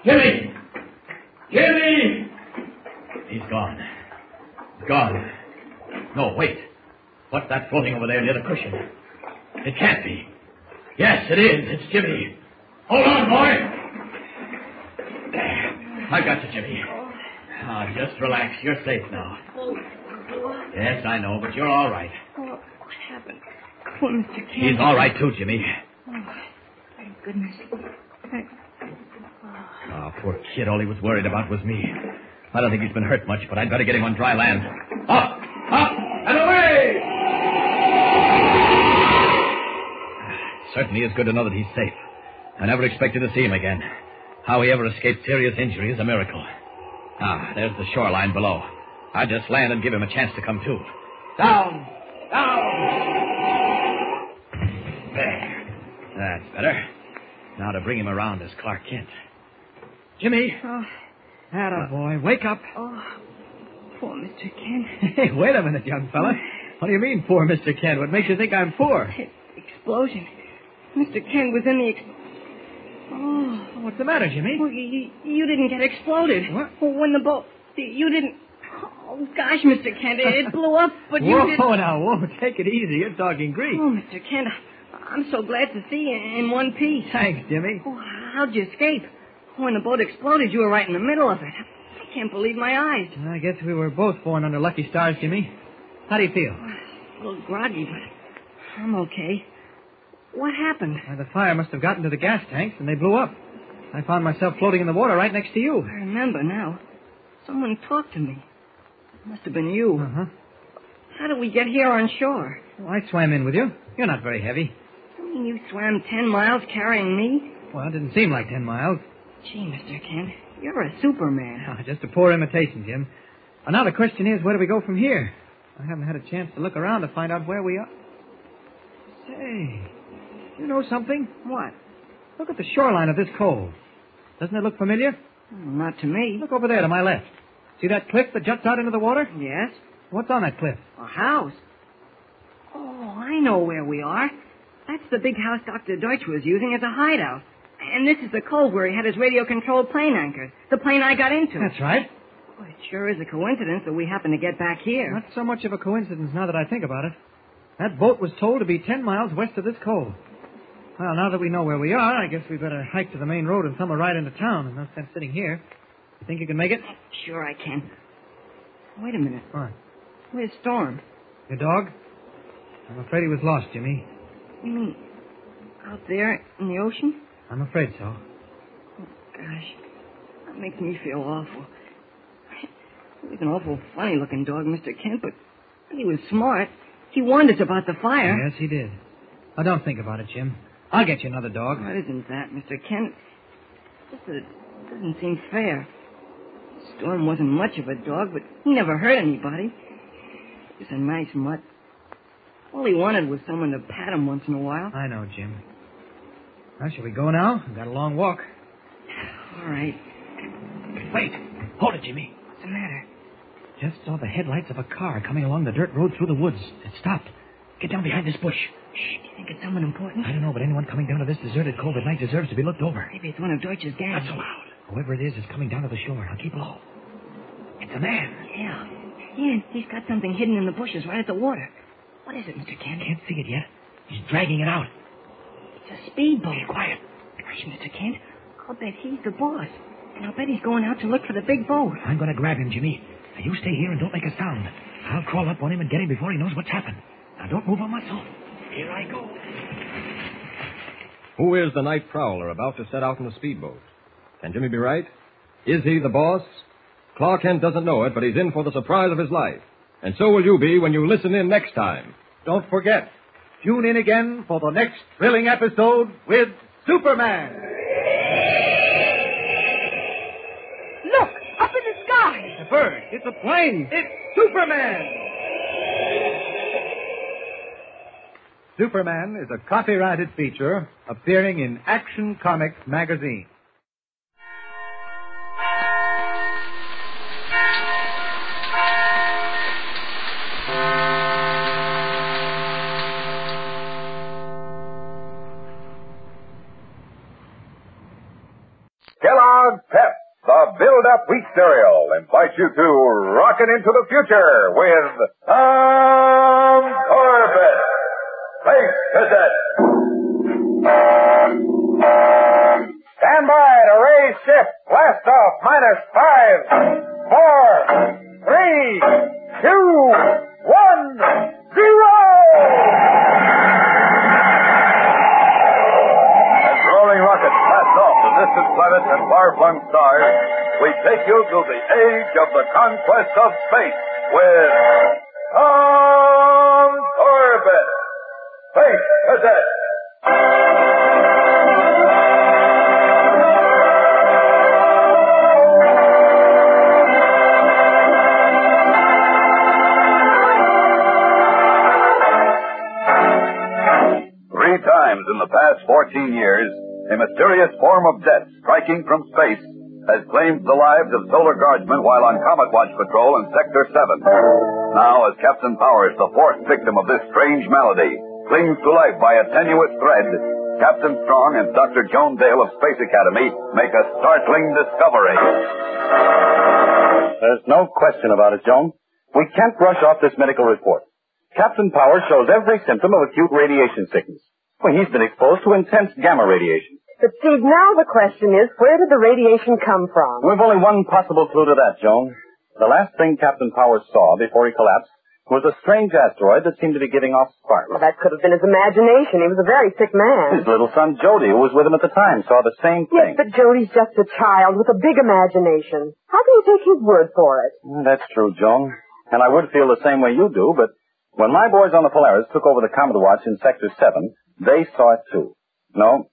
Jimmy! Jimmy! He's gone. Gone. No, wait. What's that floating over there near the cushion? It can't be. Yes, it is. It's Jimmy. Hold on, boy. There. I've got you, Jimmy. Ah, just relax. You're safe now. Yes, I know, but you're all right. What happened? Poor Mr. Kent. He's all right, too, Jimmy. Oh, thank goodness. Oh, poor kid. All he was worried about was me. I don't think he's been hurt much, but I'd better get him on dry land. Up! Up! And away! Certainly is good to know that he's safe. I never expected to see him again. How he ever escaped serious injury is a miracle. Ah, there's the shoreline below. I'll just land and give him a chance to come to. Down! Down! There. That's better. Now to bring him around is Clark Kent. Jimmy! Oh. Attaboy, wake up. Oh, poor Mr. Kent. Hey, wait a minute, young fella. What do you mean, poor Mr. Kent? What makes you think I'm poor? Explosion. Mr. Kent was in the Oh, what's the matter, Jimmy? Well, you didn't get exploded. What? Well, when the boat... You didn't... Oh, gosh, Mr. Kent, it blew up, but you didn't... Whoa, now, whoa, take it easy. You're talking Greek. Oh, Mr. Kent, I'm so glad to see you in one piece. Thanks, Jimmy. Oh, how'd you escape? When the boat exploded, you were right in the middle of it. I can't believe my eyes. I guess we were both born under lucky stars, Jimmy. How do you feel? A little groggy, but I'm okay. What happened? The fire must have gotten to the gas tanks, and they blew up. I found myself floating in the water right next to you. I remember now. Someone talked to me. It must have been you. Uh-huh. How did we get here on shore? Well, I swam in with you. You're not very heavy. You mean you swam 10 miles carrying me? Well, it didn't seem like 10 miles. Gee, Mr. Kent, you're a Superman. Just a poor imitation, Jim. And now the question is, where do we go from here? I haven't had a chance to look around to find out where we are. Say, you know something? What? Look at the shoreline of this cove. Doesn't it look familiar? Not to me. Look over there to my left. See that cliff that juts out into the water? Yes. What's on that cliff? A house. Oh, I know where we are. That's the big house Dr. Deutsch was using as a hideout. And this is the cove where he had his radio-controlled plane anchored. The plane I got into. That's right. Well, it sure is a coincidence that we happen to get back here. Not so much of a coincidence now that I think about it. That boat was told to be 10 miles west of this cove. Well, now that we know where we are, I guess we better hike to the main road and thumb a ride into town. There's no sense sitting here. You think you can make it? Sure I can. Wait a minute. What? Where's Storm? Your dog? I'm afraid he was lost, Jimmy. You mean out there in the ocean? I'm afraid so. Oh, gosh. That makes me feel awful. He was an awful funny-looking dog, Mr. Kent, but he was smart. He warned us about the fire. Yes, he did. Oh, don't think about it, Jim. I'll get you another dog. Oh, it isn't that, Mr. Kent. Just that it doesn't seem fair. Storm wasn't much of a dog, but he never hurt anybody. He was a nice mutt. All he wanted was someone to pat him once in a while. I know, Jim. Well, shall we go now? We've got a long walk. All right. Wait. Hold it, Jimmy. What's the matter? Just saw the headlights of a car coming along the dirt road through the woods. It stopped. Get down behind this bush. Shh. Do you think it's someone important? I don't know, but anyone coming down to this deserted cove at night deserves to be looked over. Maybe it's one of Deutsch's gang. Not so loud. Whoever it is coming down to the shore. Now keep low. It's a man. Yeah, he's got something hidden in the bushes right at the water. What is it, Mr. Kent? Can't see it yet. He's dragging it out. It's a speedboat. Be quiet. Gosh, Mr. Kent, I'll bet he's the boss. And I'll bet he's going out to look for the big boat. I'm going to grab him, Jimmy. Now, you stay here and don't make a sound. I'll crawl up on him and get him before he knows what's happened. Now, don't move a muscle. Here I go. Who is the night prowler about to set out in the speedboat? Can Jimmy be right? Is he the boss? Clark Kent doesn't know it, but he's in for the surprise of his life. And so will you be when you listen in next time. Don't forget, tune in again for the next thrilling episode with Superman. Look, up in the sky. It's a bird. It's a plane. It's Superman. Superman is a copyrighted feature appearing in Action Comics magazine. Kellogg's Pep, the build-up wheat cereal, invites you to rocket into the future with Corbett, Space Cadet. Stand by to raise shift. Blast off -5, 4, 3, 2, 1, 0. Rockets blast off the distant planets and far-flung stars, we take you to the age of the conquest of space with Corbett, Space Cadet. Three times in the past 14 years, a mysterious form of death striking from space has claimed the lives of solar guardsmen while on Comet Watch patrol in Sector 7. Now, as Captain Powers, the fourth victim of this strange malady, clings to life by a tenuous thread, Captain Strong and Dr. Joan Dale of Space Academy make a startling discovery. There's no question about it, Joan. We can't brush off this medical report. Captain Powers shows every symptom of acute radiation sickness. Well, he's been exposed to intense gamma radiation. But, Steve, now the question is, where did the radiation come from? We've only one possible clue to that, Joan. The last thing Captain Powers saw before he collapsed was a strange asteroid that seemed to be giving off sparks. Well, that could have been his imagination. He was a very sick man. His little son, Jody, who was with him at the time, saw the same thing. Yes, but Jody's just a child with a big imagination. How can you take his word for it? That's true, Joan. And I would feel the same way you do, but when my boys on the Polaris took over the Comet Watch in Sector 7, they saw it too. No,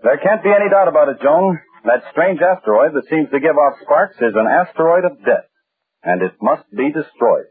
there can't be any doubt about it, Joan. That strange asteroid that seems to give off sparks is an asteroid of death, and it must be destroyed.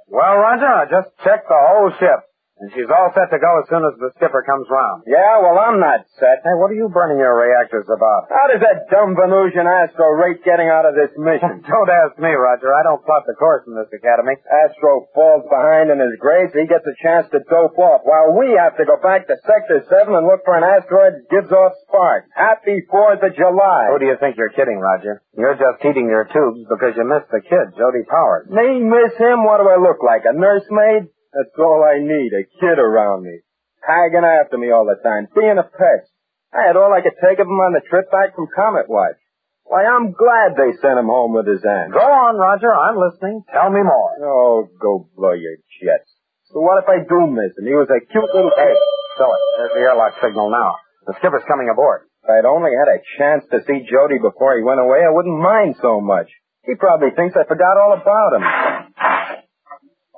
Well, Roger, I just checked the whole ship. And she's all set to go as soon as the skipper comes round. Yeah, well, I'm not set. Hey, what are you burning your reactors about? How does that dumb Venusian Astro rate getting out of this mission? Don't ask me, Roger. I don't plot the course in this academy. Astro falls behind in his grades. He gets a chance to dope off, while we have to go back to Sector 7 and look for an asteroid that gives off sparks. Happy 4th of July. Who do you think you're kidding, Roger? You're just heating your tubes because you missed the kid, Jody Powers. Me miss him? What do I look like, a nursemaid? That's all I need, a kid around me. Tagging after me all the time, being a pest. I had all I could take of him on the trip back from Comet Watch. Why, I'm glad they sent him home with his aunt. Go on, Roger, I'm listening. Tell me more. Oh, go blow your jets. So what if I do miss him? He was a cute little... Hey, Still it. There's the airlock signal now. The skipper's coming aboard. If I'd only had a chance to see Jody before he went away, I wouldn't mind so much. He probably thinks I forgot all about him.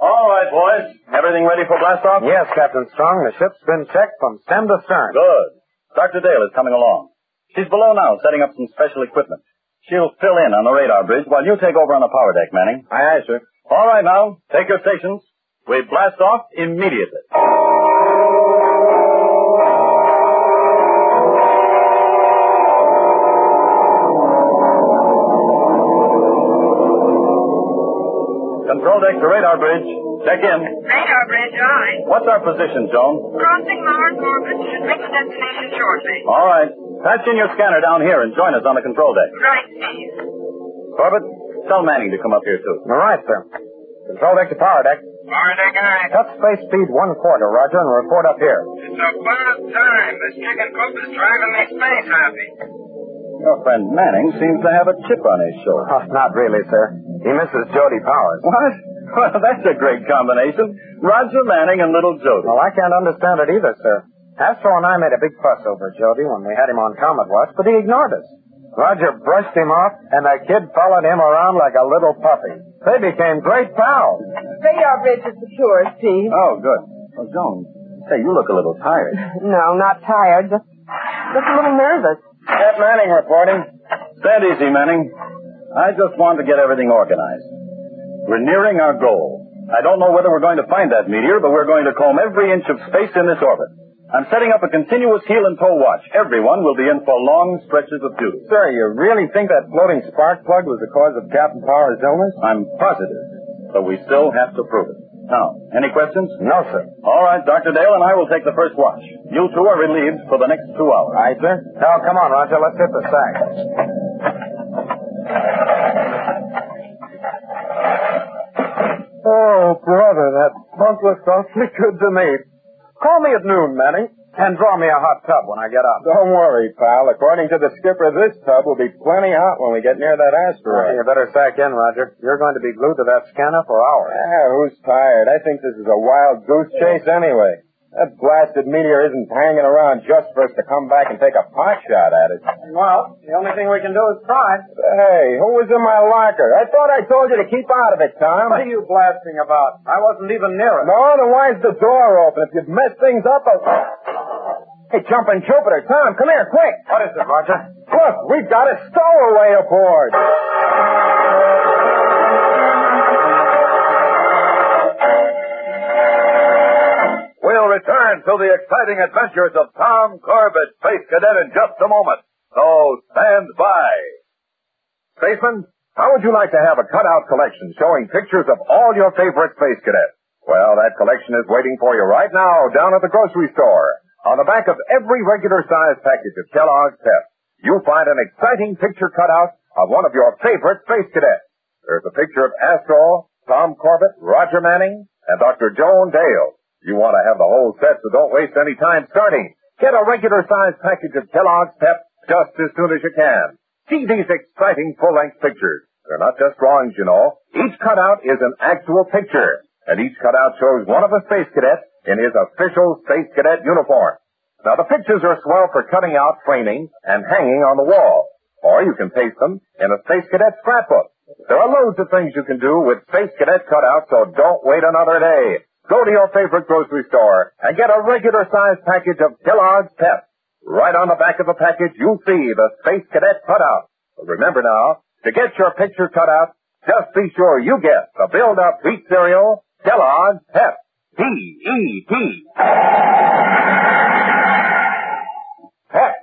All right, boys. Everything ready for blastoff? Yes, Captain Strong. The ship's been checked from stem to stern. Good. Dr. Dale is coming along. She's below now, setting up some special equipment. She'll fill in on the radar bridge while you take over on the power deck, Manning. Aye, sir. All right, now. Take your stations. We blast off immediately. Control deck to radar bridge. Check in. Radar bridge, aye. What's our position, Joan? Crossing Mars orbit. Should reach destination shortly. All right. Patch in your scanner down here and join us on the control deck. Right, Steve. Corbett, tell Manning to come up here, too. All right, sir. Control deck to power deck. Power deck, aye. Cut space speed 1/4, Roger, and report up here. It's about time. This chicken coop is driving me space happy. Your friend Manning seems to have a chip on his shoulder. Oh, not really, sir. He misses Jody Powers. What? Well, that's a great combination. Roger Manning and little Jody. Well, I can't understand it either, sir. Astro and I made a big fuss over Jody when we had him on Comet Watch, but he ignored us. Roger brushed him off, and the kid followed him around like a little puppy. They became great pals. Radar bridge is secure, Steve. Oh, good. Well, Joan, say, you look a little tired. No, not tired. Just a little nervous. Cap Manning reporting. Stand easy, Manning. I just want to get everything organized. We're nearing our goal. I don't know whether we're going to find that meteor, but we're going to comb every inch of space in this orbit. I'm setting up a continuous heel and toe watch. Everyone will be in for long stretches of duty. Sir, you really think that floating spark plug was the cause of Captain Powers' illness? I'm positive, but we still have to prove it. Now, any questions? No, sir. All right, Dr. Dale and I will take the first watch. You two are relieved for the next 2 hours. Aye, sir. Now, come on, Roger. Let's hit the sack. Oh, brother, that bunk looks awfully good to me. Call me at noon, Manning, and draw me a hot tub when I get up. Don't worry, pal. According to the skipper, this tub will be plenty hot when we get near that asteroid. You better sack in, Roger. You're going to be glued to that scanner for hours. Who's tired? I think this is a wild goose chase anyway. That blasted meteor isn't hanging around just for us to come back and take a pot shot at it. Well, the only thing we can do is try. Hey, who was in my locker? I thought I told you to keep out of it, Tom. What are you blasting about? I wasn't even near it. No, then why's the door open? If you'd mess things up, Hey, jumping Jupiter. Tom, come here, quick. What is it, Roger? Look, we've got a stowaway aboard. We'll return to the exciting adventures of Tom Corbett, Space Cadet, in just a moment. So stand by. Spaceman, how would you like to have a cutout collection showing pictures of all your favorite Space Cadets? Well, that collection is waiting for you right now down at the grocery store. On the back of every regular-sized package of Kellogg's Pep, you'll find an exciting picture cutout of one of your favorite Space Cadets. There's a picture of Astro, Tom Corbett, Roger Manning, and Dr. Joan Dale. You want to have the whole set, so don't waste any time starting. Get a regular-sized package of Kellogg's Pep just as soon as you can. See these exciting full-length pictures. They're not just drawings, you know. Each cutout is an actual picture, and each cutout shows one of the Space Cadets in his official Space Cadet uniform. Now, the pictures are swell for cutting out, framing, and hanging on the wall. Or you can paste them in a Space Cadet scrapbook. There are loads of things you can do with Space Cadet cutouts, so don't wait another day. Go to your favorite grocery store and get a regular-sized package of Kellogg's Pep. Right on the back of the package, you'll see the Space Cadet cutout. But remember now, to get your picture cutout, just be sure you get the build-up wheat cereal, Kellogg's Pep. P-E-P. Pep.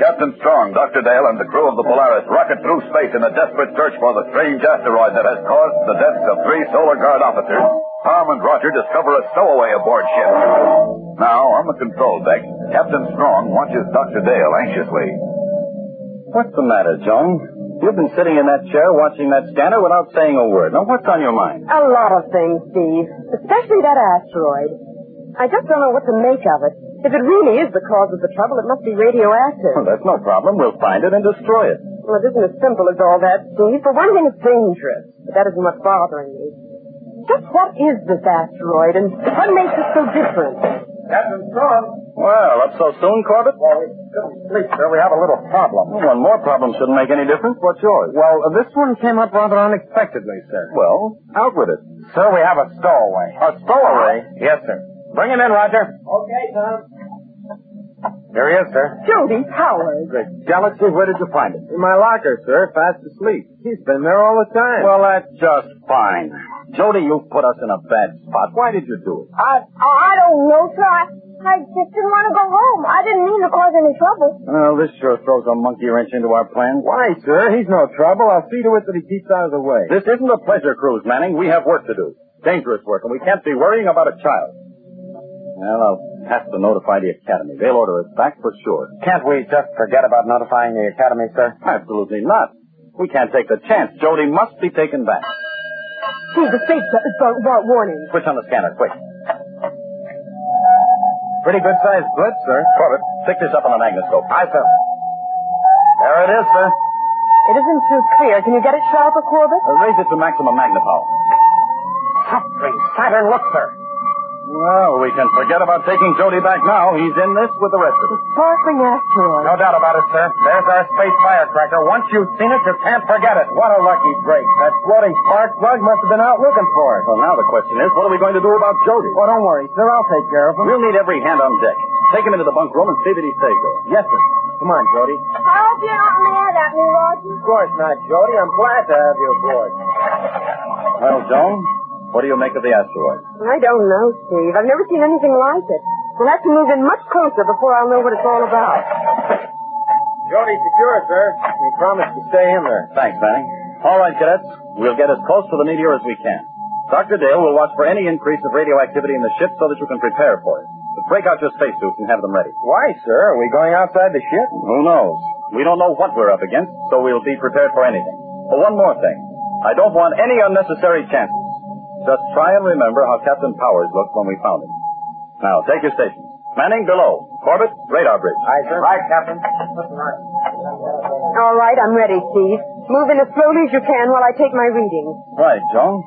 Captain Strong, Dr. Dale, and the crew of the Polaris rocket through space in a desperate search for the strange asteroid that has caused the deaths of 3 Solar Guard officers. Tom and Roger discover a stowaway aboard ship. Now, on the control deck, Captain Strong watches Dr. Dale anxiously. What's the matter, Joan? You've been sitting in that chair watching that scanner without saying a word. Now, what's on your mind? A lot of things, Steve. Especially that asteroid. I just don't know what to make of it. If it really is the cause of the trouble, it must be radioactive. Well, that's no problem. We'll find it and destroy it. Well, it isn't as simple as all that, Steve. For one thing, it's dangerous. But that isn't what's bothering me. Just what is this asteroid, and what makes it so different? Captain Strong. Well, up so soon, Corbett? Well, we couldn't sleep, sir. We have a little problem. Well, one more problem shouldn't make any difference. What's yours? Well, this one came up rather unexpectedly, sir. Well, out with it. Sir, we have a stowaway. A stowaway? Yes, sir. Bring him in, Roger. Okay, Tom. Here he is, sir. Jody Powers. Great galaxy, where did you find him? In my locker, sir, fast asleep. He's been there all the time. Well, that's just fine. Jody, you put us in a bad spot. Why did you do it? I don't know, sir. I just didn't want to go home. I didn't mean to cause any trouble. Well, this sure throws a monkey wrench into our plans. Why, sir? He's no trouble. I'll see to it that he keeps out of the way. This isn't a pleasure cruise, Manning. We have work to do. Dangerous work, and we can't be worrying about a child. Well, I'll have to notify the Academy. They'll order us back for sure. Can't we just forget about notifying the Academy, sir? Absolutely not. We can't take the chance. Jody must be taken back. See, the space is warning. Switch on the scanner, quick. Pretty good-sized blitz, sir. Corbett, pick this up on the magnetoscope. Aye, sir. There it is, sir. It isn't too clear. Can you get it sharper, Corbett? Raise it to maximum magnipower. Something. Saturn, look, sir. Well, we can forget about taking Jody back now. He's in this with the rest of us. Sparkling asteroid. No doubt about it, sir. There's our space firecracker. Once you've seen it, you can't forget it. What a lucky break. That floating spark plug must have been out looking for it. So now the question is, what are we going to do about Jody? Oh, don't worry, sir. I'll take care of him. We'll need every hand on deck. Take him into the bunk room and see that he stays there. Yes, sir. Come on, Jody. I hope you're not mad at me, Roger. Of course not, Jody. I'm glad to have you aboard. Well, Joan, what do you make of the asteroid? I don't know, Steve. I've never seen anything like it. We'll have to move in much closer before I'll know what it's all about. Jody secure, sir. We promised to stay in there. Thanks, Manning. All right, cadets. We'll get as close to the meteor as we can. Dr. Dale will watch for any increase of radioactivity in the ship so that you can prepare for it. But break out your spacesuits and have them ready. Why, sir? Are we going outside the ship? Who knows? We don't know what we're up against, so we'll be prepared for anything. But one more thing. I don't want any unnecessary chances. Just try and remember how Captain Powers looked when we found him. Now, take your stations. Manning, below. Corbett, radar bridge. Aye, sir. Right, Captain. All right, I'm ready, Steve. Move in as slowly as you can while I take my readings. Right, Joan.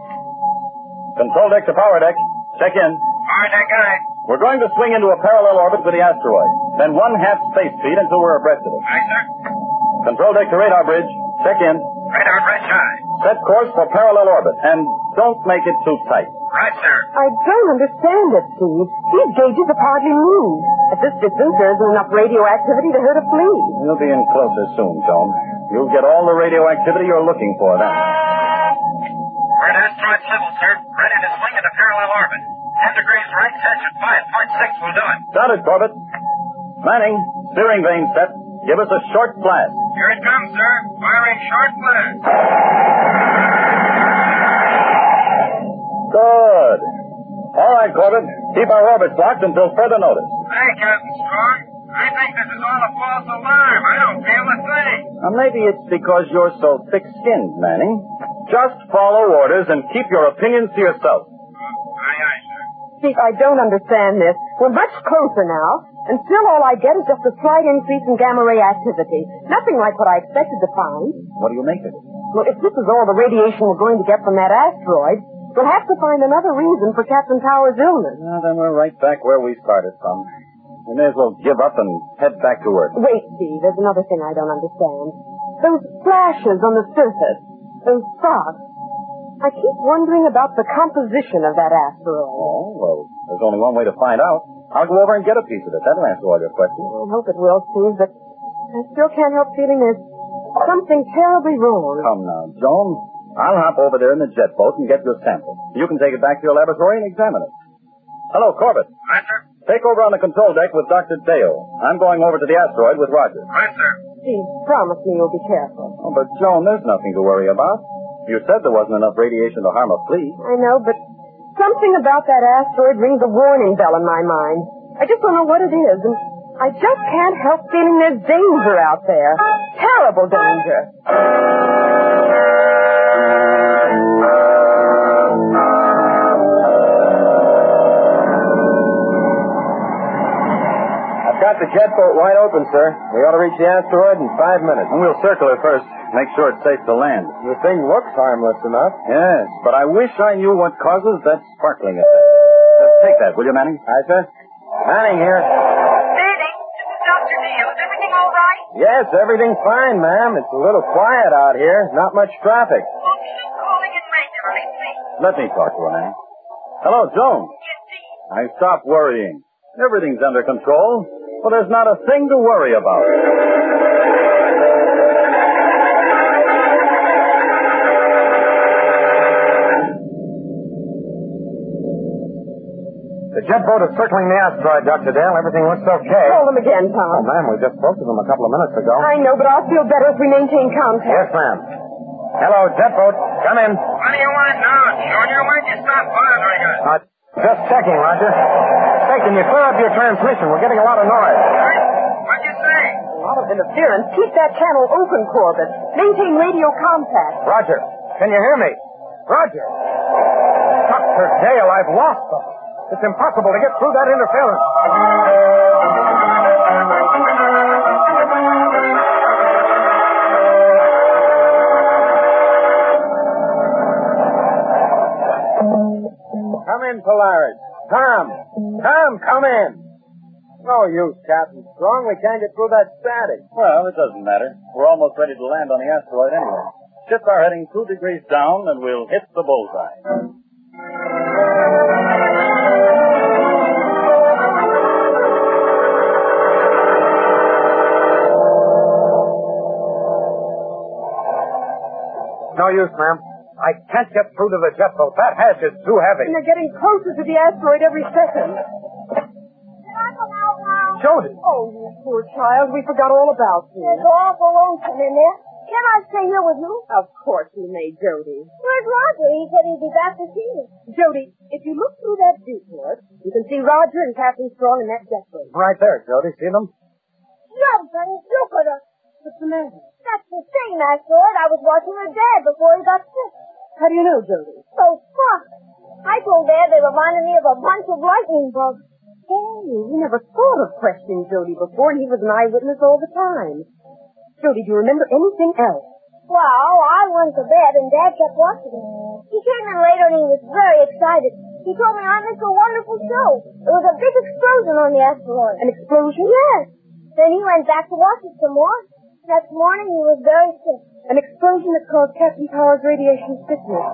Control deck to power deck. Check in. Power deck, aye. We're going to swing into a parallel orbit with the asteroid. Then 1/2 space speed until we're abreast of it. Aye, sir. Control deck to radar bridge. Check in. Radar bridge, aye. Set course for parallel orbit. And don't make it too tight. Right, sir. I don't understand it, Steve. These gauges have hardly moved. At this distance, there isn't enough radioactivity to hurt a flea. You'll be in closer soon, Joan. You'll get all the radioactivity you're looking for then. We're at asteroid civil, sir. Ready to swing into parallel orbit. 10 degrees right, touch at 5.6 will do it. Got it, Corbett. Manning, steering vane set. Give us a short blast. Here it comes, sir. Firing short blast. Good. All right, Corbett. Keep our orbits locked until further notice. Hey, Captain Strong. I think this is all a false alarm. I don't feel a thing. Maybe it's because you're so thick-skinned, Manning. Just follow orders and keep your opinions to yourself. Aye, aye, sir. Steve, I don't understand this. We're much closer now, and still all I get is just a slight increase in gamma ray activity. Nothing like what I expected to find. What do you make of it? Well, if this is all the radiation we're going to get from that asteroid, we'll have to find another reason for Captain Powers' illness. Well, then we're right back where we started from. We may as well give up and head back to Earth. Wait, Steve, there's another thing I don't understand. Those flashes on the surface, those sparks. I keep wondering about the composition of that asteroid. Oh, well, there's only one way to find out. I'll go over and get a piece of it. That'll answer all your questions. I hope it will, Steve, but I still can't help feeling there's something terribly wrong. Come now, Joan. I'll hop over there in the jet boat and get your sample. You can take it back to your laboratory and examine it. Hello, Corbett. Right, sir. Take over on the control deck with Dr. Dale. I'm going over to the asteroid with Roger. Right, sir. Steve, promise me you'll be careful. Oh, but, Joan, there's nothing to worry about. You said there wasn't enough radiation to harm a flea. I know, but something about that asteroid rings a warning bell in my mind. I just don't know what it is, and I just can't help feeling there's danger out there. Terrible danger. got the jet boat wide open, sir. We ought to reach the asteroid in 5 minutes. And we'll circle it first. Make sure it's safe to land. The thing looks harmless enough. Yes, but I wish I knew what causes that sparkling effect. Take that, will you, Manning? Aye, sir. Manning here. Manning, this is Dr. Neal. Is everything all right? Yes, everything's fine, ma'am. It's a little quiet out here. Not much traffic. Well, keep calling in regularly, please. Let me talk to her, Manning. Hello, Joan. Yes, Dean. I stopped worrying. Everything's under control. Well, there's not a thing to worry about. The jet boat is circling the asteroid, Dr. Dale. Everything looks okay. Call them again, Tom. Oh, ma'am, we just spoke to them a couple of minutes ago. I know, but I'll feel better if we maintain contact. Yes, ma'am. Hello, jet boat. Come in. What do you want now, Junior? Why'd you stop bothering us? Just checking, Roger. Say, can you clear up your transmission? We're getting a lot of noise. What'd you say? A lot of interference. Keep that channel open, Corbett. Maintain radio contact. Roger. Can you hear me? Roger. Dr. Dale, I've lost them. It's impossible to get through that interference. Come in, Polaris. Tom, come in. No use, Captain Strong. We can't get through that static. Well, it doesn't matter. We're almost ready to land on the asteroid anyway. Ships are heading 2 degrees down, and we'll hit the bullseye. No use, ma'am. I can't get through to the jet boat. That hatch is too heavy. And they're getting closer to the asteroid every second. Jody. Oh, you poor child. We forgot all about you. It's awful lonesome in there. Can I stay here with you? Of course you may, Jody. Where's Roger? He said he'd be back this evening. Jody, if you look through that viewport, you can see Roger and Captain Strong in that jet boat. Right there, Jody. See them? Jumping Jupiter. What's the matter? That's the same asteroid I was watching with Dad before he got sick. How do you know, Jody? So fuck. I told Dad they reminded me of a bunch of lightning bugs. Hey, we never thought of questioning Jody before, and he was an eyewitness all the time. Jody, do you remember anything else? Well, I went to bed and Dad kept watching it. He came in later and he was very excited. He told me I missed a wonderful show. There was a big explosion on the asteroid. An explosion? Yes. Then he went back to watch it some more. Next morning he was very sick. An explosion that caused Captain Power's radiation sickness.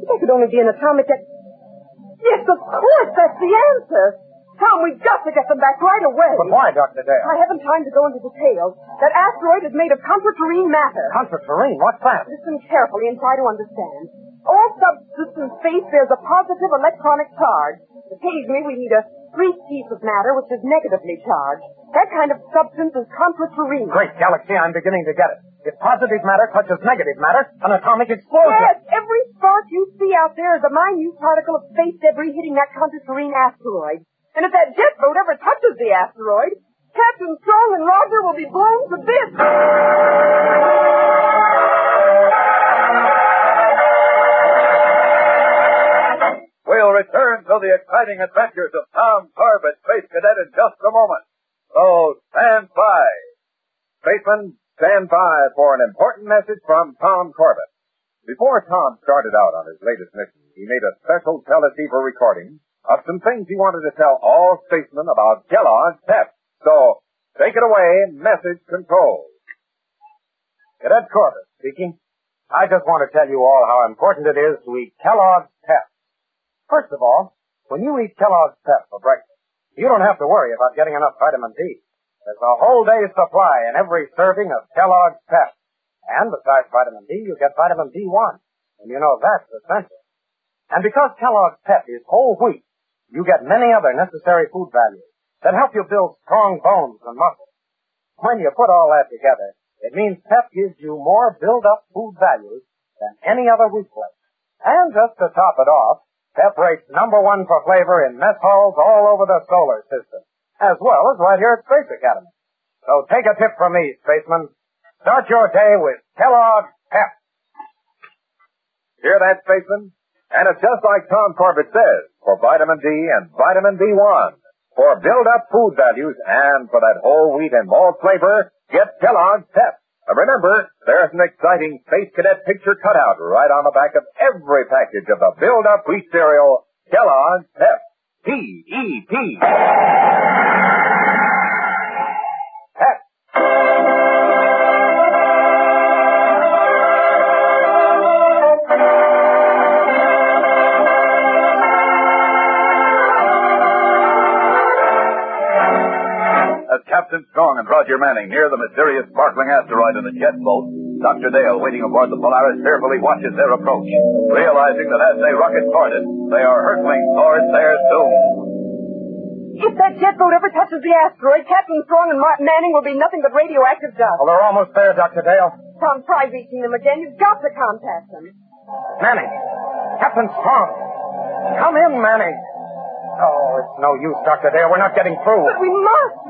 That could only be an atomic... Yes, of course, that's the answer. Tom, we've got to get them back right away. But why, Dr. Dale? I haven't time to go into details. That asteroid is made of contraterrene matter. Contraterrene? What's that? Listen carefully and try to understand. All substance in space bears a positive electronic charge. Occasionally we need a brief piece of matter which is negatively charged. That kind of substance is contraterrene. Great galaxy, I'm beginning to get it. If positive matter touches negative matter, an atomic explosion. Yes, every spark you see out there is a minute particle of space debris hitting that contraterene asteroid. And if that jet boat ever touches the asteroid, Captain Strong and Roger will be blown to bits. We'll return to the exciting adventures of Tom Corbett, Space Cadet, in just a moment. So stand by. Spacemen, stand by for an important message from Tom Corbett. Before Tom started out on his latest mission, he made a special teleceiver recording of some things he wanted to tell all spacemen about Kellogg's Pep. So, take it away, message control. Cadet Corbett speaking. I just want to tell you all how important it is to eat Kellogg's Pep. First of all, when you eat Kellogg's Pep for breakfast, you don't have to worry about getting enough vitamin D. There's a whole day's supply in every serving of Kellogg's Pep. And besides vitamin D, you get vitamin B1. And you know that's essential. And because Kellogg's Pep is whole wheat, you get many other necessary food values that help you build strong bones and muscles. When you put all that together, it means Pep gives you more build-up food values than any other wheat flake. And just to top it off, Pep rates #1 for flavor in mess halls all over the solar system, as well as right here at Space Academy. So take a tip from me, spacemen. Start your day with Kellogg's Pep. Hear that, spacemen? And it's just like Tom Corbett says, for vitamin D and vitamin B1. For build-up food values and for that whole wheat and malt flavor, get Kellogg's Pep. Remember, there's an exciting Space Cadet picture cutout right on the back of every package of the build-up wheat cereal, Kellogg's Pep. P-E-P. Pep. As Captain Strong and Roger Manning near the mysterious sparkling asteroid in a jet boat, Dr. Dale, waiting aboard the Polaris, fearfully watches their approach, realizing that as they rocket toward it, they are hurtling towards their doom. If that jet boat ever touches the asteroid, Captain Strong and Manning will be nothing but radioactive dust. Well, they're almost there, Dr. Dale. Tom, try reaching them again. You've got to contact them. Manning. Captain Strong. Come in, Manning. Oh, it's no use, Dr. Dale. We're not getting through. But we must.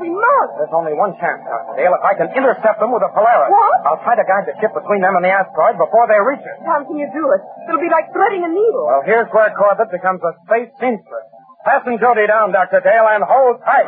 There's only one chance, Dr. Dale. If I can intercept them with a Polaris. What? I'll try to guide the ship between them and the asteroid before they reach it. Tom, can you do it? It'll be like threading a needle. Well, here's where Corbett becomes a space seamstress. Fasten Jody down, Dr. Dale, and hold tight.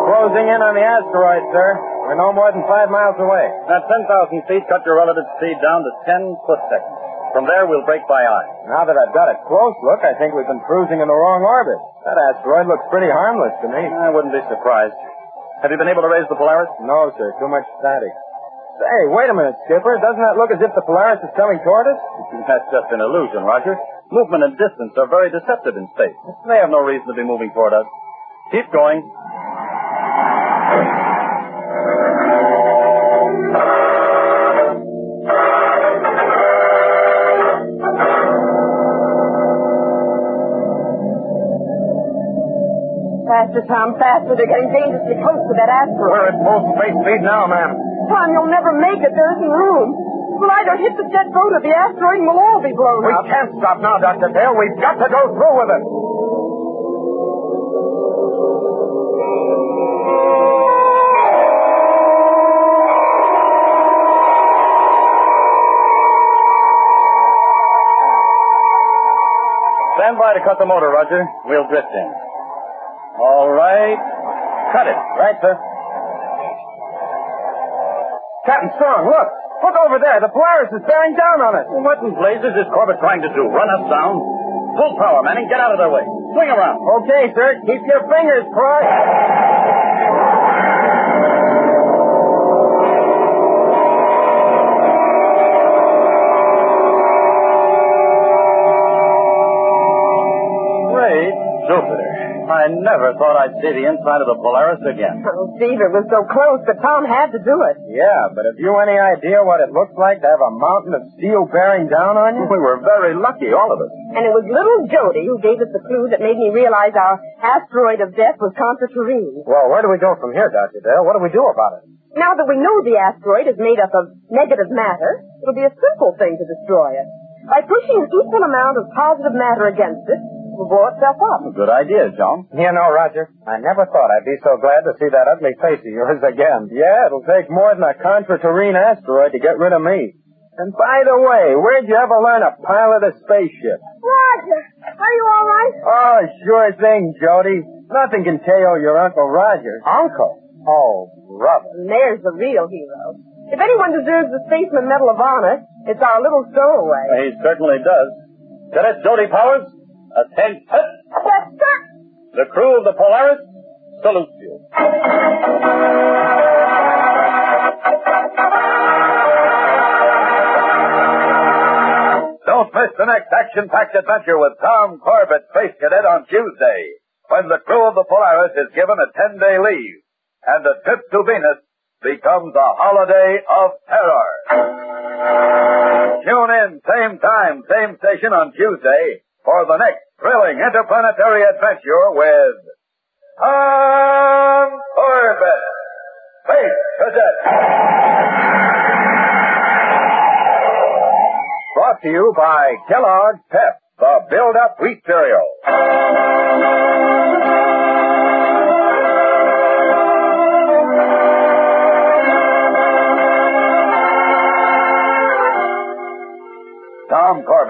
Closing in on the asteroid, sir. We're no more than 5 miles away. At 10,000 feet, cut your relative speed down to 10 foot-seconds. From there, we'll break by eye. Now that I've got a close look, I think we've been cruising in the wrong orbit. That asteroid looks pretty harmless to me. I wouldn't be surprised. Have you been able to raise the Polaris? No, sir. Too much static. Say, wait a minute, Skipper. Doesn't that look as if the Polaris is coming toward us? That's just an illusion, Roger. Movement and distance are very deceptive in space. They have no reason to be moving toward us. Keep going. Faster, Tom, faster. They're getting dangerously close to that asteroid. We're at full space speed now, ma'am. Tom, you'll never make it. There isn't room. We'll either hit the jet boat or the asteroid and we'll all be blown up. We can't stop now, Dr. Dale. We've got to go through with it. Stand by to cut the motor, Roger. We'll drift in. All right. Cut it. Right, sir. Captain Strong, look. Look over there. The Polaris is bearing down on us. What in blazes is Corbett trying to do? Run us down? Full power, Manning. Get out of their way. Swing around. Okay, sir. Keep your fingers crossed. Jupiter. I never thought I'd see the inside of the Polaris again. Oh, Steve, it was so close, but Tom had to do it. Yeah, but have you any idea what it looks like to have a mountain of steel bearing down on you? We were very lucky, all of us. And it was little Jody who gave us the clue that made me realize our asteroid of death was Contra Terrene. Well, where do we go from here, Dr. Dale? What do we do about it? Now that we know the asteroid is made up of negative matter, it'll be a simple thing to destroy it. By pushing an equal amount of positive matter against it, will blow itself up. Good idea, John. You know, Roger, I never thought I'd be so glad to see that ugly face of yours again. Yeah, it'll take more than a Contra Terrene asteroid to get rid of me. And by the way, where'd you ever learn to pilot a spaceship? Roger, are you all right? Oh, sure thing, Jody. Nothing can KO your Uncle Roger. Uncle? Oh, brother. And there's the real hero. If anyone deserves the Spaceman Medal of Honor, it's our little stowaway. He certainly does. Cadet Jody Powers, attention. Yes, sir. The crew of the Polaris salutes you. Don't miss the next action-packed adventure with Tom Corbett, Space Cadet, on Tuesday, when the crew of the Polaris is given a 10-day leave, and the trip to Venus becomes a holiday of terror. Tune in, same time, same station on Tuesday for the next thrilling interplanetary adventure with Tom Corbett, Space Cadet. Brought to you by Kellogg's Pep, the build-up wheat cereal.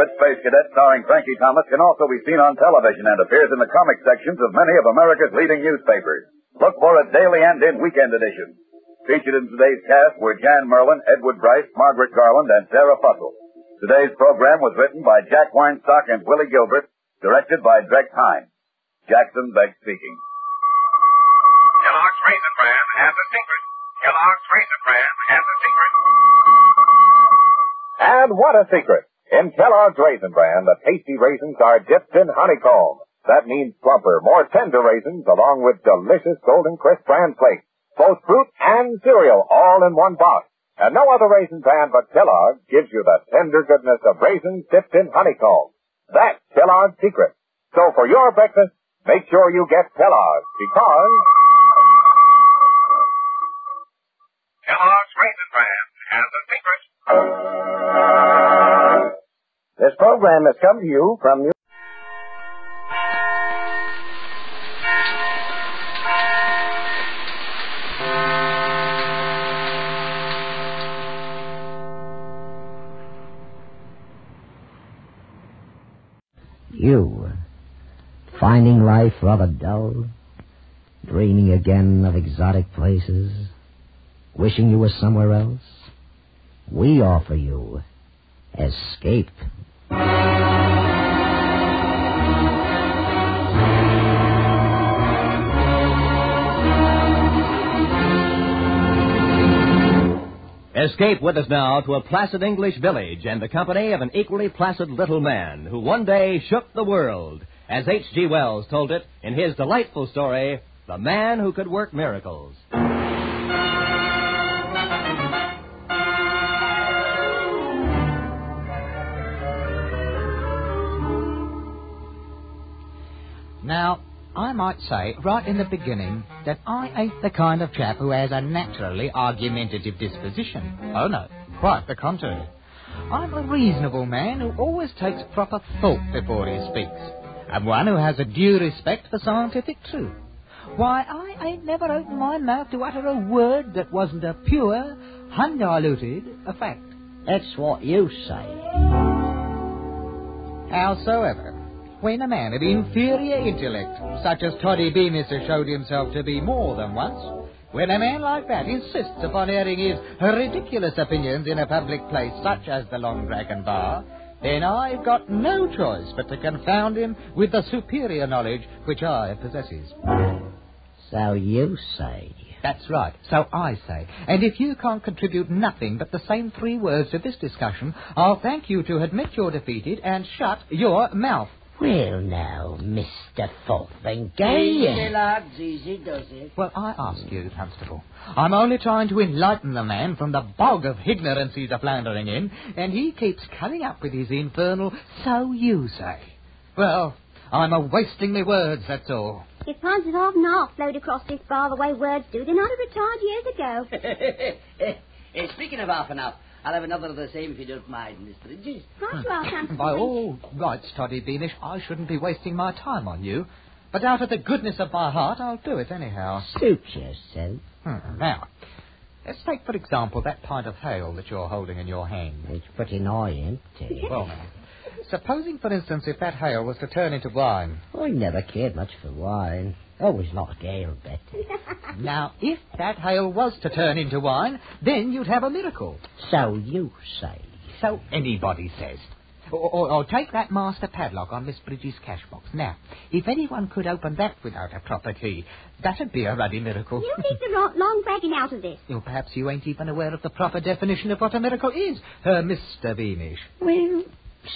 Corbett, Space Cadet, starring Frankie Thomas, can also be seen on television and appears in the comic sections of many of America's leading newspapers. Look for it daily and in weekend editions. Featured in today's cast were Jan Merlin, Edward Bryce, Margaret Garland, and Sarah Fussell. Today's program was written by Jack Weinstock and Willie Gilbert, directed by Drex Hines. Jackson Begg speaking. Kellogg's Raisin Bran has a secret. Kellogg's Raisin Bran has a secret. And what a secret! In Kellogg's Raisin Bran, the tasty raisins are dipped in honeycomb. That means plumper, more tender raisins along with delicious golden crisp bran flakes. Both fruit and cereal all in one box. And no other raisin bran but Kellogg's gives you the tender goodness of raisins dipped in honeycomb. That's Kellogg's secret. So for your breakfast, make sure you get Kellogg's because Kellogg's Raisin Bran has a secret. This program has come to you from New You, finding life rather dull, dreaming again of exotic places, wishing you were somewhere else? We offer you Escape. Escape with us now to a placid English village and the company of an equally placid little man who one day shook the world, as H.G. Wells told it in his delightful story, The Man Who Could Work Miracles. Now, I might say right in the beginning that I ain't the kind of chap who has a naturally argumentative disposition. Oh, no, quite the contrary. I'm a reasonable man who always takes proper thought before he speaks, and one who has a due respect for scientific truth. Why, I ain't never opened my mouth to utter a word that wasn't a pure, undiluted fact. That's what you say. Howsoever, when a man of inferior intellect, such as Toddy Bemis has showed himself to be more than once, when a man like that insists upon airing his ridiculous opinions in a public place such as the Long Dragon Bar, then I've got no choice but to confound him with the superior knowledge which I possesses. So you say. That's right, so I say. And if you can't contribute nothing but the same three words to this discussion, I'll thank you to admit you're defeated and shut your mouth. Well, now, Mr. Fotheringay. Easy, lads, easy does it. Well, I ask you, Constable. I'm only trying to enlighten the man from the bog of ignorance he's a-floundering in, and he keeps coming up with his infernal, so you say. Well, I'm a-wasting me words, that's all. If pounds of half and half flowed across this bar the way words do, then I'd have retired years ago. Speaking of half and half, I'll have another of the same if you don't mind, Miss Bridges. Right you are, Constable. By all rights, Toddy Beamish, I shouldn't be wasting my time on you. But out of the goodness of my heart, I'll do it anyhow. Suit yourself. Now, let's take, for example, that pint of ale that you're holding in your hand. It's pretty nigh empty. Well, now, supposing, for instance, if that ale was to turn into wine. I never cared much for wine. Always liked ale better. Now, if that ale was to turn into wine, then you'd have a miracle. So you say. So anybody says. Or take that master padlock on Miss Bridges' cash box. Now, if anyone could open that without a proper key, that'd be a ruddy miracle. You keep the long bragging out of this. Well, perhaps you ain't even aware of the proper definition of what a miracle is, Mr. Beamish. Well,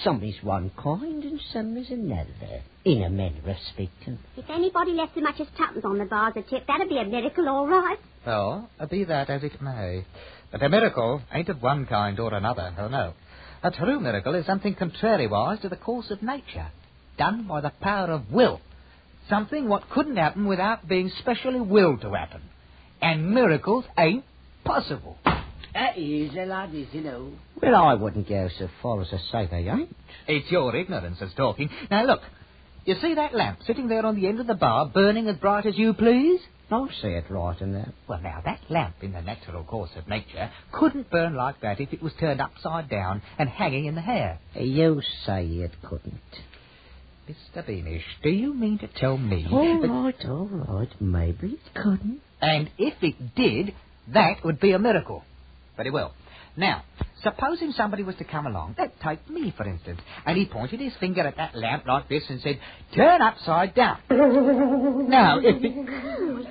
some is one kind and some is another, in a manner of speaking. If anybody left so much as tuppence on the bar as a tip, that'd be a miracle, all right. Oh, be that as it may. But a miracle ain't of one kind or another, oh no. A true miracle is something contrariwise to the course of nature, done by the power of will. Something what couldn't happen without being specially willed to happen. And miracles ain't possible. Easy, lad, easy, no. Well, I wouldn't go so far as to say they ain't. It's your ignorance that's talking. Now, look, you see that lamp sitting there on the end of the bar, burning as bright as you please? I see it right in there. Well, now, that lamp in the natural course of nature couldn't burn like that if it was turned upside down and hanging in the air. You say it couldn't. Mr. Beamish, do you mean to tell me... All right, maybe it couldn't. And if it did, that would be a miracle. Very well. Now, supposing somebody was to come along, take me, for instance, and he pointed his finger at that lamp like this and said, turn upside down. Now, if it...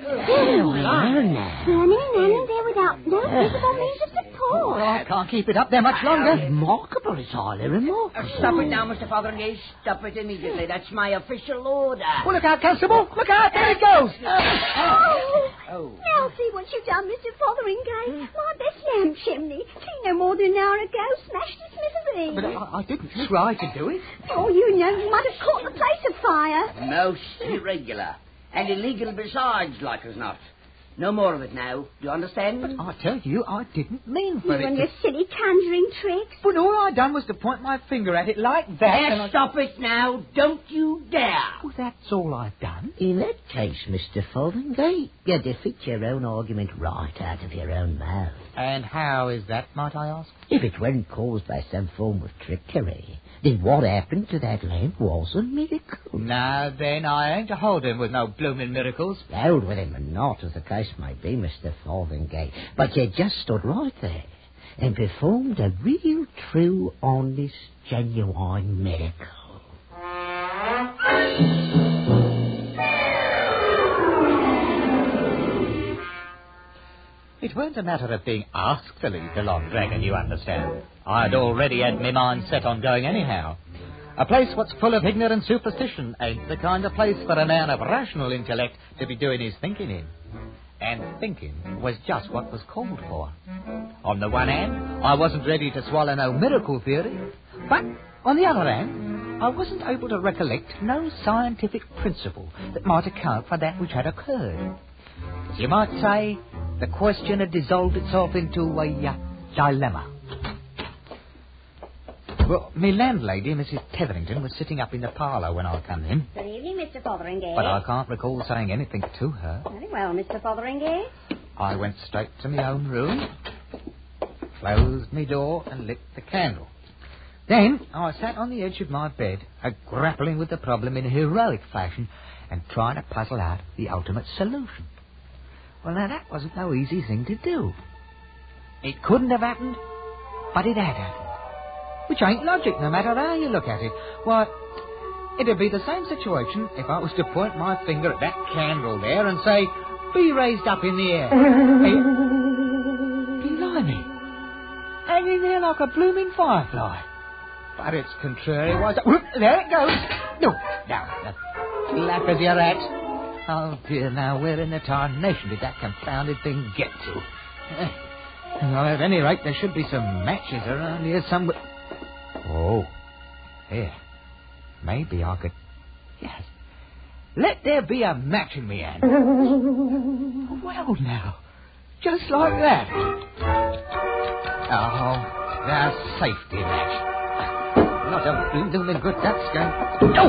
There we are now. Running there without no visible means of support. I can't keep it up there much longer. Remarkable, it's highly remarkable. Stop it now, Mr. Fotheringay. Stop it immediately. That's my official order. Well, look out, Constable. Look out, there it goes. Now see what you've done, Mr. Fotheringay. My best lamp chimney. See, no more than an hour ago, smashed to smithereens. But I didn't try to do it. Oh, you know, you might have caught the place of fire. Most irregular. And illegal besides, like as not. No more of it now. Do you understand? But I tell you, I didn't mean for it. You and your silly conjuring tricks. But all I done was to point my finger at it like that. There, stop it now. Don't you dare. Well, that's all I've done. In that case, Mr. Fotheringay, you defeat your own argument right out of your own mouth. And how is that, might I ask? If it weren't caused by some form of trickery, then what happened to that lamp was a miracle. Now, then, I ain't a holding with no blooming miracles. Hold with him or not, as the case may be, Mr. Fotheringay. But you just stood right there and performed a real, true, honest, genuine miracle. It weren't a matter of being asked to leave the Long Dragon, you understand. I'd already had my mind set on going anyhow. A place what's full of ignorant superstition ain't the kind of place for a man of rational intellect to be doing his thinking in. And thinking was just what was called for. On the one hand, I wasn't ready to swallow no miracle theory, but on the other hand, I wasn't able to recollect no scientific principle that might account for that which had occurred. As you might say, the question had dissolved itself into a dilemma. Well, my landlady, Mrs. Tetherington, was sitting up in the parlour when I come in. Good evening, Mr. Fotheringay. But I can't recall saying anything to her. Very well, Mr. Fotheringay. I went straight to my own room, closed my door, and lit the candle. Then I sat on the edge of my bed, grappling with the problem in a heroic fashion and trying to puzzle out the ultimate solution. Well, now, that wasn't no easy thing to do. It couldn't have happened, but it had happened. Which ain't logic, no matter how you look at it. Why, it'd be the same situation if I was to point my finger at that candle there and say, be raised up in the air. Hey, blimey. Hanging there like a blooming firefly. But it's contrariwise. There it goes. No, flap as you're at. Oh, dear, now, where in the tarnation did that confounded thing get to? Well, at any rate, there should be some matches around here somewhere. Oh, here. Maybe I could... Yes. Let there be a match in me hand. Well, now. Just like that. Oh, the safety match. Not a blooming good that's going... No!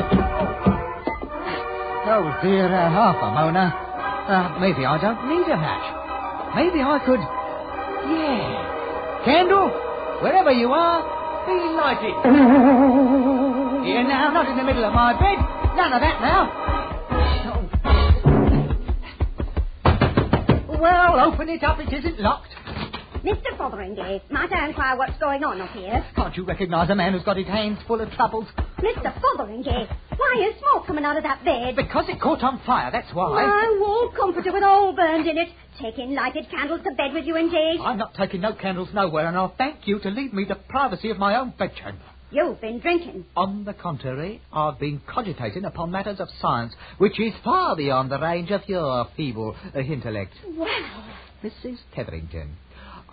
Oh, dear, half a Mona. Maybe I don't need a match. Maybe I could... Yeah. Candle, wherever you are, be lighted. Here now, not in the middle of my bed. None of that now. Oh. Well, open it up. It isn't locked. Mr. Fotheringay, might I inquire what's going on up here? Can't you recognise a man who's got his hands full of troubles? Mr. Fotheringay, why is smoke coming out of that bed? Because it caught on fire, that's why. My wall comforter with all burned in it. Taking lighted candles to bed with you, indeed. I'm not taking no candles nowhere, and I'll thank you to leave me the privacy of my own bedchamber. You've been drinking. On the contrary, I've been cogitating upon matters of science, which is far beyond the range of your feeble intellect. Well... Mrs. Tetherington,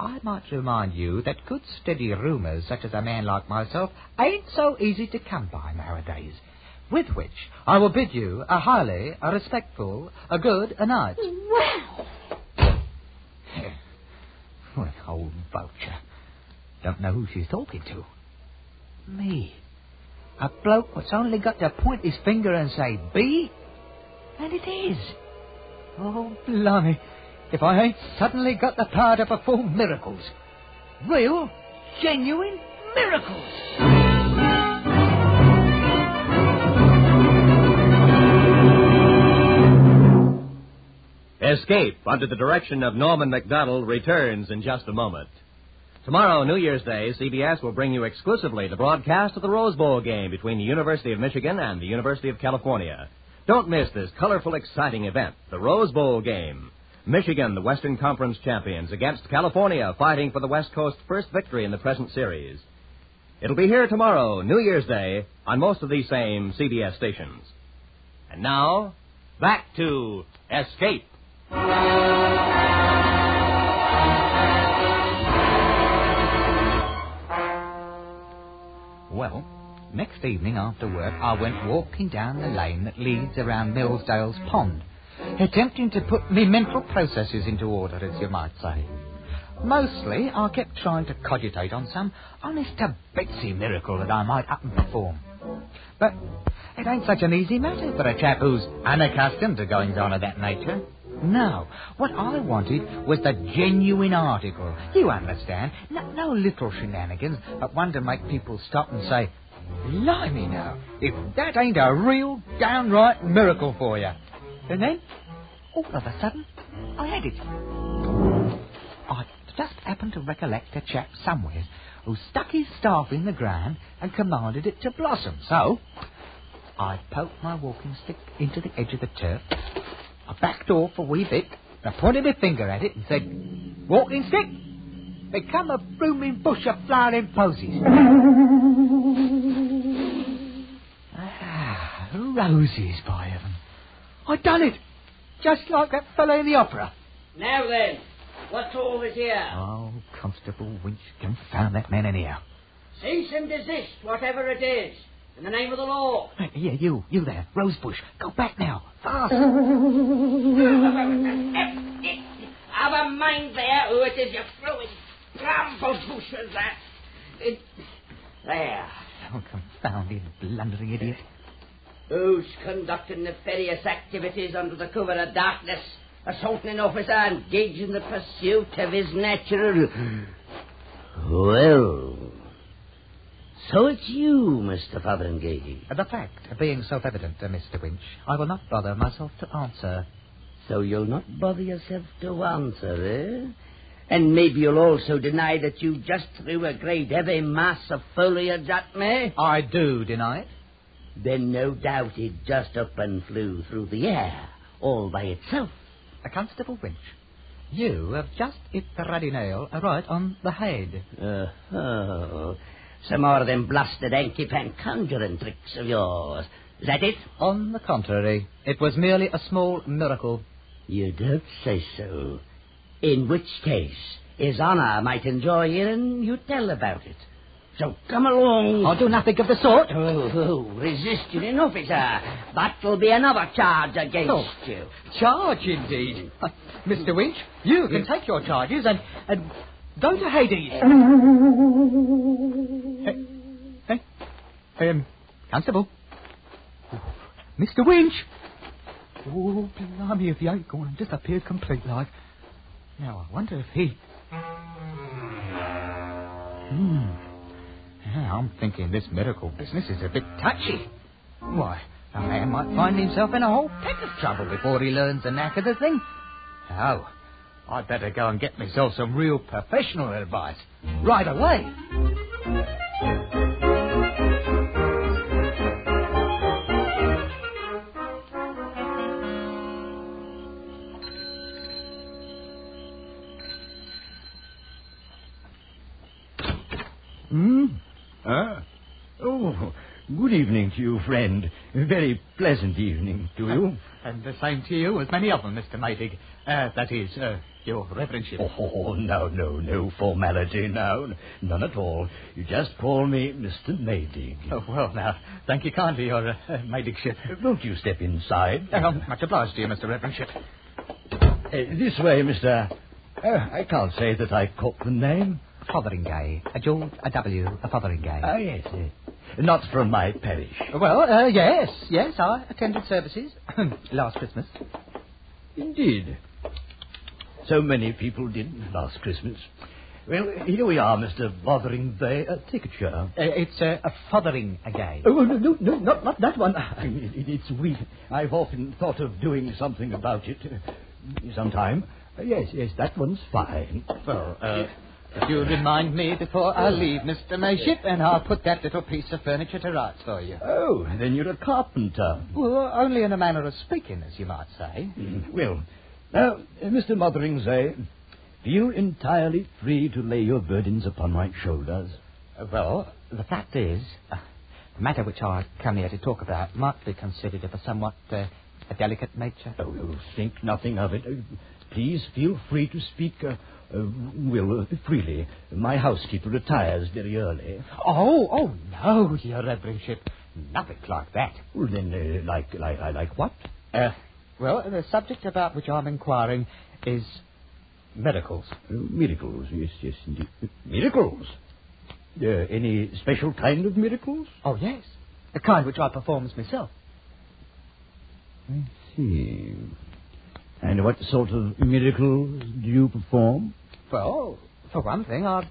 I might remind you that good steady rumours such as a man like myself ain't so easy to come by nowadays. With which I will bid you a highly, a respectful, a good a night. Well... Well, old vulture. Don't know who she's talking to. Me. A bloke what's only got to point his finger and say, be? And it is. Oh, blimey. If I ain't suddenly got the power to perform miracles. Real, genuine miracles. Escape, under the direction of Norman MacDonald, returns in just a moment. Tomorrow, New Year's Day, CBS will bring you exclusively the broadcast of the Rose Bowl game between the University of Michigan and the University of California. Don't miss this colorful, exciting event, the Rose Bowl game. Michigan, the Western Conference champions, against California, fighting for the West Coast's first victory in the present series. It'll be here tomorrow, New Year's Day, on most of these same CBS stations. And now, back to Escape. Well, next evening after work, I went walking down the lane that leads around Millsdale's Pond, attempting to put me mental processes into order, as you might say. Mostly, I kept trying to cogitate on some honest-to-Betsy miracle that I might up and perform. But it ain't such an easy matter for a chap who's unaccustomed to goings-on of that nature. No, what I wanted was the genuine article. You understand? No little shenanigans, but one to make people stop and say, "Blimey now, if that ain't a real downright miracle for you." And then, all of a sudden, I had it. I just happened to recollect a chap somewhere who stuck his staff in the ground and commanded it to blossom. So, I poked my walking stick into the edge of the turf. I backed off a wee bit, and I pointed my finger at it and said, "Walking stick, become a blooming bush of flowering posies." Roses, by heaven. I'd done it, just like that fellow in the opera. Now then, what's all this here? Oh, Constable Winch, confound that man anyhow. Cease and desist, whatever it is. In the name of the law. Yeah, you there, Rosebush. Go back now, fast. Have a mind there who it is you're throwing bramble-bush with that. There. Oh, confounded, blundering idiot. Who's conducting nefarious activities under the cover of darkness, assaulting an officer engaged in the pursuit of his natural... Well... So it's you, Mr. Fotheringay. The fact being self-evident, Mr. Winch, I will not bother myself to answer. So you'll not bother yourself to answer, eh? And maybe you'll also deny that you just threw a great heavy mass of foliage at me? I do deny it. Then no doubt it just up and flew through the air, all by itself. Constable Winch, you have just hit the ruddy nail right on the head. Some more of them blasted hanky-pank conjuring tricks of yours. Is that it? On the contrary, it was merely a small miracle. You don't say so. In which case, His Honour might enjoy hearing you tell about it. So come along. I'll do nothing of the sort. Resisting an officer. That'll be another charge against you. Charge, indeed. Mr. Winch, you can take your charges and go to Hades. Constable. Mr. Winch. Oh, blimey, if he ain't gone and disappeared complete like. Now, I wonder if he... Yeah, I'm thinking this miracle business is a bit touchy. Why, a man might find himself in a whole peck of trouble before he learns the knack of the thing. Oh, I'd better go and get myself some real professional advice. Right away. Oh, good evening to you, friend. A very pleasant evening to you. And the same to you as many of them, Mr. Maydig. That is, your reverendship. Oh, no formality, no. None at all. You just call me Mr. Maydig. Oh, well, now, thank you kindly, your Maydigship. Won't you step inside? Much obliged to you, Mr. Reverendship. This way, Mr. I can't say that I caught the name. Fotheringay. George W. Fotheringay. Ah, yes. Not from my parish. Well, yes, I attended services last Christmas. Indeed. So many people did last Christmas. Well, here we are, Mr. Fotheringay. Take a chair. It's a Fotheringay. Oh, no, not that one. It's weak. I've often thought of doing something about it sometime. Yes, that one's fine. Well, if you'll remind me before I leave, Mr. Mayship, and I'll put that little piece of furniture to rights for you. Oh, then you're a carpenter. Well, only in a manner of speaking, as you might say. Well, now, Mr. Motheringay, feel entirely free to lay your burdens upon my shoulders. Well, the fact is, the matter which I come here to talk about might be considered of a somewhat a delicate nature. Oh, think nothing of it. Please feel free to speak, freely. My housekeeper retires very early. Oh, no, your reverendship. Nothing like that. Well, then, like what? Well, the subject about which I'm inquiring is miracles. Miracles, yes, indeed. Miracles? Any special kind of miracles? Oh, yes. The kind which I performs myself. I see. And what sort of miracles do you perform? Well, for one thing, I've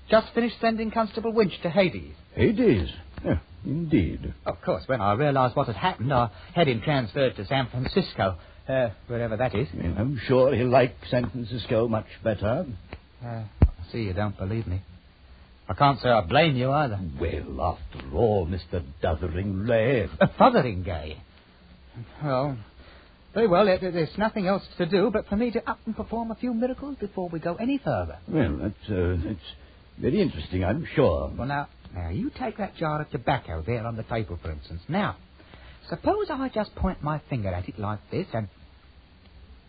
just finished sending Constable Winch to Hades. Hades? Yeah, indeed. Of course, when I realised what had happened, I had him transferred to San Francisco, wherever that is. Yeah, I'm sure he'll like San Francisco much better. I see you don't believe me. I can't say I blame you either. Well, after all, Mr. Fotheringay. Fotheringay? Well, very well, there's nothing else to do but for me to up and perform a few miracles before we go any further. Well, that's very interesting, I'm sure. Well, now, you take that jar of tobacco there on the table, for instance. Now, suppose I just point my finger at it like this and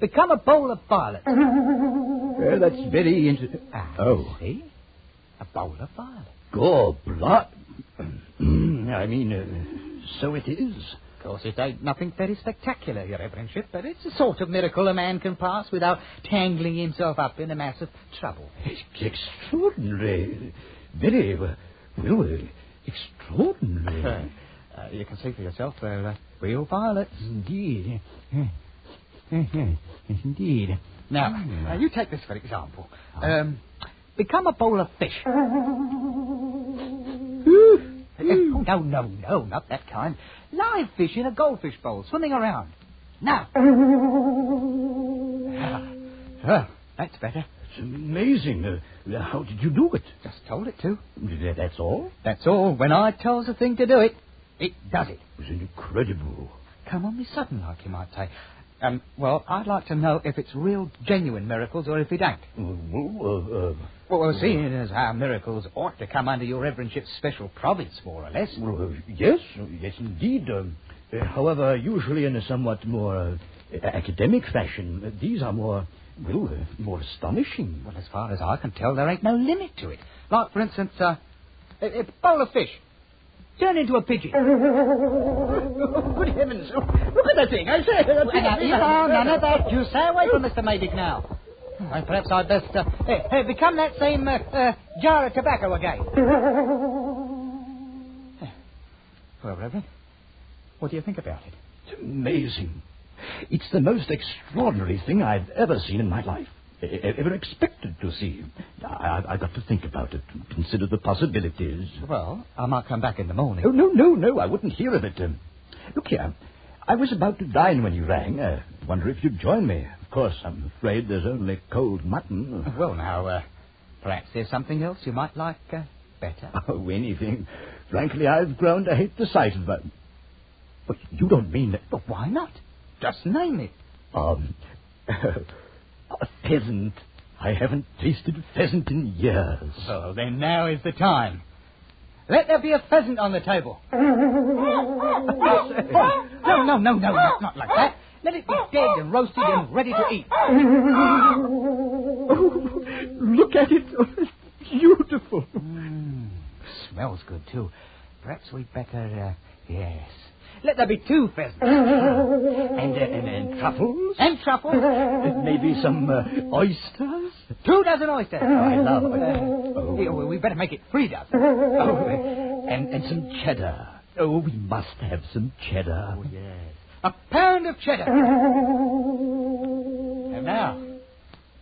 become a bowl of violets. Well, that's very interesting. See? A bowl of violets. God, blood. I mean, so it is. Of course, it ain't nothing very spectacular, your reverendship, but it's a sort of miracle a man can pass without tangling himself up in a mass of trouble. It's extraordinary. Very, extraordinary. You can see for yourself, they're real violets. Indeed. Yes, indeed. Now, you take this for example. Become a bowl of fish. No, not that kind. Live fish in a goldfish bowl, swimming around. Now. That's better. It's amazing. How did you do it? Just told it to. That's all? That's all. When I tells a thing to do it, it does it. It was incredible. Come on me sudden, like you might say. Well, I'd like to know if it's real, genuine miracles or if it ain't. Well, seeing as how miracles ought to come under your reverendship's special province, more or less. Yes, indeed. However, usually in a somewhat more academic fashion, these are more astonishing. Well, as far as I can tell, there ain't no limit to it. Like, for instance, a bowl of fish. Turn into a pigeon. Good heavens. Look at that thing. I say. None of that. You stay away from Mr. Maydick now. And perhaps I'd best become that same jar of tobacco again. Well, Reverend, what do you think about it? It's amazing. It's the most extraordinary thing I've ever seen in my life. Ever expected to see. I've got to think about it, consider the possibilities. Well, I might come back in the morning. Oh, no, I wouldn't hear of it. Look here, I was about to dine when you rang. Wonder if you'd join me. Of course, I'm afraid there's only cold mutton. Well, now, perhaps there's something else you might like better. Oh, anything. Frankly, I've grown to hate the sight of that. But you don't mean that. But why not? Just name it. A pheasant. I haven't tasted pheasant in years. Oh, then now is the time. Let there be a pheasant on the table. No, not like that. Let it be dead and roasted and ready to eat. Oh, look at it. Oh, it's beautiful. Smells good, too. Perhaps we'd better, yes. Let there be 2 pheasants. And truffles? And truffles. Maybe some oysters? 2 dozen oysters. Oh, I love oysters. We better make it 3 dozen. And some cheddar. Oh, we must have some cheddar. Oh, yes. A pound of cheddar.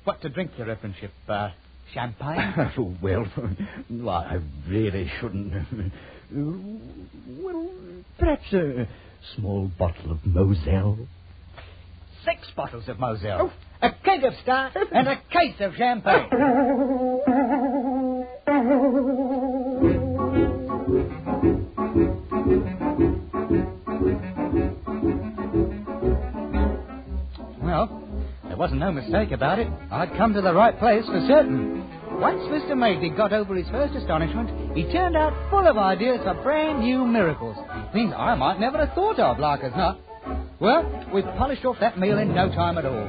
What to drink, Your Reverendship? Champagne? Well, I really shouldn't. Well, perhaps a small bottle of Moselle. 6 bottles of Moselle. Oh. A keg of Star and a case of champagne. Well, there wasn't no mistake about it. I'd come to the right place for certain. Once Mr. Maydig got over his first astonishment, he turned out full of ideas for brand new miracles. Things I might never have thought of, like as not. Well, we polished off that meal in no time at all.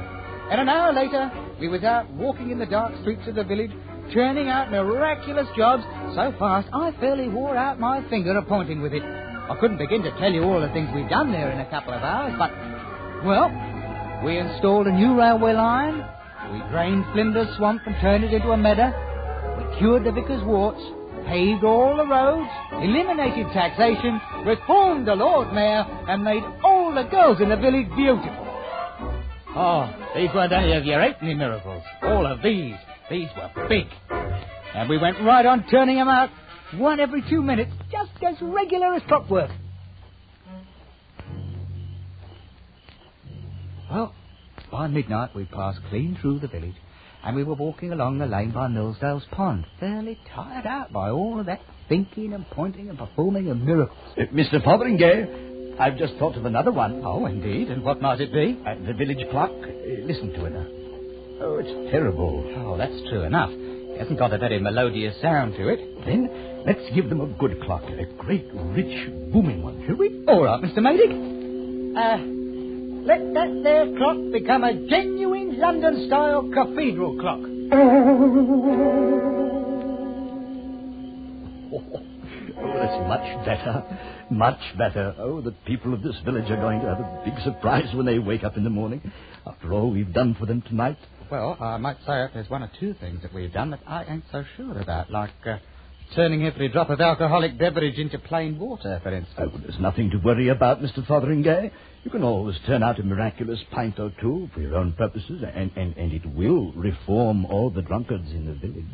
And an hour later, we was out walking in the dark streets of the village, churning out miraculous jobs so fast I fairly wore out my finger a-pointing with it. I couldn't begin to tell you all the things we'd done there in a couple of hours, but, well, we installed a new railway line, we drained Flinders Swamp and turned it into a meadow, we cured the vicar's warts, paved all the roads, eliminated taxation, reformed the Lord Mayor, and made all the girls in the village beautiful. Oh, these weren't any of your halfpenny miracles. All of these were big. And we went right on turning them out, one every 2 minutes, just as regular as clockwork. Well, by midnight we passed clean through the village, and we were walking along the lane by Millsdale's Pond, fairly tired out by all of that thinking and pointing and performing of miracles. Mr. Fotheringay, I've just thought of another one. Oh, indeed. And what might it be? The village clock. Listen to it now. Oh, it's terrible. Oh, that's true enough. It hasn't got a very melodious sound to it. Then let's give them a good clock. A great, rich, booming one, shall we? All right, Mr. Maydig. Let that there clock become a genuine London-style cathedral clock. Oh, that's much better. Much better. Oh, the people of this village are going to have a big surprise when they wake up in the morning. After all we've done for them tonight. Well, I might say there's 1 or 2 things that we've done that I ain't so sure about, like turning every drop of alcoholic beverage into plain water, for instance. Oh, there's nothing to worry about, Mr. Fotheringay. You can always turn out a miraculous pint or 2 for your own purposes, and it will reform all the drunkards in the village.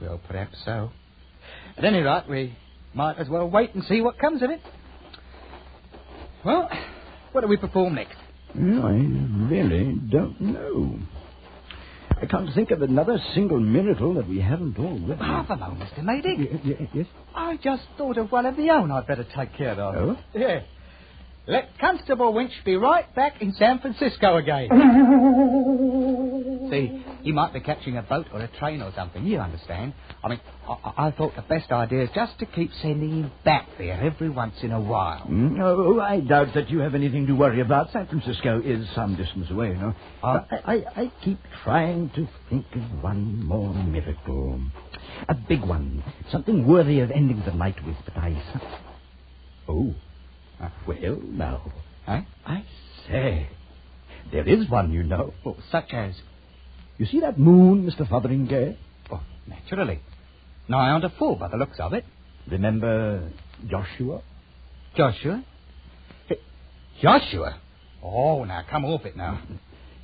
Well, perhaps so. At any rate, we might as well wait and see what comes of it. Well, what do we perform next? Well, I really don't know. I can't think of another single miracle that we haven't already. Half a moment, Mr. Maydig. Yes? I just thought of one of the own I'd better take care of. Oh? Yeah. Let Constable Winch be right back in San Francisco again. See, he might be catching a boat or a train or something, you understand. I mean, I thought the best idea is just to keep sending him back there every once in a while. Oh, I doubt that you have anything to worry about. San Francisco is some distance away, you know. I keep trying to think of one more miracle. A big one. Something worthy of ending the night with, but Oh. Well, now. Huh? I say. There is one, you know. Oh, such as? You see that moon, Mr. Fotheringay? Oh, naturally. Nigh on to full by the looks of it. Remember Joshua? Joshua? Joshua? Oh, now, come off it now.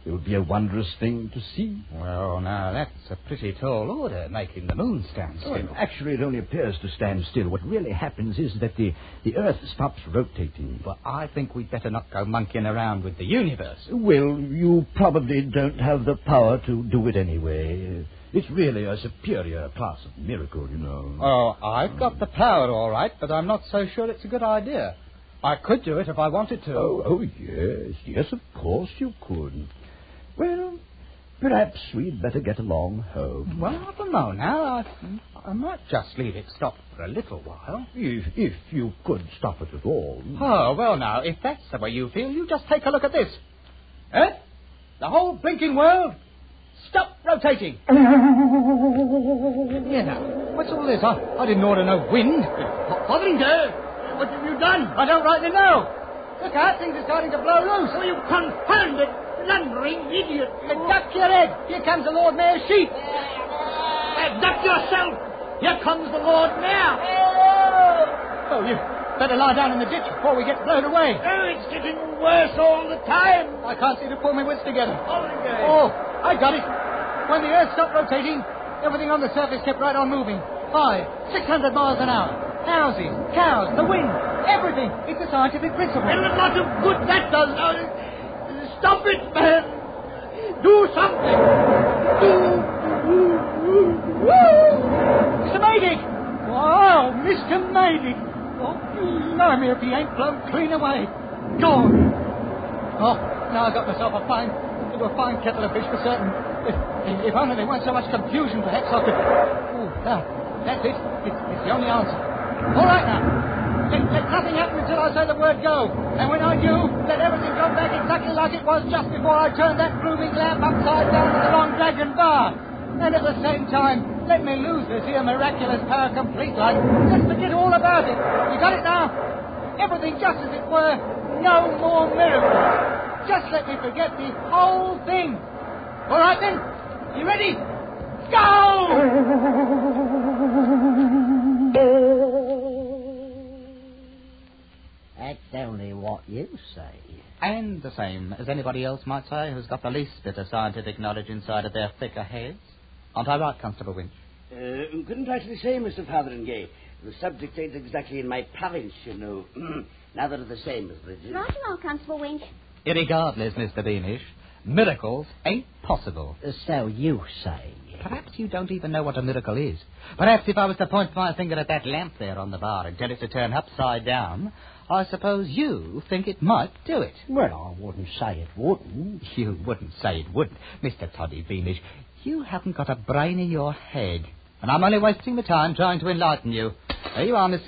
It would be a wondrous thing to see. Well, now, that's a pretty tall order, making the moon stand still. Well, actually, it only appears to stand still. What really happens is that the Earth stops rotating. Well, I think we'd better not go monkeying around with the universe. Well, you probably don't have the power to do it anyway. It's really a superior class of miracle, you know. Oh, I've got the power, all right, but I'm not so sure it's a good idea. I could do it if I wanted to. Oh, yes. Yes, of course you could. Well, perhaps we'd better get along home. Well, I don't know now. I might just leave it stop for a little while. If you could stop it at all. Oh, well, now, if that's the way you feel, you just take a look at this. Eh? The whole blinking world, stop rotating. Yeah, now, what's all this? I didn't order no wind. Fotheringay, what have you done? I don't rightly know. Look out, things are starting to blow loose. Oh, you confounded, blundering idiot. Duck your head. Here comes the Lord Mayor's sheep. Duck yourself. Here comes the Lord Mayor. Oh, you better lie down in the ditch before we get blown away. Oh, it's getting worse all the time. I can't seem to pull my wits together. Fotheringay. Oh, I got it. When the Earth stopped rotating, everything on the surface kept right on moving. 500, 600 miles an hour. Houses, cows, the wind, everything. It's a scientific principle. And a lot of good that does. Stop it, man. Do something. Mr. Maydig! Oh, Mr. Maydig! Oh, blimey, if he ain't blown clean away. Gone. Oh, now I've got myself a fine kettle of fish for certain. If only there weren't so much confusion, perhaps I could... Oh, that's it. It's the only answer. All right, now. Let nothing happen until I say the word go. And when I do, let everything go back exactly like it was just before I turned that blooming lamp upside down to the Long Dragon bar. And at the same time, let me lose this here miraculous power complete like. Just forget all about it. You got it now? Everything just as it were. No more miracles. Just let me forget the whole thing. All right, then. You ready? Go! That's only what you say. And the same as anybody else might say who's got the least bit of scientific knowledge inside of their thicker heads. Aren't I right, Constable Winch? Couldn't actually say, Mr. Fotheringay. The subject ain't exactly in my province, you know. Neither are the same as Bridget. Right along, Constable Winch. Irregardless, Mr. Beamish, miracles ain't possible. So you say. Perhaps you don't even know what a miracle is. Perhaps if I was to point my finger at that lamp there on the bar and tell it to turn upside down, I suppose you think it might do it. Well, I wouldn't say it wouldn't. You wouldn't say it wouldn't. Mr. Toddy Beamish, you haven't got a brain in your head. And I'm only wasting the time trying to enlighten you. There you are, Miss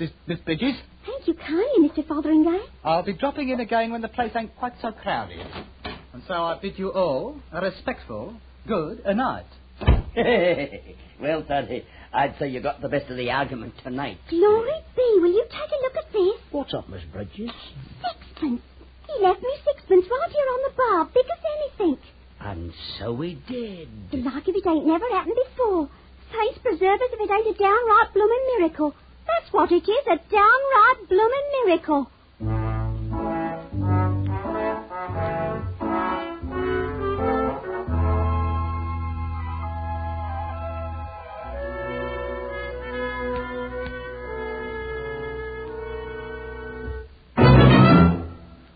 Bridges. Thank you kindly, Mr. Fotheringay. I'll be dropping in again when the place ain't quite so crowded. And so I bid you all a respectful good night. Well, Toddy, I'd say you got the best of the argument tonight. Glory be, will you take a look at this? What's up, Miss Bridges? Sixpence. He left me sixpence right here on the bar, big as anything. And so he did. Like if it ain't never happened before. Saints preserve us if it ain't a downright bloomin' miracle. That's what it is, a downright bloomin' miracle.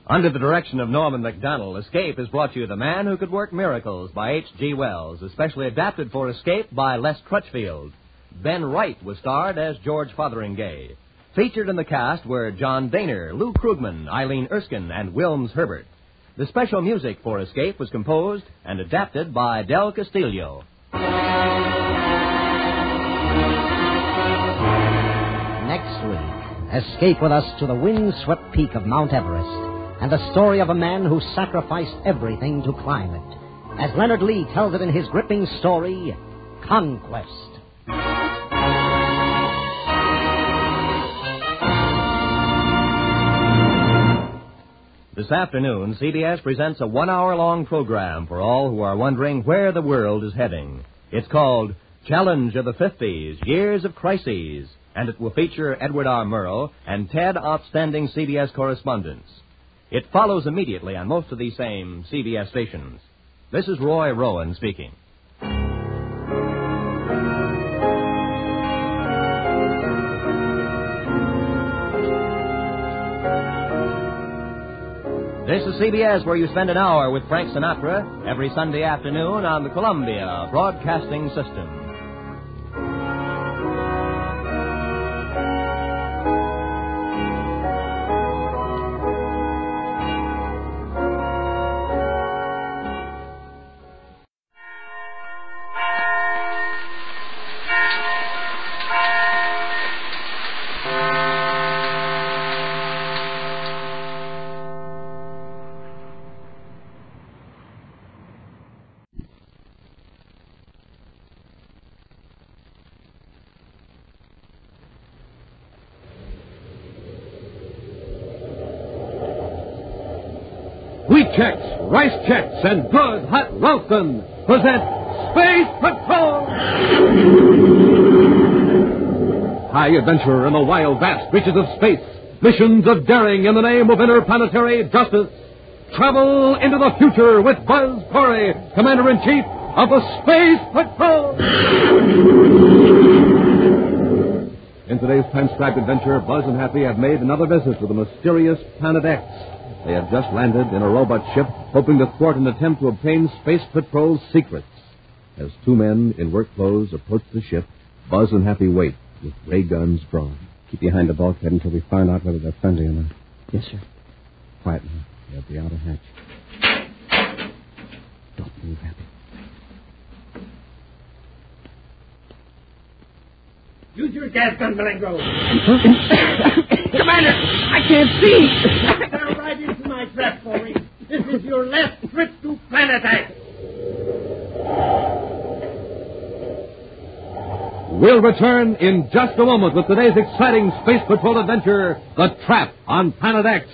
Under the direction of Norman Macdonald, Escape has brought you The Man Who Could Work Miracles by H.G. Wells, especially adapted for Escape by Les Crutchfield. Ben Wright was starred as George Fotheringay. Featured in the cast were John Daner, Lou Krugman, Eileen Erskine, and Wilms Herbert. The special music for Escape was composed and adapted by Del Castillo. Next week, escape with us to the wind-swept peak of Mount Everest and the story of a man who sacrificed everything to climb it, as Leonard Lee tells it in his gripping story, Conquest. This afternoon, CBS presents a 1-hour-long program for all who are wondering where the world is heading. It's called Challenge of the 50s, Years of Crises, and it will feature Edward R. Murrow and 10 outstanding CBS correspondents. It follows immediately on most of these same CBS stations. This is Roy Rowan speaking. This is CBS, where you spend an hour with Frank Sinatra every Sunday afternoon on the Columbia Broadcasting System. Wheat Chex, Rice Chex, and Good Hot Ralston present Space Patrol! High adventure in the wild, vast reaches of space. Missions of daring in the name of interplanetary justice. Travel into the future with Buzz Corey, Commander-in-Chief of the Space Patrol! In today's transcribed adventure, Buzz and Happy have made another visit to the mysterious Planet X. They have just landed in a robot ship, hoping to thwart an attempt to obtain Space Patrol's secrets. As two men in work clothes approach the ship, Buzz and Happy wait, with ray guns drawn. Keep behind the bulkhead until we find out whether they're friendly or not. Yes, sir. Quiet now. They're at the outer hatch. Don't move, Happy. Use your gas gun, Malengo. Commander, I can't see. I fell right into my trap for me. This is your last trip to Planet X. We'll return in just a moment with today's exciting Space Patrol adventure, The Trap on Planet X.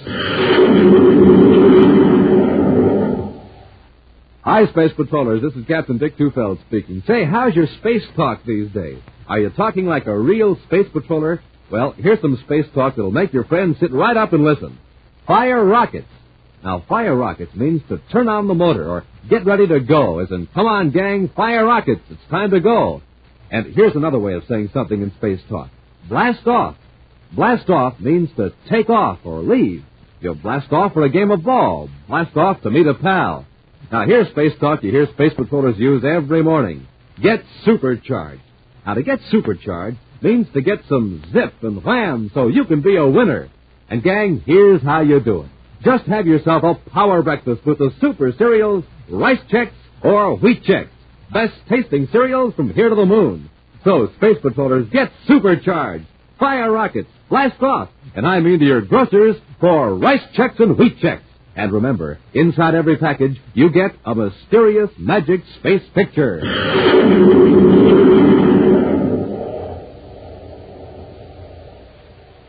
Hi, Space Patrollers. This is Captain Dick Tufeld speaking. Say, how's your space talk these days? Are you talking like a real space patroller? Well, here's some space talk that'll make your friends sit right up and listen. Fire rockets. Now, fire rockets means to turn on the motor or get ready to go, as in, come on, gang, fire rockets. It's time to go. And here's another way of saying something in space talk. Blast off. Blast off means to take off or leave. You blast off for a game of ball. Blast off to meet a pal. Now, here's space talk you hear space patrollers use every morning. Get supercharged. Now, to get supercharged means to get some zip and wham so you can be a winner. And, gang, here's how you do it. Just have yourself a power breakfast with the super cereals, Rice Chex, or Wheat Chex. Best tasting cereals from here to the moon. So, Space Patrollers, get supercharged. Fire rockets, blast off, and I mean to your grocers for Rice Chex and Wheat Chex. And remember, inside every package, you get a mysterious magic space picture.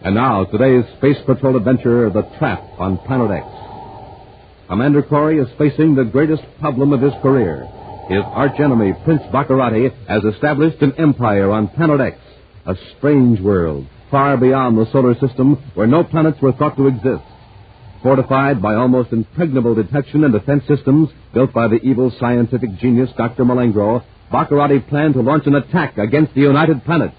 And now, today's Space Patrol adventure, The Trap on Planet X. Commander Corey is facing the greatest problem of his career. His archenemy, Prince Baccarati, has established an empire on Planet X, a strange world, far beyond the solar system, where no planets were thought to exist. Fortified by almost impregnable detection and defense systems built by the evil scientific genius Dr. Malengro, Baccarati planned to launch an attack against the United Planets.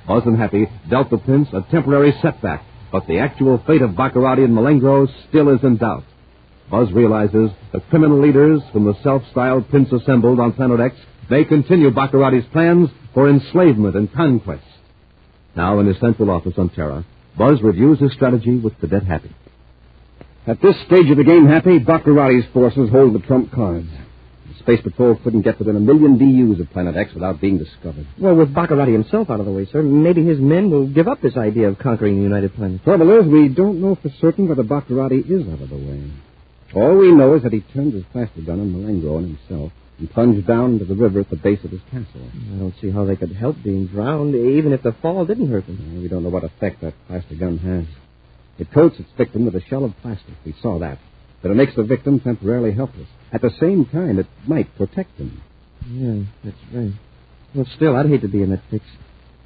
Buzz and Happy dealt the Prince a temporary setback, but the actual fate of Baccarati and Malengro still is in doubt. Buzz realizes the criminal leaders from the self-styled Prince assembled on Planet X may continue Baccarati's plans for enslavement and conquest. Now, in his central office on Terra, Buzz reviews his strategy with Cadet Happy. At this stage of the game, Happy, Baccarati's forces hold the trump cards. The Space Patrol couldn't get within 1 million DUs of Planet X without being discovered. Well, with Baccarati himself out of the way, sir, maybe his men will give up this idea of conquering the United Planets. Trouble is, we don't know for certain whether Baccarati is out of the way. All we know is that he turned his plaster gun on Malengro and himself and plunged down into the river at the base of his castle. I don't see how they could help being drowned, even if the fall didn't hurt them. We don't know what effect that plaster gun has. It coats its victim with a shell of plastic. We saw that. But it makes the victim temporarily helpless. At the same time, it might protect him. Yeah, that's right. Well, still, I'd hate to be in that fix.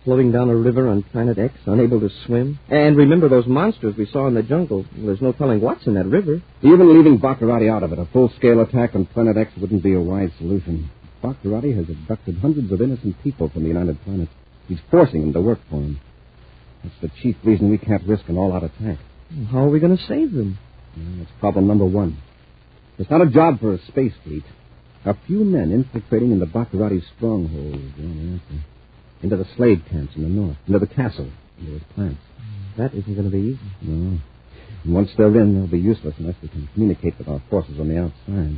Floating down a river on Planet X, unable to swim. And remember those monsters we saw in the jungle. Well, there's no telling what's in that river. Even leaving Baccarati out of it, a full-scale attack on Planet X wouldn't be a wise solution. Baccarati has abducted hundreds of innocent people from the United Planets. He's forcing them to work for him. That's the chief reason we can't risk an all-out attack. How are we going to save them? Well, that's problem number one. It's not a job for a space fleet. A few men infiltrating into Baccarati's stronghold, into the slave camps in the north, into the castle, into his plants. That isn't going to be easy. No. And once they're in, they'll be useless unless we can communicate with our forces on the outside.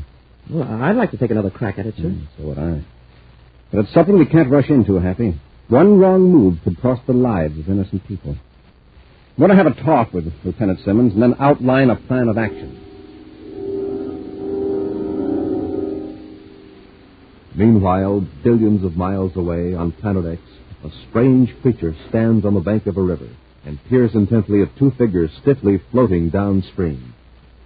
Well, I'd like to take another crack at it, sir. So would I. But it's something we can't rush into, Happy. One wrong move could cost the lives of innocent people. I want to have a talk with Lieutenant Simmons and then outline a plan of action. Meanwhile, billions of miles away on Planet X, a strange creature stands on the bank of a river and peers intently at two figures stiffly floating downstream.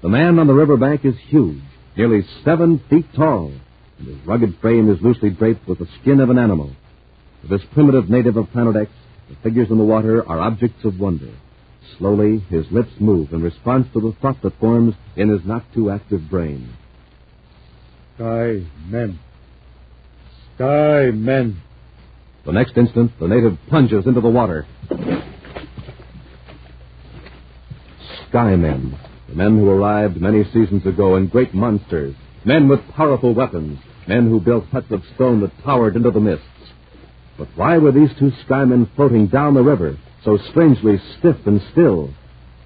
The man on the riverbank is huge, nearly 7 feet tall, and his rugged frame is loosely draped with the skin of an animal. To this primitive native of Planet X, the figures in the water are objects of wonder. Slowly, his lips move in response to the thought that forms in his not-too-active brain. Aye, men. Skymen. The next instant, the native plunges into the water. Skymen. The men who arrived many seasons ago in great monsters. Men with powerful weapons. Men who built huts of stone that towered into the mists. But why were these two Skymen floating down the river, so strangely stiff and still?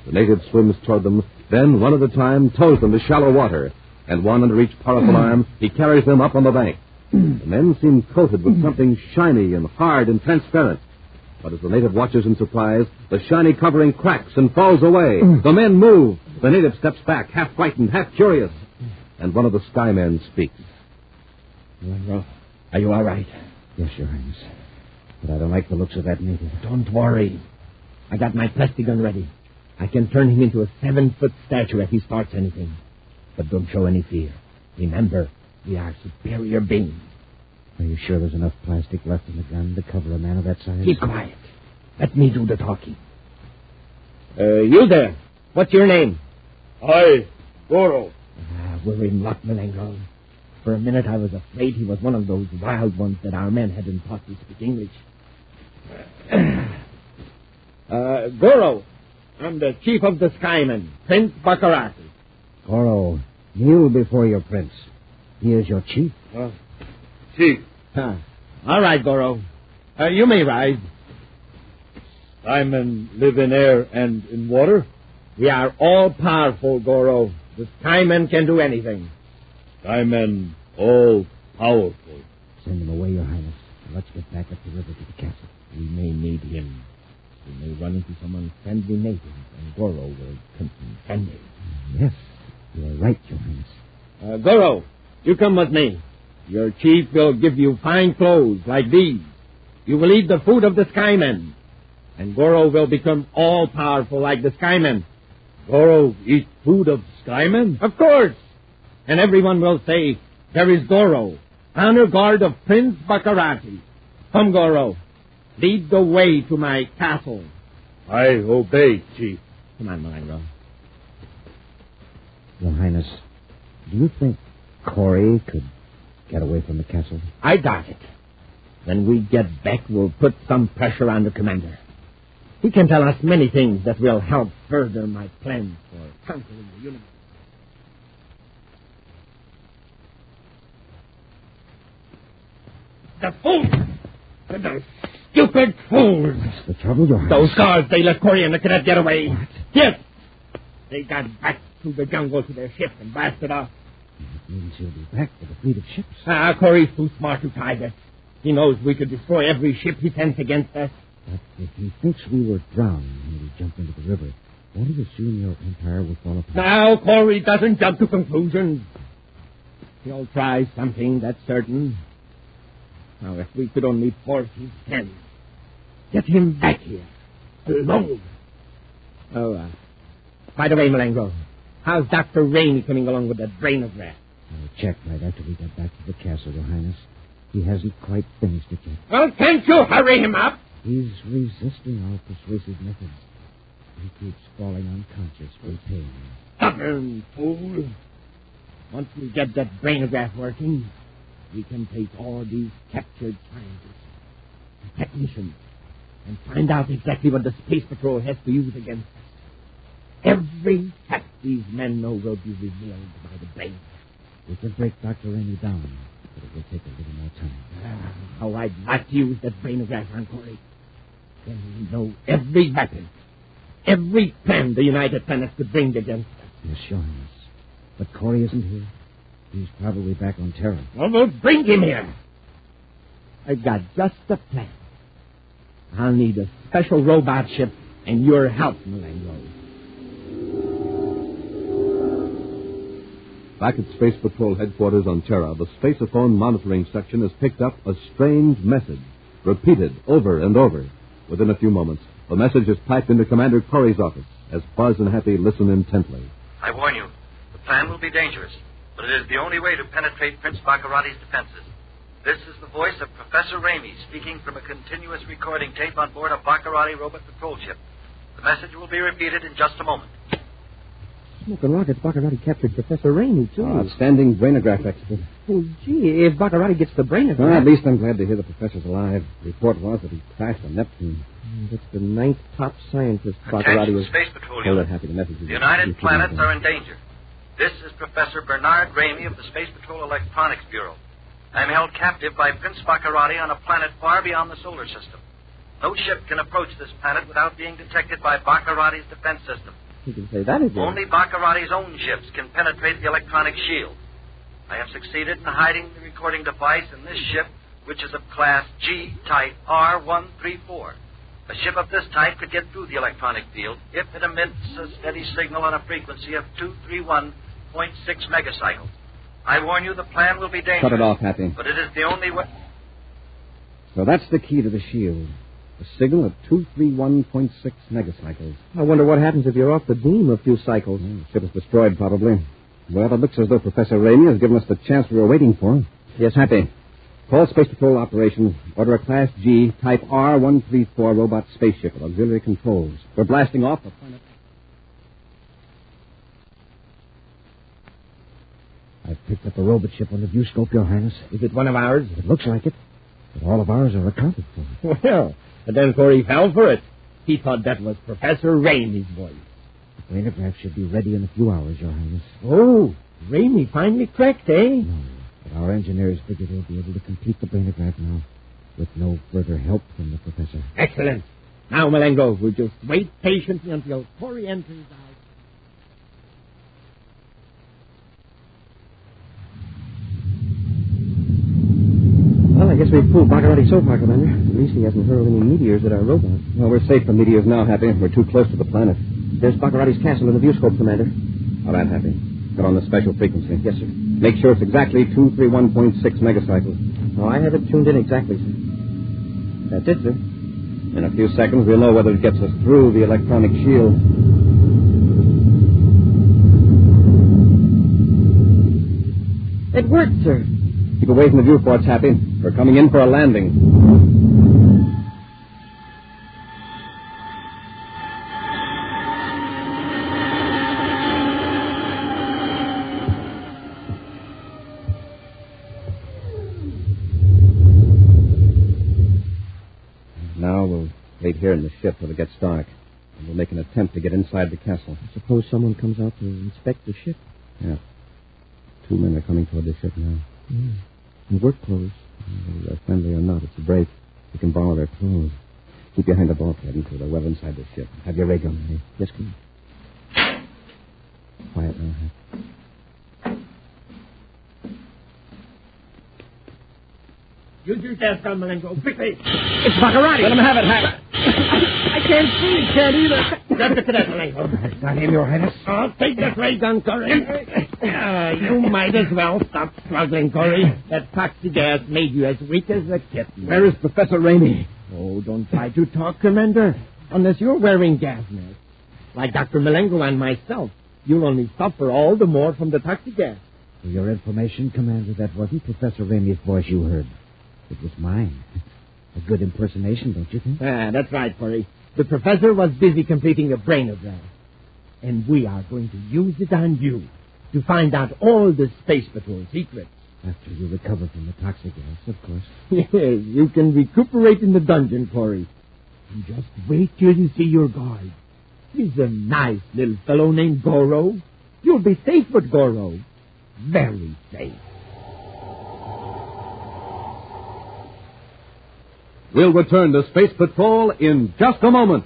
The native swims toward them, then, one at a time, tows them to shallow water. And one under each powerful arm, he carries them up on the bank. The men seem coated with something shiny and hard and transparent. But as the native watches in surprise, the shiny covering cracks and falls away. The men move. The native steps back, half frightened, half curious. And one of the Skymen speaks. Well, are you all right? Yes, Your Highness. But I don't like the looks of that native. Don't worry. I got my plastic gun ready. I can turn him into a 7-foot statue if he starts anything. But don't show any fear. Remember, we are superior beings. Are you sure there's enough plastic left in the gun to cover a man of that size? Keep quiet. Let me do the talking. You there. What's your name? Hi, Goro. We're in luck, Malengo. For a minute I was afraid he was one of those wild ones that our men hadn't taught to speak English. Goro, I'm the chief of the Skymen, Prince Baccarati. Goro, kneel before your prince. He is your chief. Chief. All right, Goro. You may rise. Skymen live in air and in water? We are all powerful, Goro. The Skymen can do anything. Skymen all powerful. Send him away, Your Highness. Let's get back up the river to the castle. We may need him. We may run into some unfriendly natives, and Goro will contend him. Yes, you're right, Your Highness. Goro, you come with me. Your chief will give you fine clothes like these. You will eat the food of the Skymen. And Goro will become all-powerful like the Skymen. Goro eat food of Skymen? Of course. And everyone will say, there is Goro, honor guard of Prince Baccarati. Come, Goro. Lead the way to my castle. I obey, Chief. Come on, Malengo. Your Highness, do you think Corey could get away from the castle? I doubt it. When we get back, we'll put some pressure on the commander. He can tell us many things that will help further my plans for conquering the universe. The fools! The stupid fools! What's the trouble, Your Highness? Those guards, they let Corey and the cadet get away. What? Yes! They got back through the jungle to their ship and blasted off. That means he'll be back with a fleet of ships. Corey's too smart to try this. He knows we could destroy every ship he sends against us. But if he thinks we were drowned when we jumped into the river, won't he assume your empire will fall apart? Now, Corey doesn't jump to conclusions. He'll try something, that's certain. Now, if we could only force his hand. Get him back here. Alone. By the way, Malengo, how's Dr. Rainey coming along with that brain of rat? I'll check right after we get back to the castle, Your Highness. He hasn't quite finished it yet. Well, can't you hurry him up? He's resisting our persuasive methods. He keeps falling unconscious from pain. Stubborn fool. Once we get that brainograph working, we can take all these captured scientists and technicians and find out exactly what the Space Patrol has to use against us. Every fact these men know will be revealed by the brain. We can break Dr. Rainey down, but it will take a little more time. How I'd like to use that brainograph on Corey. Then we know every weapon, every plan the United Planets could bring against us. Yes, Your Highness. But Corey isn't here. He's probably back on Terra. Well, we'll bring him here. I've got just the plan. I'll need a special robot ship and your help, Malengo. Back at Space Patrol headquarters on Terra, the Spaceophone monitoring section has picked up a strange message, repeated over and over. Within a few moments, the message is typed into Commander Corey's office as Buzz and Happy listen intently. I warn you, the plan will be dangerous, but it is the only way to penetrate Prince Baccarati's defenses. This is the voice of Professor Ramey speaking from a continuous recording tape on board a Baccarati robot patrol ship. The message will be repeated in just a moment. Smoking rockets, Baccarati captured Professor Ramey, too. Outstanding brainograph expert. Oh, gee, if Baccarati gets the brainograph... Well, at least I'm glad to hear the professor's alive. The report was that he crashed on Neptune. That's the 9th top scientist Baccarati Attention, was... Space Patrol Hold Unit. it, Happy. The message is... The United Planets are in danger. This is Professor Bernard Ramey of the Space Patrol Electronics Bureau. I'm held captive by Prince Baccarati on a planet far beyond the solar system. No ship can approach this planet without being detected by Baccarati's defense system. You can say that again. Only Baccarati's own ships can penetrate the electronic shield. I have succeeded in hiding the recording device in this ship, which is of class G, type R134. A ship of this type could get through the electronic field if it emits a steady signal on a frequency of 231.6 megacycles. I warn you, the plan will be dangerous. Cut it off, Happy. But it is the only way... So that's the key to the shield. A signal at 231.6 megacycles. I wonder what happens if you're off the beam a few cycles. The ship is destroyed, probably. Well, it looks as though Professor Ramey has given us the chance we were waiting for. Yes, Happy. Call Space Patrol Operations. Order a Class G, Type R134 robot spaceship with auxiliary controls. We're blasting off the planet. I've picked up a robot ship on the viewscope, Your Highness. Is it one of ours? It looks like it. But all of ours are accounted for. Well, and then Corey fell for it. He thought that was Professor Ramey's voice. The brainograph should be ready in a few hours, Your Highness. Oh, Ramey finally cracked, eh? No, but our engineers figure they'll be able to complete the brainograph now with no further help from the professor. Excellent. Now, Malengo, we'll just wait patiently until Corey enters out. Well, I guess we've fooled Baccarati so far, Commander. At least he hasn't hurled any meteors at our robot. Well, we're safe from meteors now, Happy. We're too close to the planet. There's Baccarati's castle in the viewscope, Commander. All right, Happy. Put on the special frequency. Yes, sir. Make sure it's exactly 231.6 megacycles. Oh, I have it tuned in exactly, sir. That's it, sir. In a few seconds, we'll know whether it gets us through the electronic shield. It worked, sir. Keep away from the viewports, Happy. We're coming in for a landing. Now we'll wait here in the ship till it gets dark. And we'll make an attempt to get inside the castle. Suppose someone comes out to inspect the ship. Yeah. 2 men are coming toward the ship now. Mm. In work clothes. Whether they're friendly or not, it's a break. You can borrow their clothes. Keep behind the bulkhead until they're well inside the ship. Have your ray gun ready. Yes, Commander. Quiet now, Hank. Use your gas gun, Malengo, quickly. It's Baccarati. Let him have it, Hank. I can't see, can't either. Grab the cadet, Malengo. That's not him, Your Highness. I'll take that ray gun, Corey. You might as well stop struggling, Corey. That toxic gas made you as weak as a kitten. Where is Professor Ramey? Oh, don't try to talk, Commander. Unless you're wearing gas masks. Like Dr. Malengo and myself, you'll only suffer all the more from the toxic gas. For your information, Commander, that wasn't Professor Ramey's voice you heard. It was mine. A good impersonation, don't you think? That's right, Corey. The professor was busy completing a brainogram. And we are going to use it on you to find out all the Space Patrol secrets. After you recover from the toxic gas, of course. Yes, you can recuperate in the dungeon, Corey. And just wait till you see your guard. He's a nice little fellow named Goro. You'll be safe with Goro. Very safe. We'll return to Space Patrol in just a moment.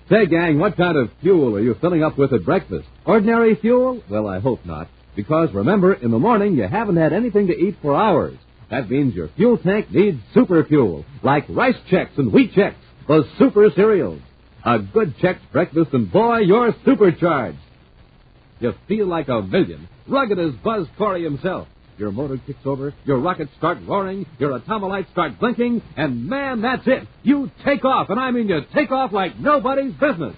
Say, gang, what kind of fuel are you filling up with at breakfast? Ordinary fuel? Well, I hope not. Because, remember, in the morning, you haven't had anything to eat for hours. That means your fuel tank needs super fuel, like Rice Chex and Wheat Chex, those super cereals. A good Chex breakfast, and boy, you're supercharged. You feel like a million, rugged as Buzz Corey himself. Your motor kicks over, your rockets start roaring, your atomolites start blinking, and man, that's it. You take off, and I mean you take off like nobody's business.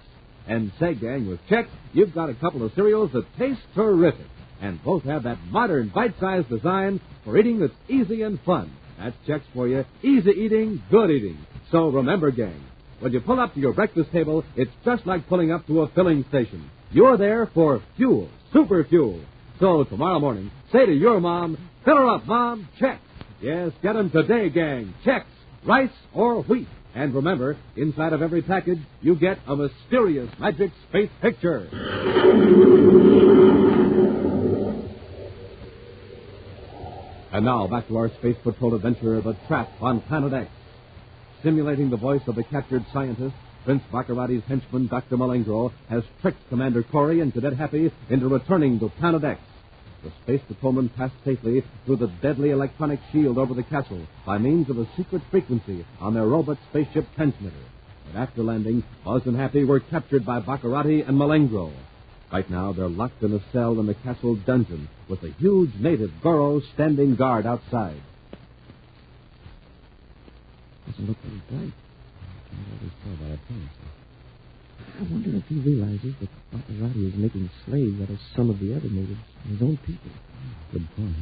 And say, gang, with Chex, you've got a couple of cereals that taste terrific, and both have that modern bite-sized design for eating that's easy and fun. That's Chex for you. Easy eating, good eating. So remember, gang, when you pull up to your breakfast table, it's just like pulling up to a filling station. You're there for fuel, super fuel. So tomorrow morning, say to your mom, fill her up, Mom, check. Yes, get 'em today, gang. Checks, rice or wheat. And remember, inside of every package, you get a mysterious magic space picture. And now, back to our Space Patrol adventure, The Trap on Planet X. Simulating the voice of the captured scientist, Prince Baccarati's henchman, Dr. Malengro, has tricked Commander Corey and Cadet Happy into returning to Planet X. The Space Patrolmen passed safely through the deadly electronic shield over the castle by means of a secret frequency on their robot spaceship transmitter. But after landing, Buzz and Happy were captured by Baccarati and Malengro. Right now, they're locked in a cell in the castle dungeon with a huge native Goro standing guard outside. Doesn't look very bright. I can't always tell by appearances. I wonder if he realizes that Baccarati is making slaves out of some of the other natives, his own people. Good point.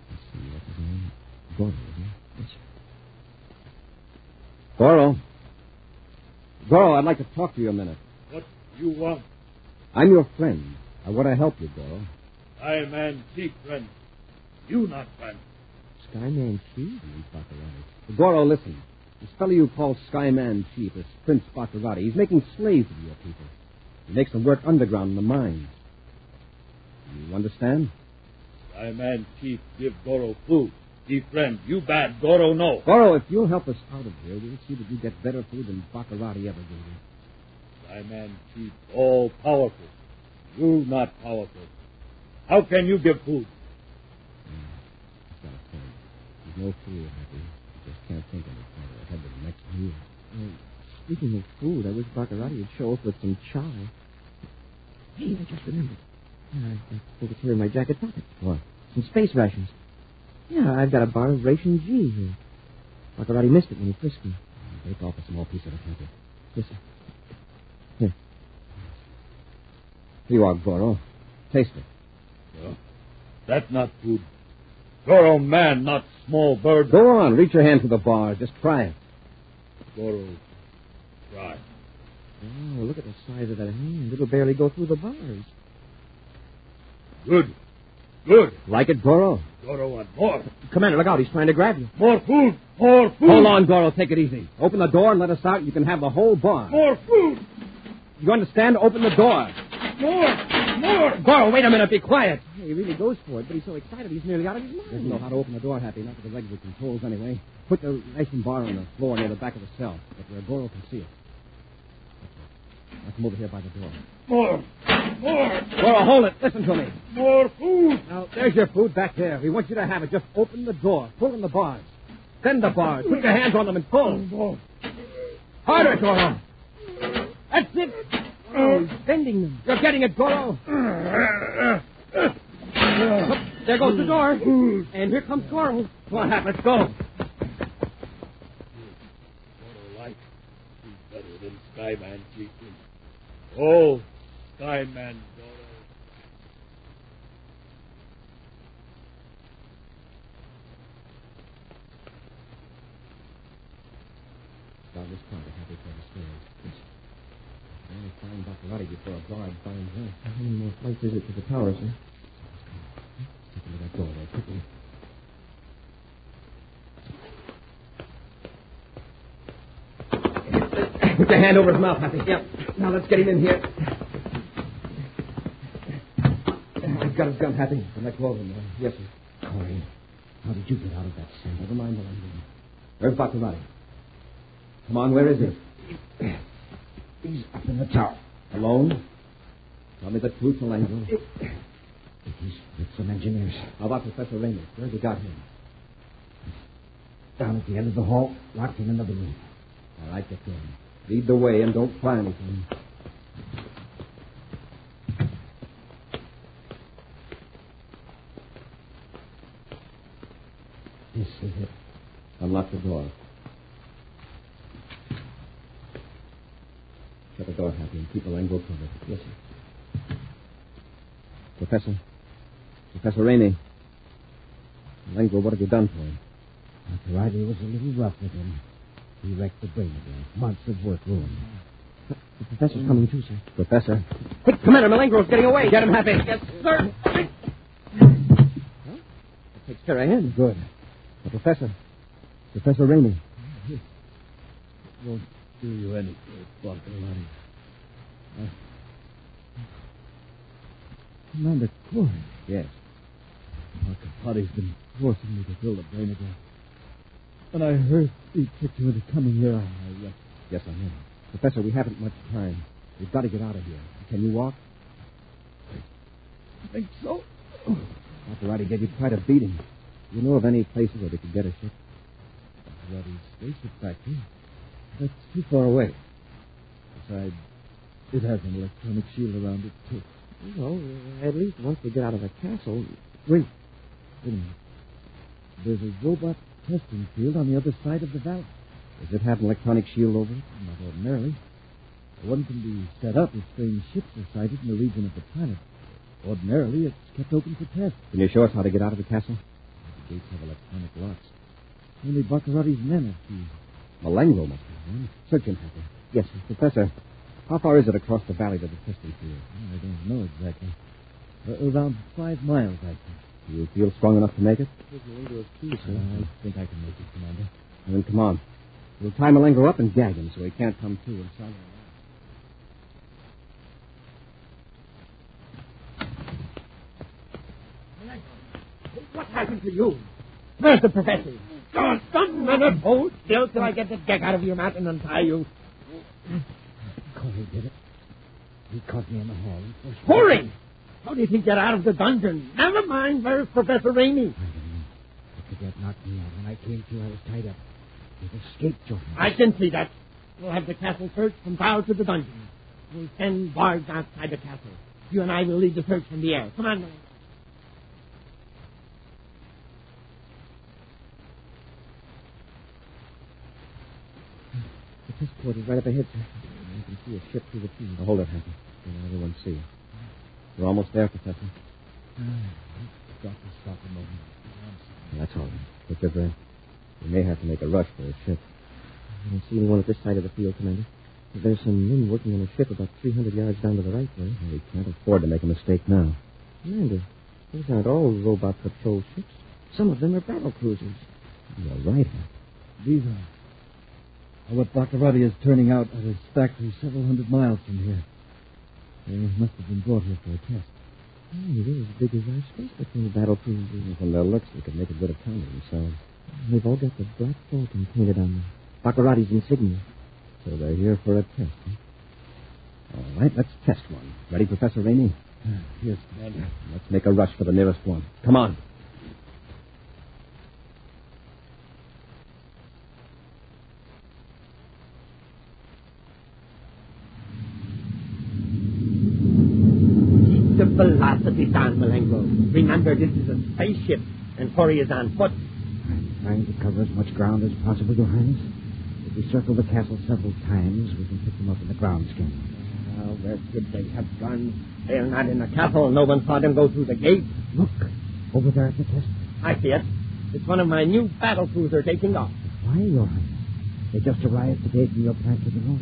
Let's see, what's his name? Goro, isn't it? Yes, sir. Goro. Goro, I'd like to talk to you a minute. What you want? I'm your friend. I want to help you, Goro. Skyman Chief, friend. You not friend. Skyman Chief? Baccarati. Goro, listen. This fellow you call Skyman Chief is Prince Baccarati. He's making slaves of your people. He makes them work underground in the mines. You understand? Skyman Chief give Goro food. Chief friend, you bad. Goro no. Goro, if you'll help us out of here, we'll see that you get better food than Baccarati ever gave you. Skyman Chief all powerful. You not powerful. How can you give food? That's not a point. There's no food, Happy. You just can't think any farther ahead than the next meal. Speaking of food, I wish Baccarati would show us with some chow. Hey, I just remembered. I think it's here in my jacket pocket. What? Some space rations. Yeah, I've got a bar of ration G here. Baccarati missed it when he frisked me. Take off a small piece of it, Happy. Yes, sir. Here. Here you are, Goro. Taste it. Yeah. That's not food. Goro man, not small bird. Go on. Reach your hand to the bar. Just try it. Goro, try. Oh, look at the size of that hand. It'll barely go through the bars. Good. Good. Like it, Goro? Goro want more. Commander, look out. He's trying to grab you. More food. More food. Hold on, Goro. Take it easy. Open the door and let us out. You can have the whole bar. More food. You understand? Open the door. More. Goro, wait a minute. Be quiet. He really goes for it, but he's so excited he's nearly out of his mind. Doesn't know how to open the door, Happy. Not with the regular controls, anyway. Put the ration bar on the floor near the back of the cell, but where Goro can see it. Now come over here by the door. More. Goro, hold it. Listen to me. More food. Now, there's your food back there. We want you to have it. Just open the door. Pull on the bars. Bend the bars. Put your hands on them and pull. Harder, Goro. That's it. Oh, he's bending them. You're getting it, Goro. There goes the door. And here comes Goro. Come on, Hap, let's go. Goro like he's better than Skyman Chief. Oh, Skyman Goro. Down this part, Happy, for the stairs. I only find Baccarati before a guard finds her. How many more flights is it to the tower, sir? Take a look at that door there, quickly. Put your hand over his mouth, Happy. Yep. Now let's get him in here. I've got his gun, Happy. And let go of him. Yes, sir. Corey, how did you get out of that cell? Never mind the landing. Where's Baccarati? Come on, where is he? He's up in the tower. Alone? Tell me the truth, Malengro. He's with some engineers. How about Professor Raymond? Where's he got him? Down at the end of the hall, locked in another room. All right, get to him. Lead the way and don't try anything. This is it. Unlock the door. Shut the door, Happy, and keep Malengro covered. Yes, sir. Professor Rainey. Malengro, what have you done for him? Baccarati was a little rough with him. He wrecked the brain again. Months of work ruined. The professor's coming too, sir. Professor? Hey, Commander Malengro's getting away. Get him, Happy. Yes, sir. That takes care of him. Good. The Professor Ramey. Won't do you any good, Bartolomé. Commander Corey. Yes. Our Capati's been forcing me to fill the brain again. When I heard he tricked you into coming here, I left. Yes, I know. Professor, we haven't much time. We've got to get out of here. Can you walk? I think so. Maserati gave you quite a beating. Do you know of any places where we could get a ship? Maserati's spaceship factory. That's too far away. Besides, it has an electronic shield around it, too. Well, at least once we get out of the castle. Wait a minute. There's a robot testing field on the other side of the valley. Does it have an electronic shield over it? Not ordinarily. One can be set up if strange ships are sighted in the region of the planet. Ordinarily, it's kept open for tests. Can you show us how to get out of the castle? The gates have electronic locks. Only Baccarotti's men have keys. Malengro must have one. Search him, Happy. Yes, Professor. How far is it across the valley to the testing field? I don't know exactly. Around 5 miles, I think. Do you feel strong enough to make it? Malengro's key, sir. I think I can make it, Commander. Then come on. We'll tie Malengro up and gag him so he can't come to inside. What happened to you? Where's the professor? Don't hold still till I get the deck out of your mouth and untie you. Corey did it. He caught me in the hall. Corey! How do you think you're out of the dungeon? Never mind, where's Professor Ramey? I don't know. The cadet knocked me out. When I came to, I was tied up. He escaped, Jordan. I can see that. We'll have the castle searched from bow to the dungeon. We'll send guards outside the castle. You and I will lead the search from the air. Come on, man. The test port is right up ahead, sir. You can see a ship through the trees. Now, hold it, Happy. Don't let everyone see you. We're almost there, Professor. Got to stop a moment. That's all right. Take your breath. We may have to make a rush for a ship. I don't see anyone at this side of the field, Commander. There's some men working on a ship about 300 yards down to the right there. We can't afford to make a mistake now. Commander, those aren't all robot patrol ships. Some of them are battle cruisers. You're right, Happy. These are what Baccarotti is turning out at his factory several hundred miles from here. They must have been brought here for a test. Oh, they're as big as our space between the battle cruisers. From their looks, they could make a good account of themselves. They've all got the black falcon painted on them. Baccarotti's insignia. So they're here for a test, huh? All right, let's test one. Ready, Professor Ramey? Yes, Commander. Let's make a rush for the nearest one. Come on. Keep the velocity down, Malengro. Remember, this is a spaceship, and Corey is on foot. I'm trying to cover as much ground as possible, Your Highness. If we circle the castle several times, we can pick them up in the ground skin. Oh, where could they have gone? They're not in the castle. No one saw them go through the gate. Look, over there at the test. I see it. It's one of my new battle cruisers taking off. Why, Your Highness? They just arrived today from your plant to the north.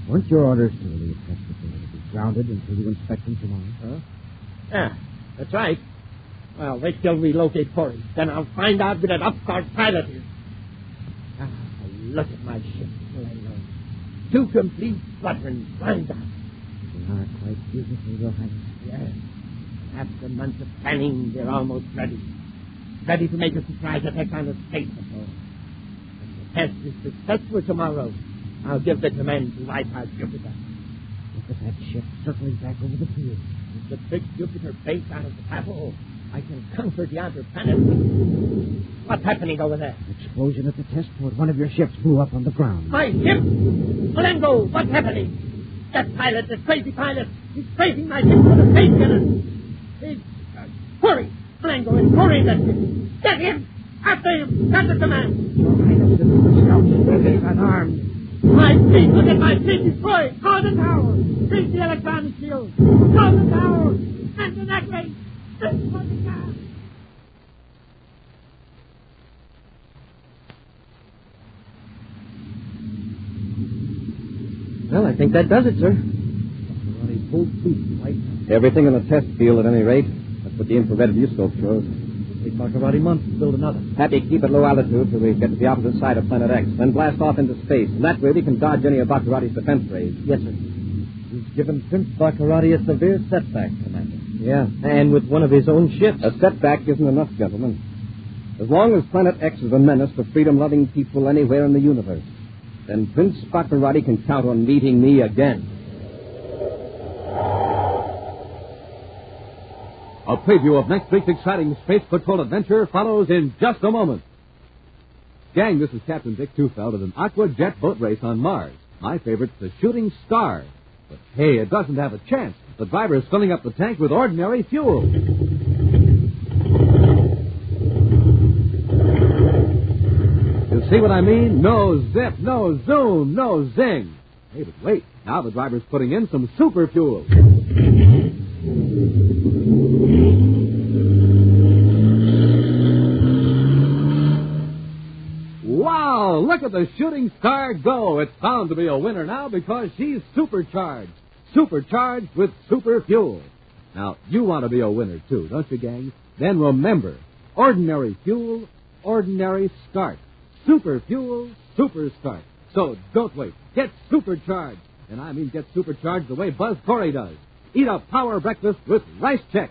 Weren't your orders to leave test facility to be grounded until you inspect them tomorrow? Huh? Yeah, that's right. Well, wait till we locate Corey. Then I'll find out who that upstart pilot is. Ah, look at my ship, Malengro. 2 complete squadrons lined up. They are quite beautiful, Your Highness. Yes. After months of planning, they're almost ready. Ready to make a surprise attack on the space patrol. When the test is successful tomorrow, I'll give the command to wipe out Jupiter. Look at that ship circling back over the field. With the big Jupiter base out of the battle, I can conquer the outer planet. What's happening over there? An explosion at the test port. One of your ships blew up on the ground. My ship! Malengo, what's happening? That pilot, that crazy pilot, he's praising my ship for the space cannon. Hurry! Malengo is Corey in that ship. Get him! After him! That's the command! Your Highness, the scouts, they're unarmed. My fleet! Look at my fleet destroyed! Call the tower! Bring the electronic shield! Call the tower! And the necklace! This for the gas! Well, I think that does it, sir. Everything in the test field, at any rate. That's what the infrared viewscope shows. Take Baccarati months to build another. Happy, keep at low altitude till we get to the opposite side of Planet X, then blast off into space. And that way we can dodge any of Baccarati's defense rays. Yes, sir. You've given Prince Baccarati a severe setback, Commander. Yeah, and with one of his own ships. A setback isn't enough, gentlemen. As long as Planet X is a menace to freedom-loving people anywhere in the universe, then Prince Baccarati can count on meeting me again. A preview of next week's exciting Space Patrol adventure follows in just a moment. Gang, this is Captain Dick Tufeld in an aqua jet boat race on Mars. My favorite's the Shooting Star. But hey, it doesn't have a chance. The driver is filling up the tank with ordinary fuel. You see what I mean? No zip, no zoom, no zing. Hey, but wait. Now the driver's putting in some super fuel. Wow, look at the Shooting Star go. It's bound to be a winner now because she's supercharged. Supercharged with super fuel. Now, you want to be a winner too, don't you, gang? Then remember, ordinary fuel, ordinary start. Super fuel, super start. So don't wait. Get supercharged. And I mean get supercharged the way Buzz Corey does. Eat a power breakfast with Rice Chex.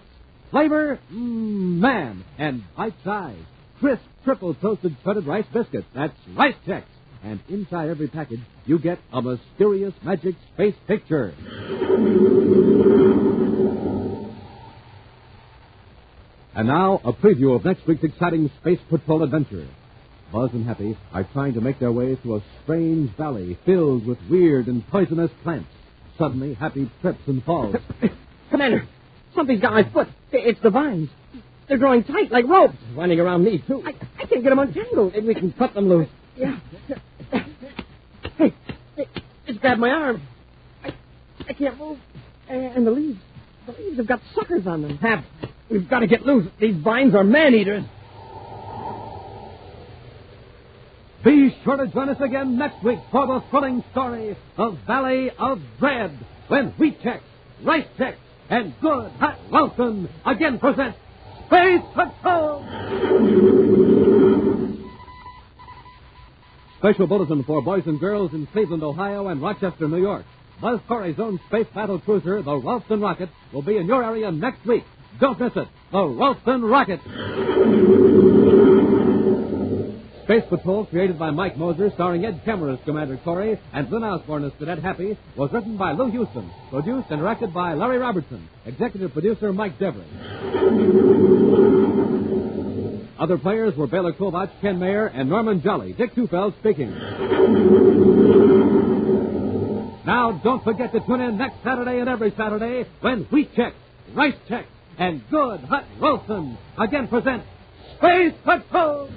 Flavor, man, and bite size. Crisp, triple toasted shredded rice biscuits. That's Rice Chex. And inside every package, you get a mysterious magic space picture. And now, a preview of next week's exciting Space Patrol adventure. Buzz and Happy are trying to make their way through a strange valley filled with weird and poisonous plants. Suddenly, Happy trips and falls. Commander, something's got my foot. It's the vines. They're growing tight like ropes. Winding around me, too. I can't get them untangled. Maybe we can cut them loose. Yeah. Hey, it's grabbed my arm. I can't move. And the leaves have got suckers on them. Hap, we've got to get loose. These vines are man-eaters. Be sure to join us again next week for the thrilling story of Valley of Dread, when Wheat Chex, Rice Chex, and Good Hot Wilson again present Space Patrol! Special bulletin for boys and girls in Cleveland, Ohio, and Rochester, New York. Buzz Corey's own space battle cruiser, the Ralston Rocket, will be in your area next week. Don't miss it. The Ralston Rocket. Space Patrol, created by Mike Moser, starring Ed Kemmer as Commander Corey and Lynn Osborne as Cadet Happy, was written by Lou Houston, produced and directed by Larry Robertson, executive producer Mike Devery. Other players were Baylor Kovach, Ken Mayer, and Norman Jolly. Dick Tufeld speaking. Now, don't forget to tune in next Saturday and every Saturday when Wheat Chex, Rice Chex, and Good Hot Wilson again present Space Patrol!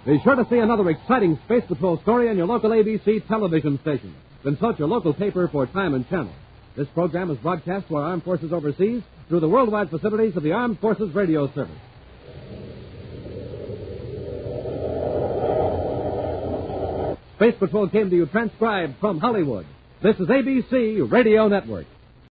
Be sure to see another exciting Space Patrol story on your local ABC television station. Consult your local paper for time and channel. This program is broadcast to our armed forces overseas through the worldwide facilities of the Armed Forces Radio Service. Space Patrol came to you transcribed from Hollywood. This is ABC Radio Network.